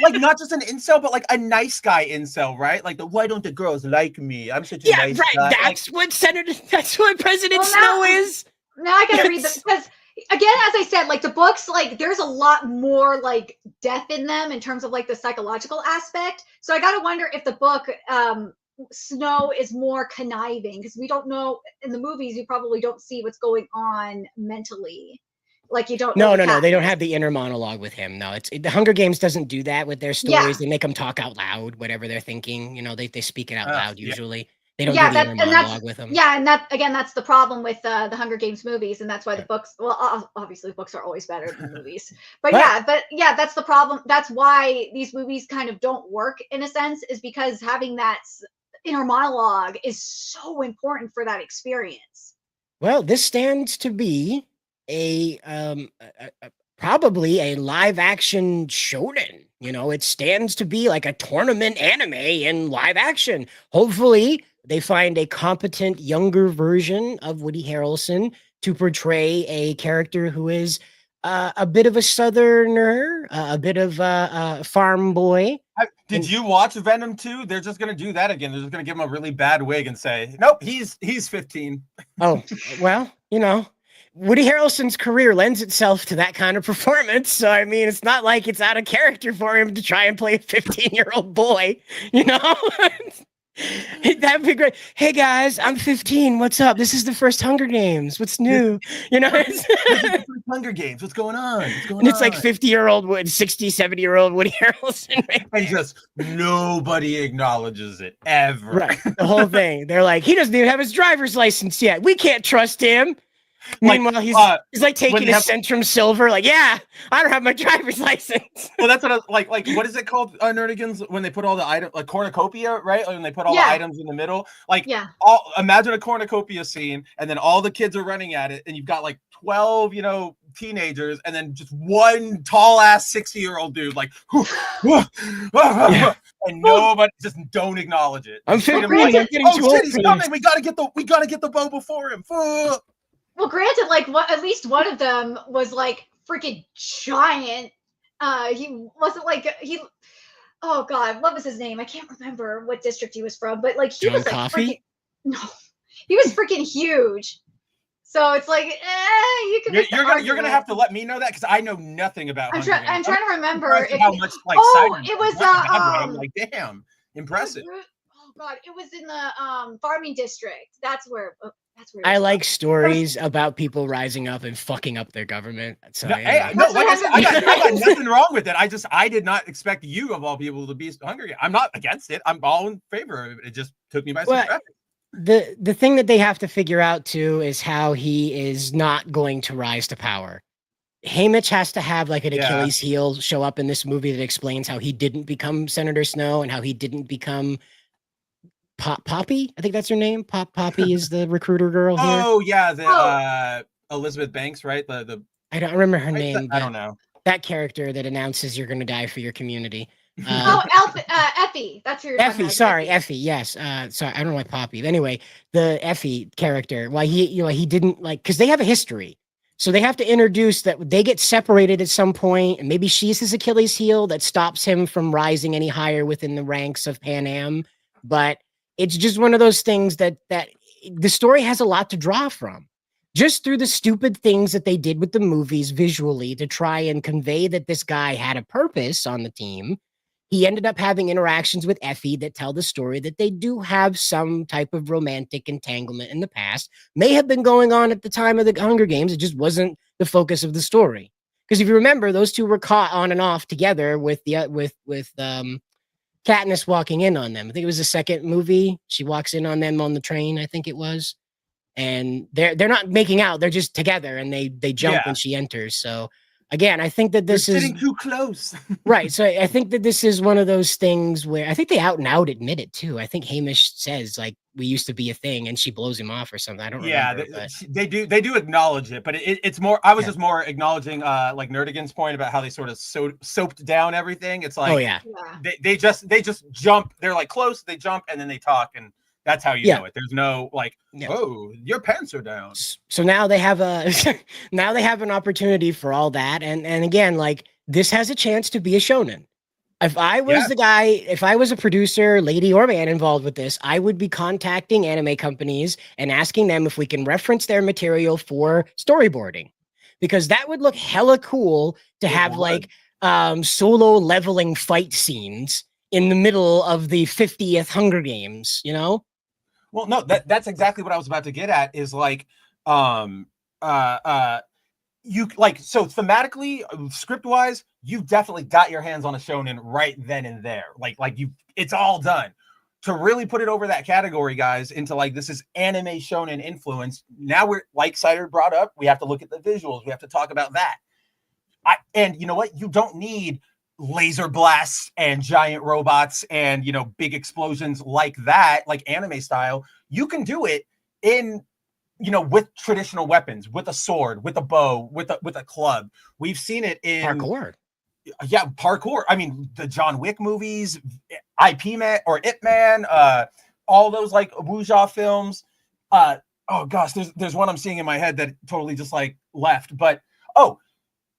like not just an incel, but like a nice guy incel, right? Like why don't the girls like me? I'm such a nice guy. That's what President Snow is. Now I gotta read them because again, as I said, like the books, like there's a lot more like depth in them in terms of like the psychological aspect. So I gotta wonder if the book Snow is more conniving because we don't know in the movies. You probably don't see what's going on mentally, like you don't. No, they don't have the inner monologue with him. No, the Hunger Games doesn't do that with their stories. Yeah. They make them talk out loud, whatever they're thinking. You know, they speak it out loud usually. They don't Yeah, do the inner monologue with them. Yeah, and that's the problem with the Hunger Games movies, and that's why the books. Well, obviously, books are always better than movies, but that's the problem. That's why these movies kind of don't work in a sense, is because having that inner monologue is so important for that experience. Well, this stands to be a probably a live action shonen. You know, it stands to be like a tournament anime in live action. Hopefully, they find a competent younger version of Woody Harrelson to portray a character who is a bit of a southerner, a bit of a farm boy. Did you watch Venom 2? They're just going to do that again. They're just going to give him a really bad wig and say, nope, he's 15. Oh, well, you know, Woody Harrelson's career lends itself to that kind of performance. So, I mean, it's not like it's out of character for him to try and play a 15-year-old boy, you know? That'd be great. Hey guys, I'm 15. What's up? This is the first Hunger Games. What's new? You know, This is the first Hunger Games. What's going on? And it's like 50-year-old Woody, 60, 70-year-old Woody Harrelson. Right and just nobody acknowledges it ever. Right. The whole thing. They're like, he doesn't even have his driver's license yet. We can't trust him. Like, Meanwhile, he's like taking his Centrum Silver. Like, yeah, I don't have my driver's license. Well, that's what I was like. What is it called, Nerdigans? When they put all the items, like cornucopia, right? When they put all the items in the middle, like, imagine a cornucopia scene, and then all the kids are running at it, and you've got like 12, teenagers, and then just one tall ass 60-year-old dude, like, and nobody just don't acknowledge it. I'm getting too old he's for coming. this. We gotta get the bow before him. Well, granted, like at least one of them was like freaking giant. He wasn't like he. Oh God, what was his name? I can't remember what district he was from, but like he was like freaking. No, he was freaking huge. So it's like, you can. You're gonna have to let me know that because I know nothing about. I'm trying to remember how much like. It was I'm like, damn, impressive. Oh God, it was in the farming district. That's where. I like stories about people rising up and fucking up their government. So, like I said, I got nothing wrong with it. I did not expect you of all people to be hungry. I'm not against it. I'm all in favor of it. It just took me by surprise. The thing that they have to figure out too is how he is not going to rise to power. Haymitch has to have like an Achilles heel show up in this movie that explains how he didn't become Senator Snow and how he didn't become Poppy. I think that's her name. Poppy is the recruiter girl here. Oh yeah, Elizabeth Banks, right? The I don't remember her name. I don't know. That character that announces you're going to die for your community. Effie. That's who you're talking Effie. about. Sorry, Effie. Yes. Sorry, I don't know why Poppy. But anyway, the Effie character, why he didn't like, because they have a history. So they have to introduce that they get separated at some point, and maybe she's his Achilles heel that stops him from rising any higher within the ranks of Pan Am. But it's just one of those things that the story has a lot to draw from. Just through the stupid things that they did with the movies visually to try and convey that this guy had a purpose on the team. he ended up having interactions with Effie that tell the story that they do have some type of romantic entanglement in the past. May have been going on at the time of the Hunger Games. It just wasn't the focus of the story. Because if you remember, those two were caught on and off together with the Katniss walking in on them. I think it was the second movie. She walks in on them on the train, I think it was. And they're not making out, they're just together and they jump when she enters. So again, I think that this You're is getting too close. right. So I think that this is one of those things where I think they out and out admit it too. I think Hamish says like we used to be a thing and she blows him off or something. I don't remember. But they do acknowledge it, but it's more. I was just more acknowledging like Nerdigan's point about how they sort of soaped down everything. It's like they just jump. They're like close. They jump and then they talk, and that's how you know it. There's no like, oh, your pants are down. So now they have now they have an opportunity for all that, and again, like this has a chance to be a shonen. If I was the guy, if I was a producer, lady or man involved with this, I would be contacting anime companies and asking them if we can reference their material for storyboarding, because that would look hella cool to have like solo leveling fight scenes in the middle of the 50th Hunger Games, you know? Well, no, that's exactly what I was about to get at is like, you like, so thematically, script wise, you definitely got your hands on a shonen right then and there. Like it's all done. To really put it over that category, guys, into like, this is anime shonen influence. Now we're like Cider brought up, we have to look at the visuals. We have to talk about that. And you know what? You don't need laser blasts and giant robots and, you know, big explosions like that, like anime style. You can do it in, you know, with traditional weapons, with a sword, with a bow, with a club. We've seen it in parkour. Yeah, parkour. I mean, the John Wick movies, IP Man or Ip Man, all those like wuxia films. Oh gosh, there's one I'm seeing in my head that totally just like left. But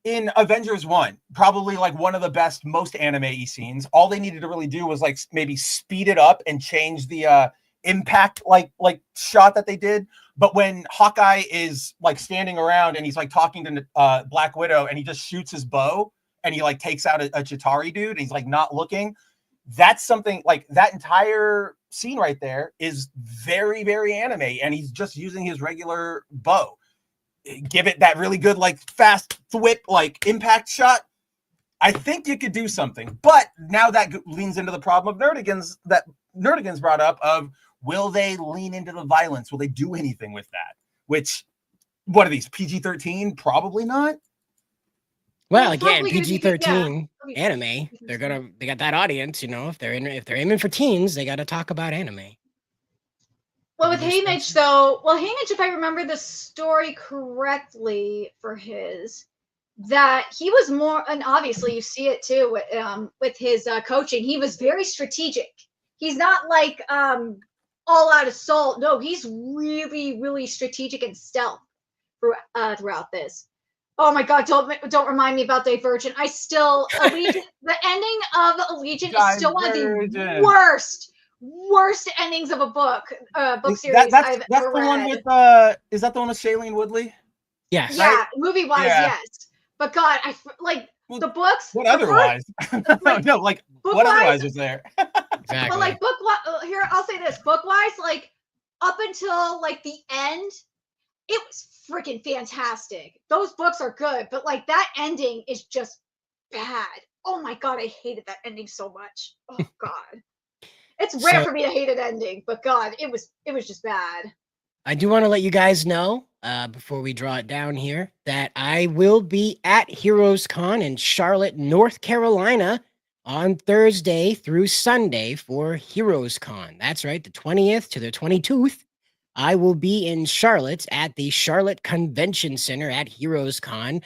in Avengers 1, probably like one of the best, most anime-y scenes. All they needed to really do was like maybe speed it up and change the impact like shot that they did. But when Hawkeye is like standing around and he's like talking to Black Widow and he just shoots his bow and he like takes out a Chitauri dude and he's like not looking, that's something like that entire scene right there is very, very anime, and he's just using his regular bow. Give it that really good, like fast whip, like impact shot. I think you could do something, but now that leans into the problem of Nerdigan's that Nerdigan's brought up of, will they lean into the violence? Will they do anything with that? Which, what are these, PG-13? Probably not. Well, again, PG-13 anime. They got that audience, you know. If they're aiming for teens, they got to talk about anime. Well, with Haymitch, though, Haymitch, if I remember the story correctly for his, that he was more, and obviously you see it too with his coaching, he was very strategic. He's not like all-out assault. No, he's really, really strategic and stealth throughout this. Oh my God! Don't remind me about Divergent. I still Allegiant. The ending of Allegiant is still one of the worst endings of a book series I've ever read. One with is that the one with Shailene Woodley? Yes. Yeah, right? Movie-wise, yes. But God, I like the books. What otherwise? No, like what otherwise was there? Exactly. But like here, I'll say this: book-wise, like up until like the end, it was freaking fantastic. Those books are good, but like that ending is just bad. Oh my God, I hated that ending so much. Oh God. It's rare for me to hate an ending, but God, it was just bad. I do want to let you guys know, before we draw it down here, that I will be at Heroes Con in Charlotte, North Carolina on Thursday through Sunday for Heroes Con. That's right, the 20th to the 22th. I will be in Charlotte at the Charlotte Convention Center at Heroes Con,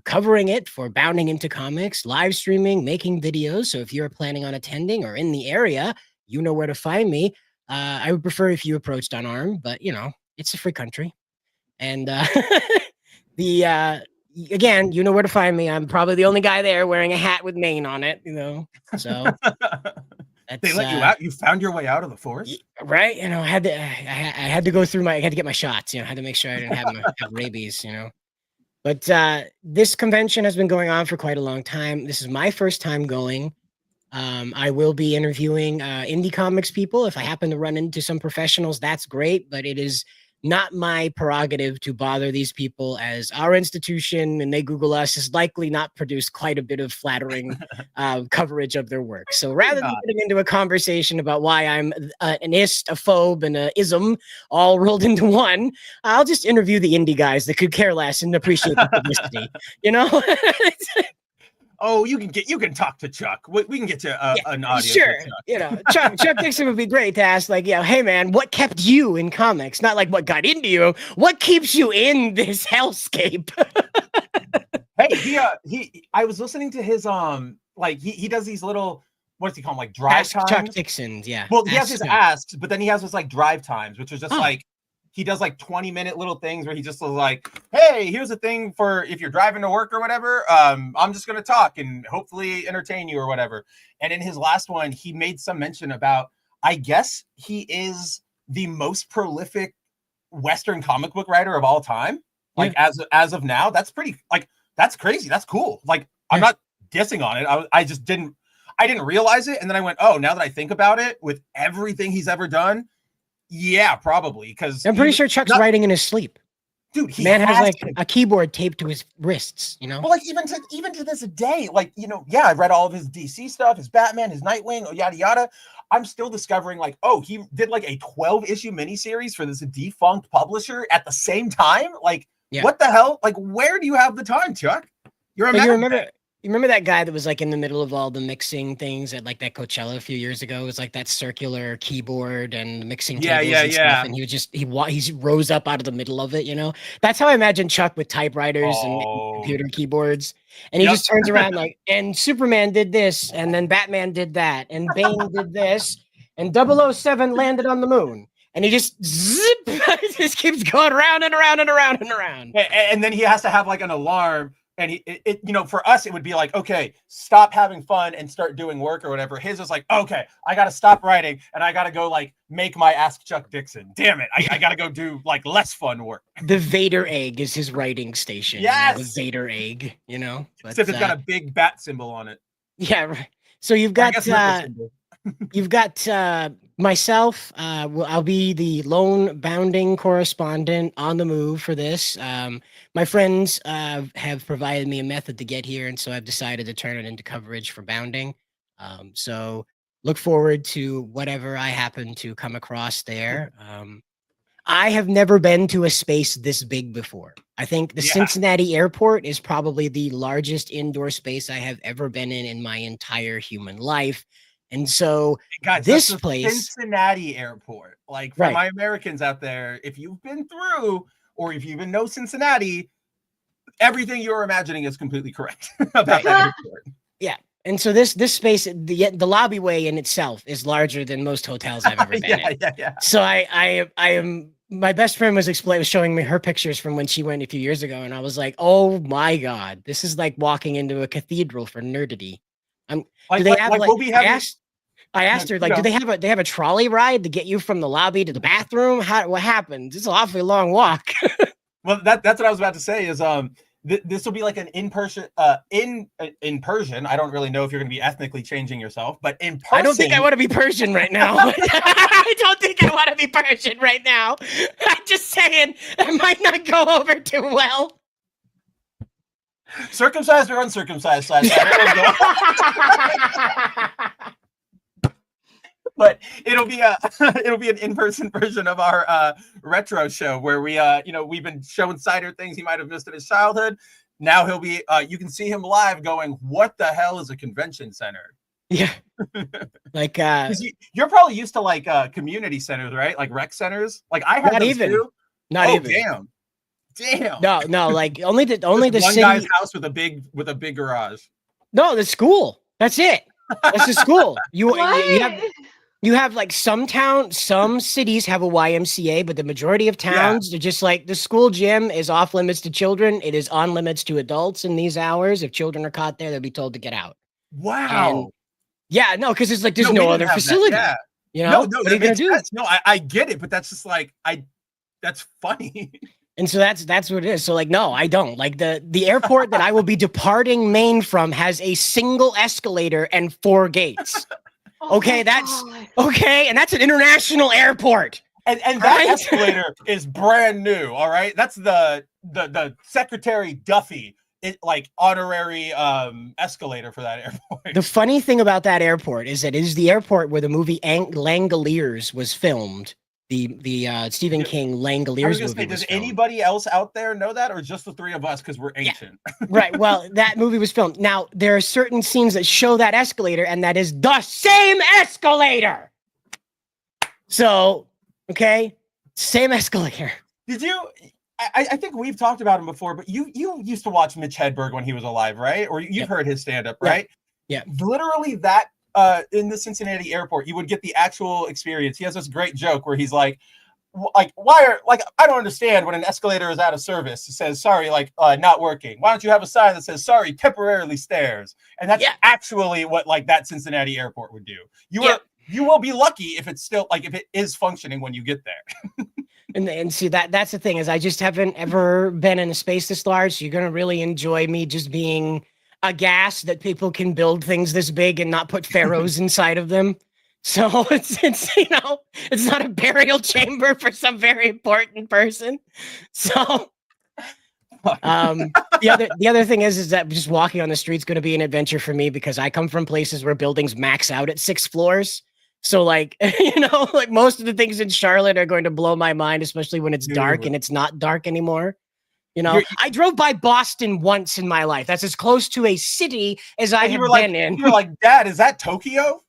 covering it for Bounding Into Comics, live streaming, making videos. So if you're planning on attending or in the area, you know where to find me. I would prefer if you approached unarmed, but you know, it's a free country. And again, you know where to find me. I'm probably the only guy there wearing a hat with Maine on it, you know. So they let you out. You found your way out of the forest, right? You know, I had to go through I had to get my shots. You know, I had to make sure I didn't have rabies. You know, but this convention has been going on for quite a long time. This is my first time going. I will be interviewing indie comics people. If I happen to run into some professionals, that's great, but it is not my prerogative to bother these people, as our institution, and they Google us, has likely not produced quite a bit of flattering coverage of their work. So rather than getting into a conversation about why I'm an ist, a phobe, and a ism all rolled into one, I'll just interview the indie guys that could care less and appreciate the publicity. You know? Oh, you can talk to Chuck. We can get you an audience. Sure, with Chuck. you know, Chuck Dixon would be great to ask, like, hey man, what kept you in comics? Not like what got into you. What keeps you in this hellscape? Hey, I was listening to his like he does these little, what does he call them, like drive Ask times? Chuck Dixon's, yeah. Well, he has his Chuck. asks, but then he has his like drive times, which is just like he does like 20-minute little things where he just was like, hey, here's a thing for if you're driving to work or whatever. I'm just gonna talk and hopefully entertain you or whatever. And in his last one, he made some mention about, I guess he is the most prolific Western comic book writer of all time. Like as of now, that's pretty, like, that's crazy. That's cool. Like, I'm not dissing on it. I just didn't realize it. And then I went, oh, now that I think about it, with everything he's ever done, yeah, probably. Because I'm pretty sure Chuck's writing in his sleep. Dude, he man has like to. a keyboard taped to his wrists, you know? Well, like even to this day, like, you know, yeah, I read all of his DC stuff, his Batman, his Nightwing, yada yada. I'm still discovering, like, oh, he did like a 12-issue miniseries for this defunct publisher at the same time. Like, what the hell? Like, where do you have the time, Chuck? You remember that guy that was like in the middle of all the mixing things at like that Coachella a few years ago? It was like that circular keyboard and mixing tables and stuff. And he would just he rose up out of the middle of it, you know? That's how I imagine Chuck with typewriters and computer keyboards. And he just turns around like, and Superman did this, and then Batman did that, and Bane did this, and 007 landed on the moon. And he just just keeps going around and around and around and around. And then he has to have like an alarm. And it you know, for us, it would be like, okay, stop having fun and start doing work or whatever. His is like, okay, I got to stop writing and I got to go like make my Ask Chuck Dixon. Damn it. I got to go do like less fun work. The Vader egg is his writing station. Yes. You know, the Vader egg, you know. But, except it's got a big bat symbol on it. Yeah, right. So you've got myself. I'll be the lone bounding correspondent on the move for this. My friends have provided me a method to get here, and so I've decided to turn it into coverage for bounding. So look forward to whatever I happen to come across there. I have never been to a space this big before. I think the Cincinnati airport is probably the largest indoor space I have ever been in my entire human life. And so guys, this place, Cincinnati airport, like for my Americans out there, if you've been through or if you even know Cincinnati, everything you're imagining is completely correct about that airport. Yeah. And so this space, the lobbyway in itself is larger than most hotels I've ever been in. Yeah. So I am, my best friend was showing me her pictures from when she went a few years ago, and I was like, oh my God, this is like walking into a cathedral for nerdity. I asked her, like, do they have a trolley ride to get you from the lobby to the bathroom? What happens? It's an awfully long walk. Well, that's what I was about to say is this will be like an in Persian. In Persian, I don't really know if you're going to be ethnically changing yourself, but in person, I don't think I want to be Persian right now. I don't think I want to be Persian right now. I'm just saying it might not go over too well. Circumcised or uncircumcised? But it'll be an in-person version of our retro show where we we've been showing Cider things he might have missed in his childhood. Now he'll be you can see him live going, what the hell is a convention center? Yeah. Like you're probably used to like community centers, right? Like rec centers. Like I had those too. Not even. Damn. No, like only the one city... guy's house with a big garage. No, the school. That's it. That's the school. You have like some cities have a YMCA, but the majority of towns, they're just like the school gym is off limits to children. It is on limits to adults in these hours. If children are caught there, they'll be told to get out. Wow. And, no, because it's like there's no other facility. That. You know, what are you gonna do? No, I get it, but that's just like that's funny. And so that's what it is. So like, no, I don't. Like the airport that I will be departing Maine from has a single escalator and 4 gates. Okay, that's okay, and that's an international airport. And that escalator is brand new. All right, that's the Secretary Duffy, honorary escalator for that airport. The funny thing about that airport is that it is the airport where the movie Langoliers was filmed. The Stephen King Langoliers movie. Does anybody else out there know that, or just the 3 of us because we're ancient? Yeah. Right. Well, that movie was filmed. Now there are certain scenes that show that escalator, and that is the same escalator. So, okay, same escalator. Did you? I think we've talked about him before, but you used to watch Mitch Hedberg when he was alive, right? Or you've heard his stand-up, right? Yeah. Literally that. In the Cincinnati airport, you would get the actual experience. He has this great joke where he's like I don't understand when an escalator is out of service. It says, sorry, not working. Why don't you have a sign that says, sorry, temporarily stairs? And that's actually what that Cincinnati airport would do. You will be lucky if it's still if it is functioning when you get there. And see that's the thing is I just haven't ever been in a space this large. So you're gonna really enjoy me just being aghast that people can build things this big and not put pharaohs inside of them. So it's it's not a burial chamber for some very important person. So the other thing is that just walking on the street's going to be an adventure for me because I come from places where buildings max out at 6 floors. So most of the things in Charlotte are going to blow my mind, especially when it's dark and it's not dark anymore. I drove by Boston once in my life. That's as close to a city as I have been in. You were like, Dad, is that Tokyo?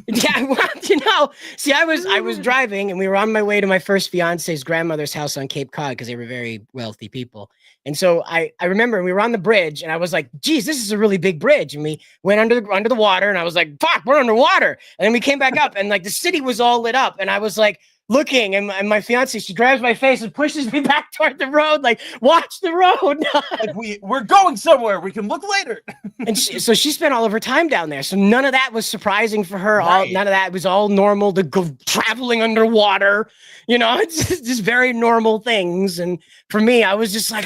Yeah, well, see, I was driving and we were on my way to my first fiance's grandmother's house on Cape Cod because they were very wealthy people. And so I remember we were on the bridge and I was like, geez, this is a really big bridge. And we went under the water and I was like, fuck, we're underwater. And then we came back up and the city was all lit up. And I was like, looking, and my fiance, she grabs my face and pushes me back toward the road, watch the road. We're going somewhere. We can look later. And so she spent all of her time down there. So none of that was surprising for her. Right. None of that was all normal to go traveling underwater. It's just very normal things. And for me, I was just like,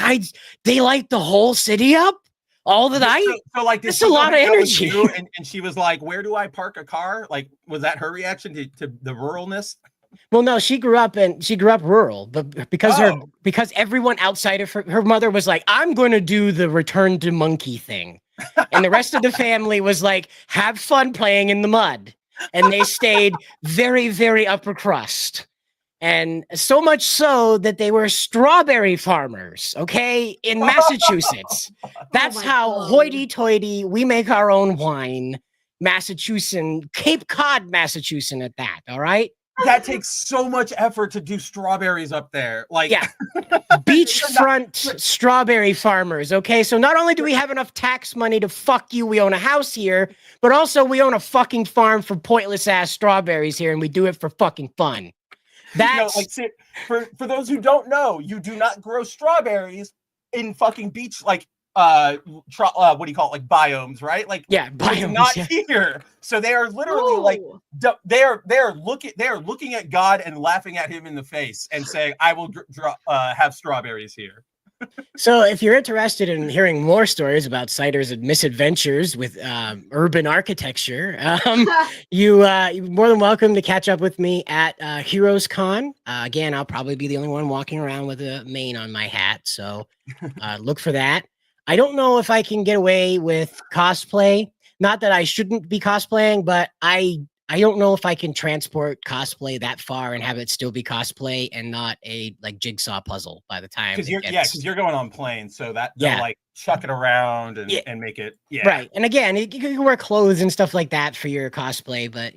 they light the whole city up all the night. So that's a lot of energy. And she was like, where do I park a car? Was that her reaction to the ruralness? Well, no, she grew up rural, but because everyone outside of her mother was like, I'm going to do the return to monkey thing. And the rest of the family was like, have fun playing in the mud. And they stayed very, very upper crust. And so much so that they were strawberry farmers, okay, in Massachusetts. That's how hoity-toity, we make our own wine, Massachusetts, Cape Cod, Massachusetts at that, all right? That takes so much effort to do strawberries up there. Beachfront strawberry farmers. Okay. So not only do we have enough tax money to fuck you, we own a house here, but also we own a fucking farm for pointless ass strawberries here. And we do it for fucking fun. That's for those who don't know, you do not grow strawberries in fucking beach, what do you call it, biomes, right? Biomes, not here. So they are literally they are looking at God and laughing at him in the face and saying, I will have strawberries here. So if you're interested in hearing more stories about ciders and misadventures with urban architecture, you're more than welcome to catch up with me at Heroes Con. Again, I'll probably be the only one walking around with a mane on my hat. So look for that. I don't know if I can get away with cosplay. Not that I shouldn't be cosplaying, but I don't know if I can transport cosplay that far and have it still be cosplay and not a jigsaw puzzle by the time. Because you're going on planes, so that they'll chuck it around and make it right. And again, you can wear clothes and stuff like that for your cosplay, but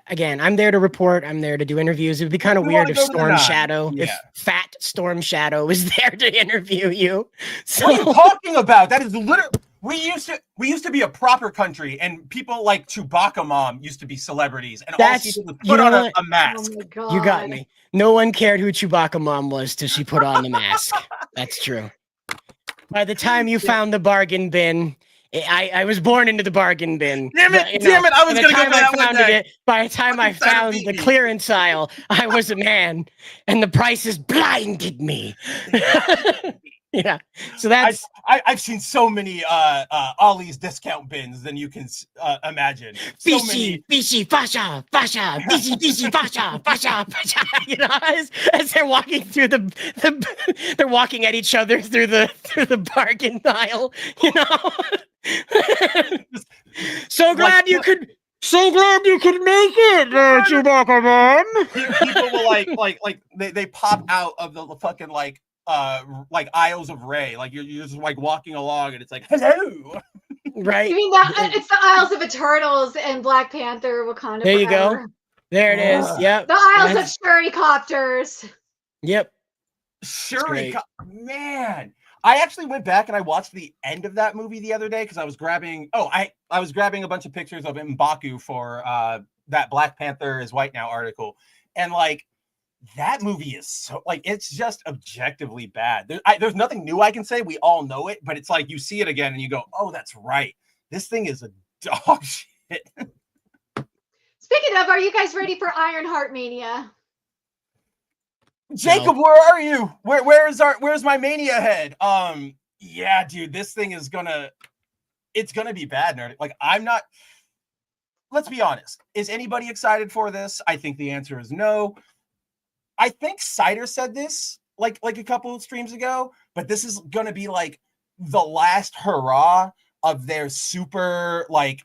again, I'm there to report. I'm there to do interviews. It would be kind of weird if Storm Shadow, if fat Storm Shadow was there to interview you. So what are you talking about? That is literally we used to be a proper country, and people like Chewbacca Mom used to be celebrities, and all she did was put on a mask. Oh my God. You got me. No one cared who Chewbacca Mom was till she put on the mask. That's true. By the time you found the bargain bin, I was born into the bargain bin. Damn it! I was by the gonna go time for that one found next. it. By the time I Taro found beat the me. clearance aisle, I was a man, and the prices blinded me. Yeah, so that's I've seen so many Ollie's discount bins than you can imagine. So many. Bishi, fasha, bishi, fasha. You know, as they're walking through they're walking at each other through the bargain aisle. You know, so glad you could make it, Chewbacca man. People will like they pop out of the fucking like aisles of Ray. Like you're just like walking along and it's like, hello. Right. You mean that it's the Isles of Eternals and Black Panther Wakanda There you Forever. go. There it is. Yep. The Isles of Shuricopters. Yep. Shuri, man. I actually went back and I watched the end of that movie the other day because I was grabbing I was grabbing a bunch of pictures of M'Baku for that Black Panther is white now article. And like that movie is so like it's just objectively bad. There's nothing new I can say. We all know it, but it's like you see it again and you go, "Oh, that's right. This thing is a dog shit." Speaking of, are you guys ready for Ironheart Mania? Jacob, where are you? Where's my Mania head? Yeah, dude, this thing is gonna be bad, nerd. Like I'm not. Let's be honest. Is anybody excited for this? I think the answer is no. I think Cider said this like a couple of streams ago, but this is gonna be like the last hurrah of their super like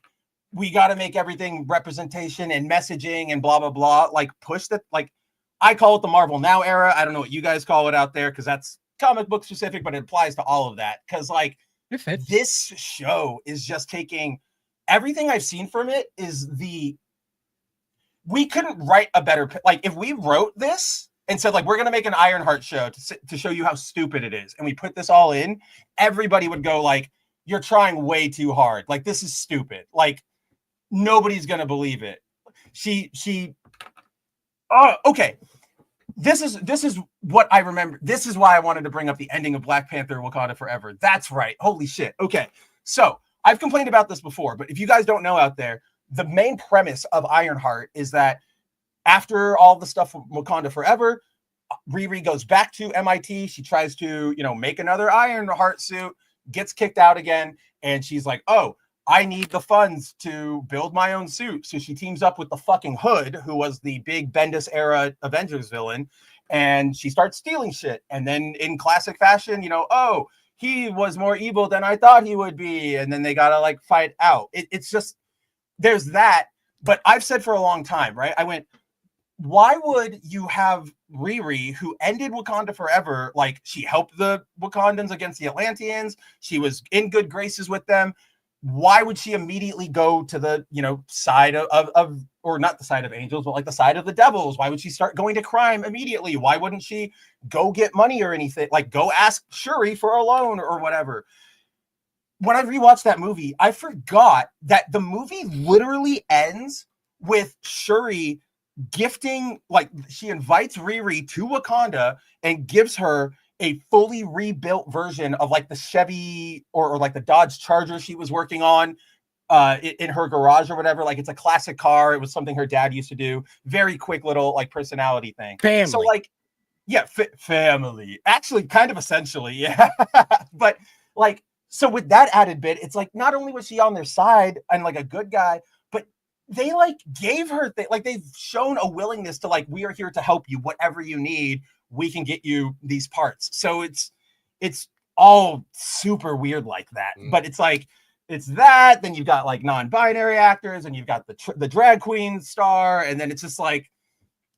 we got to make everything representation and messaging and blah blah blah. Like push that. Like I call it the Marvel Now era. I don't know what you guys call it out there because that's comic book specific, but it applies to all of that. Because like this show is just taking everything I've seen from it is we couldn't write a better, like if we wrote this and said like, we're going to make an Ironheart show to show you how stupid it is. And we put this all in, everybody would go like, you're trying way too hard. Like, this is stupid. Like nobody's going to believe it. Okay. This is what I remember. This is why I wanted to bring up the ending of Black Panther Wakanda Forever. That's right. Holy shit. Okay. So I've complained about this before, but if you guys don't know out there, the main premise of Ironheart is that after all the stuff from Wakanda Forever, Riri goes back to MIT. She tries to, make another Ironheart suit, gets kicked out again. And she's like, oh, I need the funds to build my own suit. So she teams up with the fucking Hood, who was the big Bendis era Avengers villain. And she starts stealing shit. And then in classic fashion, oh, he was more evil than I thought he would be. And then they got to like fight out. It's just, there's that. But I've said for a long time, right? I went, why would you have Riri, who ended Wakanda Forever, like she helped the Wakandans against the Atlanteans. She was in good graces with them. Why would she immediately go to the, side of or not the side of angels, but like the side of the devils? Why would she start going to crime immediately? Why wouldn't she go get money or anything? Like go ask Shuri for a loan or whatever. When I rewatched that movie, I forgot that the movie literally ends with Shuri gifting, like she invites Riri to Wakanda and gives her a fully rebuilt version of like the Chevy or like the Dodge Charger she was working on in her garage or whatever. Like it's a classic car. It was something her dad used to do. Very quick little like personality thing. Family. So like, yeah, family. Actually, kind of essentially, yeah. But like, so with that added bit, it's like not only was she on their side and like a good guy, but they like gave her like they've shown a willingness to like, we are here to help you, whatever you need. We can get you these parts. So it's all super weird like that. But it's like, it's that, then you've got like non-binary actors and you've got the drag queen star. And then it's just like,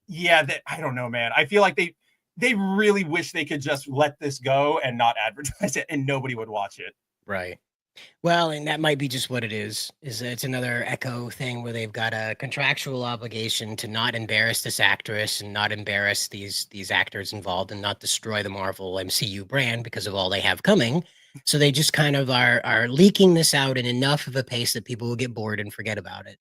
yeah, I don't know, man. I feel like they really wish they could just let this go and not advertise it and nobody would watch it. Right. Well, and that might be just what it is it's another Echo thing where they've got a contractual obligation to not embarrass this actress and not embarrass these actors involved and not destroy the Marvel MCU brand because of all they have coming. So they just kind of are leaking this out in enough of a pace that people will get bored and forget about it.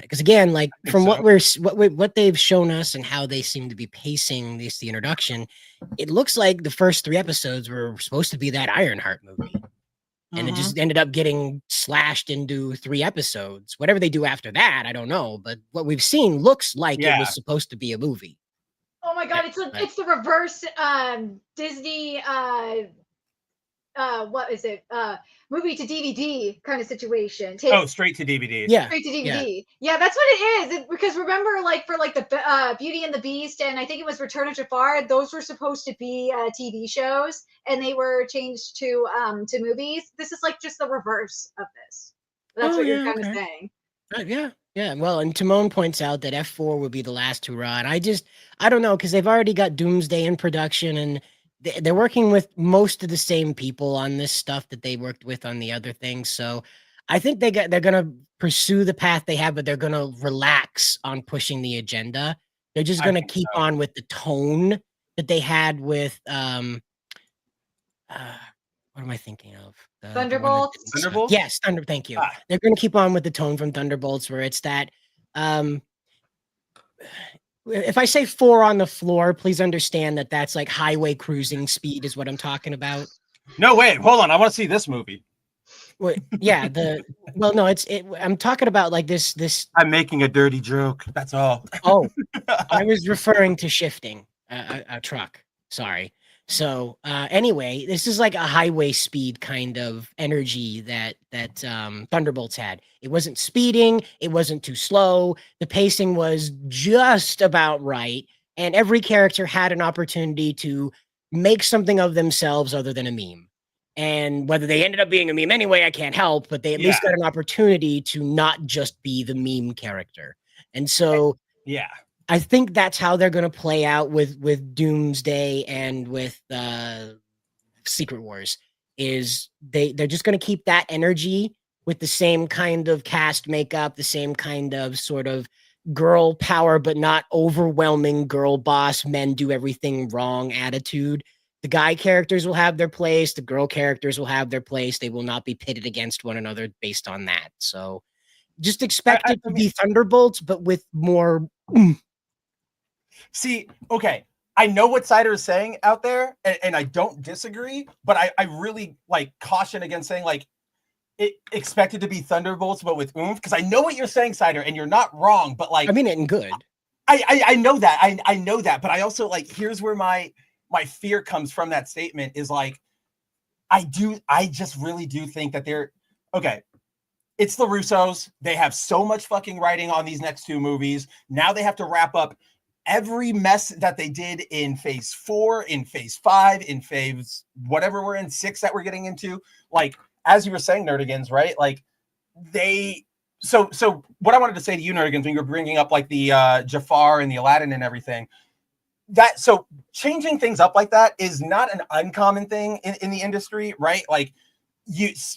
Because again, like from what they've shown us and how they seem to be pacing the introduction, it looks like the first 3 episodes were supposed to be that Ironheart movie. and it just ended up getting slashed into 3 episodes. Whatever they do after that, I don't know. But what we've seen looks like it was supposed to be a movie. Oh my god, it's the reverse Disney what is it? Movie to DVD kind of situation. Straight to DVD. Yeah. Straight to DVD. Yeah, that's what it is. Because remember, like for like the Beauty and the Beast, and I think it was Return of Jafar. Those were supposed to be TV shows, and they were changed to movies. This is like just the reverse of this. That's what you're kind of saying. Yeah. Well, and Timon points out that F4 would be the last hurrah, and I don't know, because they've already got Doomsday in production, and they're working with most of the same people on this stuff that they worked with on the other things. So I think they're gonna pursue the path they have, but they're gonna relax on pushing the agenda. They're just gonna keep on with the tone that they had with what am I thinking of? Thunderbolts. Thunderbolts. Yes, Thank you. They're gonna keep on with the tone from Thunderbolts, where it's that. If I say 4 on the floor, please understand that that's like highway cruising speed is what I'm talking about. No, wait, hold on. I want to see this movie. Yeah, I'm talking about like this. I'm making a dirty joke. That's all. Oh, I was referring to shifting a truck. Sorry. So anyway, this is like a highway speed kind of energy that Thunderbolts had. It wasn't speeding. It wasn't too slow. The pacing was just about right. And every character had an opportunity to make something of themselves other than a meme. And whether they ended up being a meme anyway, I can't help, but they at least got an opportunity to not just be the meme character. And so I think that's how they're going to play out with Doomsday and with Secret Wars. Is they're just going to keep that energy with the same kind of cast makeup, the same kind of sort of girl power, but not overwhelming girl boss, men do everything wrong attitude. The guy characters will have their place. The girl characters will have their place. They will not be pitted against one another based on that. So just expect it to be Thunderbolts, but with more. See, okay, I know what Cider is saying out there, and I don't disagree, but I really like caution against saying like it expected to be Thunderbolts, but with oomph, because I know what you're saying, Cider, and you're not wrong, but like I mean it in good. I know that. I know that, but I also like here's where my fear comes from that statement is like I just really do think that they're okay. It's the Russos. They have so much fucking writing on these next 2 movies. Now they have to wrap up every mess that they did in phase 4, in phase 5, in phase whatever we're in 6 that we're getting into. Like, as you were saying, Nerdigans, right? Like so what I wanted to say to you, Nerdigans, when you were bringing up like the Jafar and the Aladdin and everything, so changing things up like that is not an uncommon thing in the industry, right? Like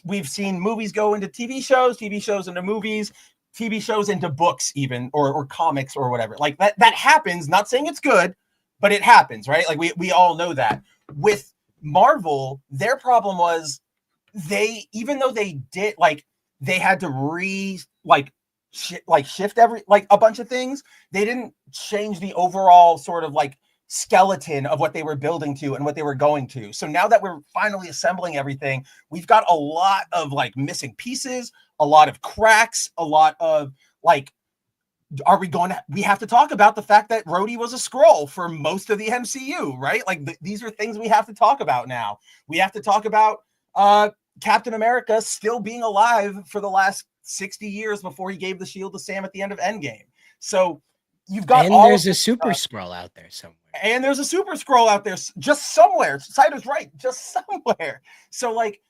we've seen movies go into TV shows into movies, TV shows into books even, or comics or whatever. Like that happens, not saying it's good, but it happens, right? Like we all know that. With Marvel, their problem was even though they did like, they had to shift a bunch of things. They didn't change the overall sort of like skeleton of what they were building to and what they were going to. So now that we're finally assembling everything, we've got a lot of like missing pieces, a lot of cracks, a lot of like, we have to talk about the fact that Rhodey was a Skrull for most of the MCU, right? Like these are things we have to talk about now. We have to talk about Captain America still being alive for the last 60 years before he gave the shield to Sam at the end of Endgame. So you've got there's a Super Skrull out there somewhere. And there's a Super Skrull out there just somewhere. Cider's right, just somewhere. So like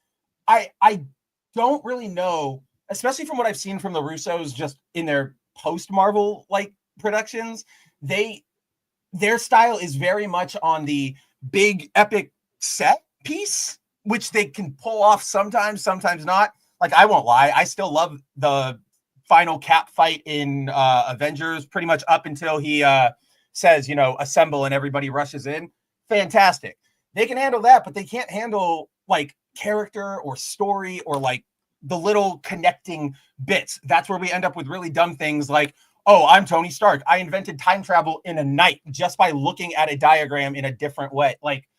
I don't really know, especially from what I've seen from the Russos just in their post-Marvel like productions, their style is very much on the big epic set piece, which they can pull off sometimes not. Like, I won't lie, I still love the final Cap fight in Avengers, pretty much up until he says, assemble, and everybody rushes in. Fantastic. They can handle that, but they can't handle like character or story or like the little connecting bits. That's where we end up with really dumb things like, oh, I'm Tony Stark. I invented time travel in a night just by looking at a diagram in a different way. Like,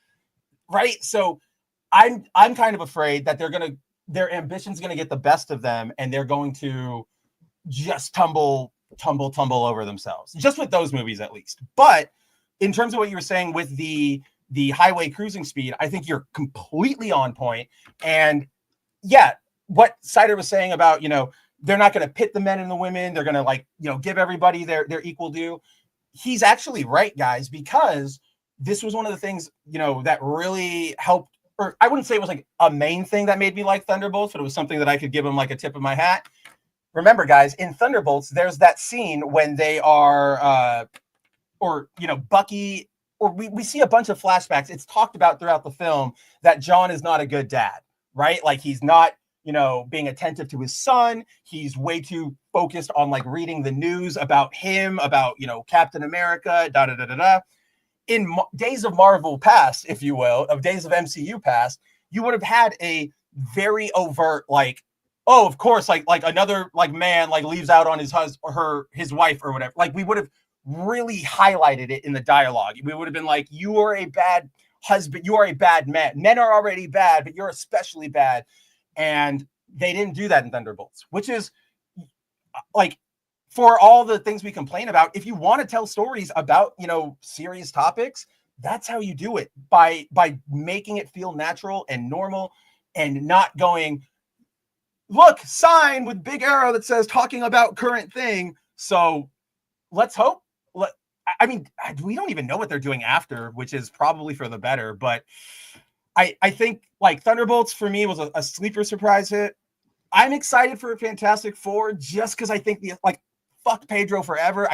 right? So I'm kind of afraid that they're going to their ambition's going to get the best of them, and they're going to just tumble over themselves. Just with those movies, at least. But in terms of what you were saying with the highway cruising speed, I think you're completely on point. And yeah, what Cider was saying about, they're not going to pit the men and the women. They're going to give everybody their equal due. He's actually right, guys, because this was one of the things, that really helped, or I wouldn't say it was like a main thing that made me like Thunderbolts, but it was something that I could give him like a tip of my hat. Remember, guys, in Thunderbolts, there's that scene when they are, Bucky, or we see a bunch of flashbacks. It's talked about throughout the film that John is not a good dad, right? Like he's not, being attentive to his son. He's way too focused on like reading the news about him, about, Captain America, In Days of Marvel past, if you will, of Days of MCU past, you would have had a very overt, like, oh, of course, like another like man like leaves out on his husband or his wife or whatever. Like we would have really highlighted it in the dialogue. We would have been like, you are a bad husband, you are a bad man. Men are already bad, but you're especially bad. And they didn't do that in Thunderbolts, which is like, for all the things we complain about, if you want to tell stories about, serious topics, that's how you do it, by making it feel natural and normal and not going, look, sign with big arrow that says talking about current thing. So let's hope. I mean, we don't even know what they're doing after, which is probably for the better. But I think like Thunderbolts for me was a sleeper surprise hit. I'm excited for Fantastic Four just because I think fuck Pedro forever.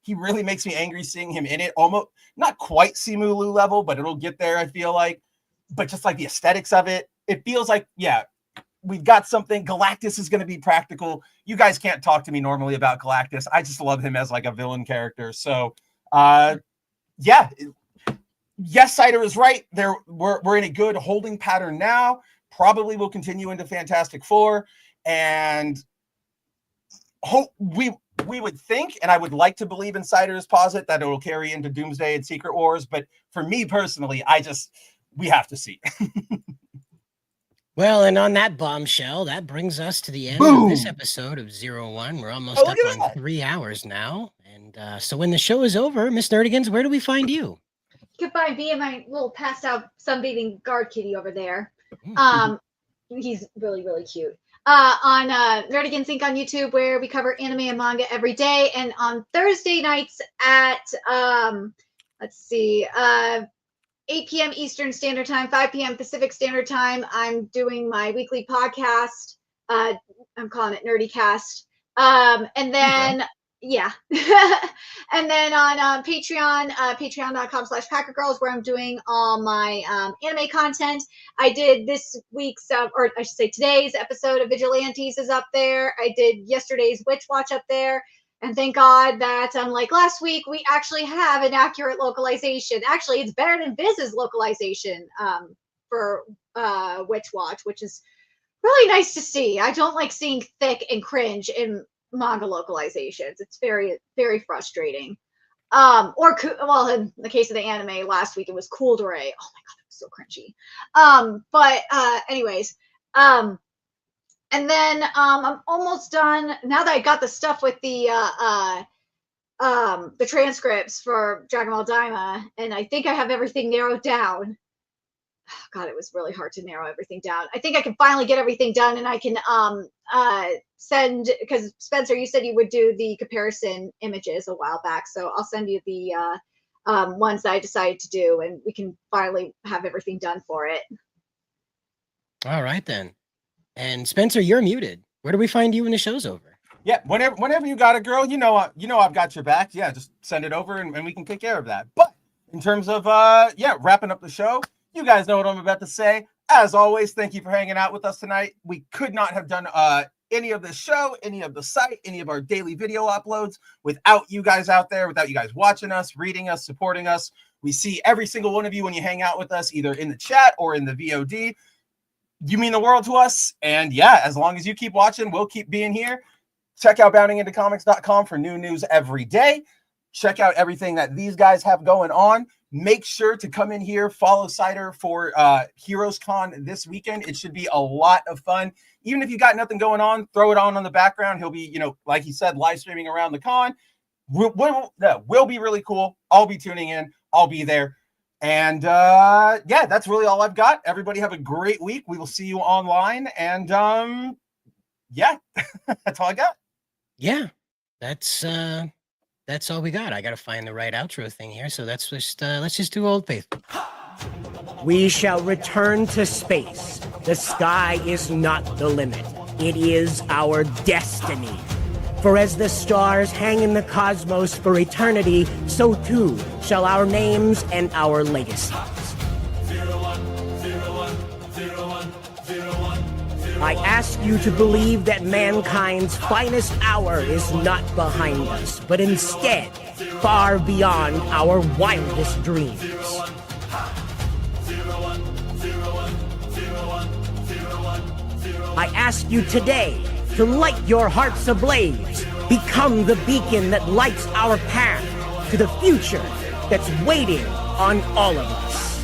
He really makes me angry seeing him in it. Almost not quite Simu Liu level, but it'll get there, I feel like. But just like the aesthetics of it, it feels like, yeah, we've got something. Galactus is going to be practical. You guys can't talk to me normally about Galactus. I just love him as like a villain character. So, yeah. Yes, Cider is right. We're in a good holding pattern now. Probably will continue into Fantastic Four, and hope we would think, and I would like to believe in Cider's posit that it will carry into Doomsday and Secret Wars. But for me personally, we have to see. Well, and on that bombshell, that brings us to the end of this episode of 01. We're almost up on 3 hours now. And so when the show is over, Miss Nerdigans, where do we find you? You can find me and my little passed out sunbathing guard kitty over there. He's really, really cute. On Nerdigans Inc. on YouTube, where we cover anime and manga every day. And on Thursday nights at, 8 p.m. Eastern Standard Time, 5 p.m. Pacific Standard Time, I'm doing my weekly podcast. I'm calling it NerdyCast. And then, yeah. And then on Patreon, patreon.com/PackerGirls, where I'm doing all my anime content. I did this week's, or I should say today's episode of Vigilantes is up there. I did yesterday's Witch Watch up there. And thank God that, unlike last week, we actually have an accurate localization. Actually, it's better than Viz's localization for Witch Watch, which is really nice to see. I don't like seeing thick and cringe in manga localizations. It's very, very frustrating. In the case of the anime last week, it was Cool Dore. Oh my God, that was so cringy. And then I'm almost done now that I got the stuff with the transcripts for Dragon Ball Daima, and I think I have everything narrowed down. God, it was really hard to narrow everything down. I think I can finally get everything done, and I can send, because Spencer, you said you would do the comparison images a while back, so I'll send you the ones that I decided to do, and we can finally have everything done for it. All right then. And Spencer, you're muted. Where do we find you when the show's over? Yeah, whenever you got it, girl, I've got your back. Yeah, just send it over and we can take care of that. But in terms of wrapping up the show, you guys know what I'm about to say. As always, thank you for hanging out with us tonight. We could not have done any of the show, any of the site, any of our daily video uploads without you guys out there, without you guys watching us, reading us, supporting us. We see every single one of you when you hang out with us, either in the chat or in the VOD. You mean the world to us. And yeah, as long as you keep watching, we'll keep being here. Check out boundingintocomics.com for new news every day. check out everything that these guys have going on. Make sure to come in here, follow Cider for Heroes Con this weekend. It should be a lot of fun. Even if you got nothing going on, throw it on the background. He'll be, like he said, live streaming around the con. Will be really cool. I'll be tuning in. I'll be there. And yeah, that's really all I've got. Everybody have a great week. We will see you online. And yeah, that's all I got. Yeah, that's all we got. I got to find the right outro thing here. So let's just do Old Faithful. We shall return to space. The sky is not the limit. It is our destiny. For as the stars hang in the cosmos for eternity, so too shall our names and our legacies. I ask you to believe that mankind's finest hour is not behind us, but instead far beyond our wildest dreams. I ask you today to light your hearts ablaze, become the beacon that lights our path to the future that's waiting on all of us.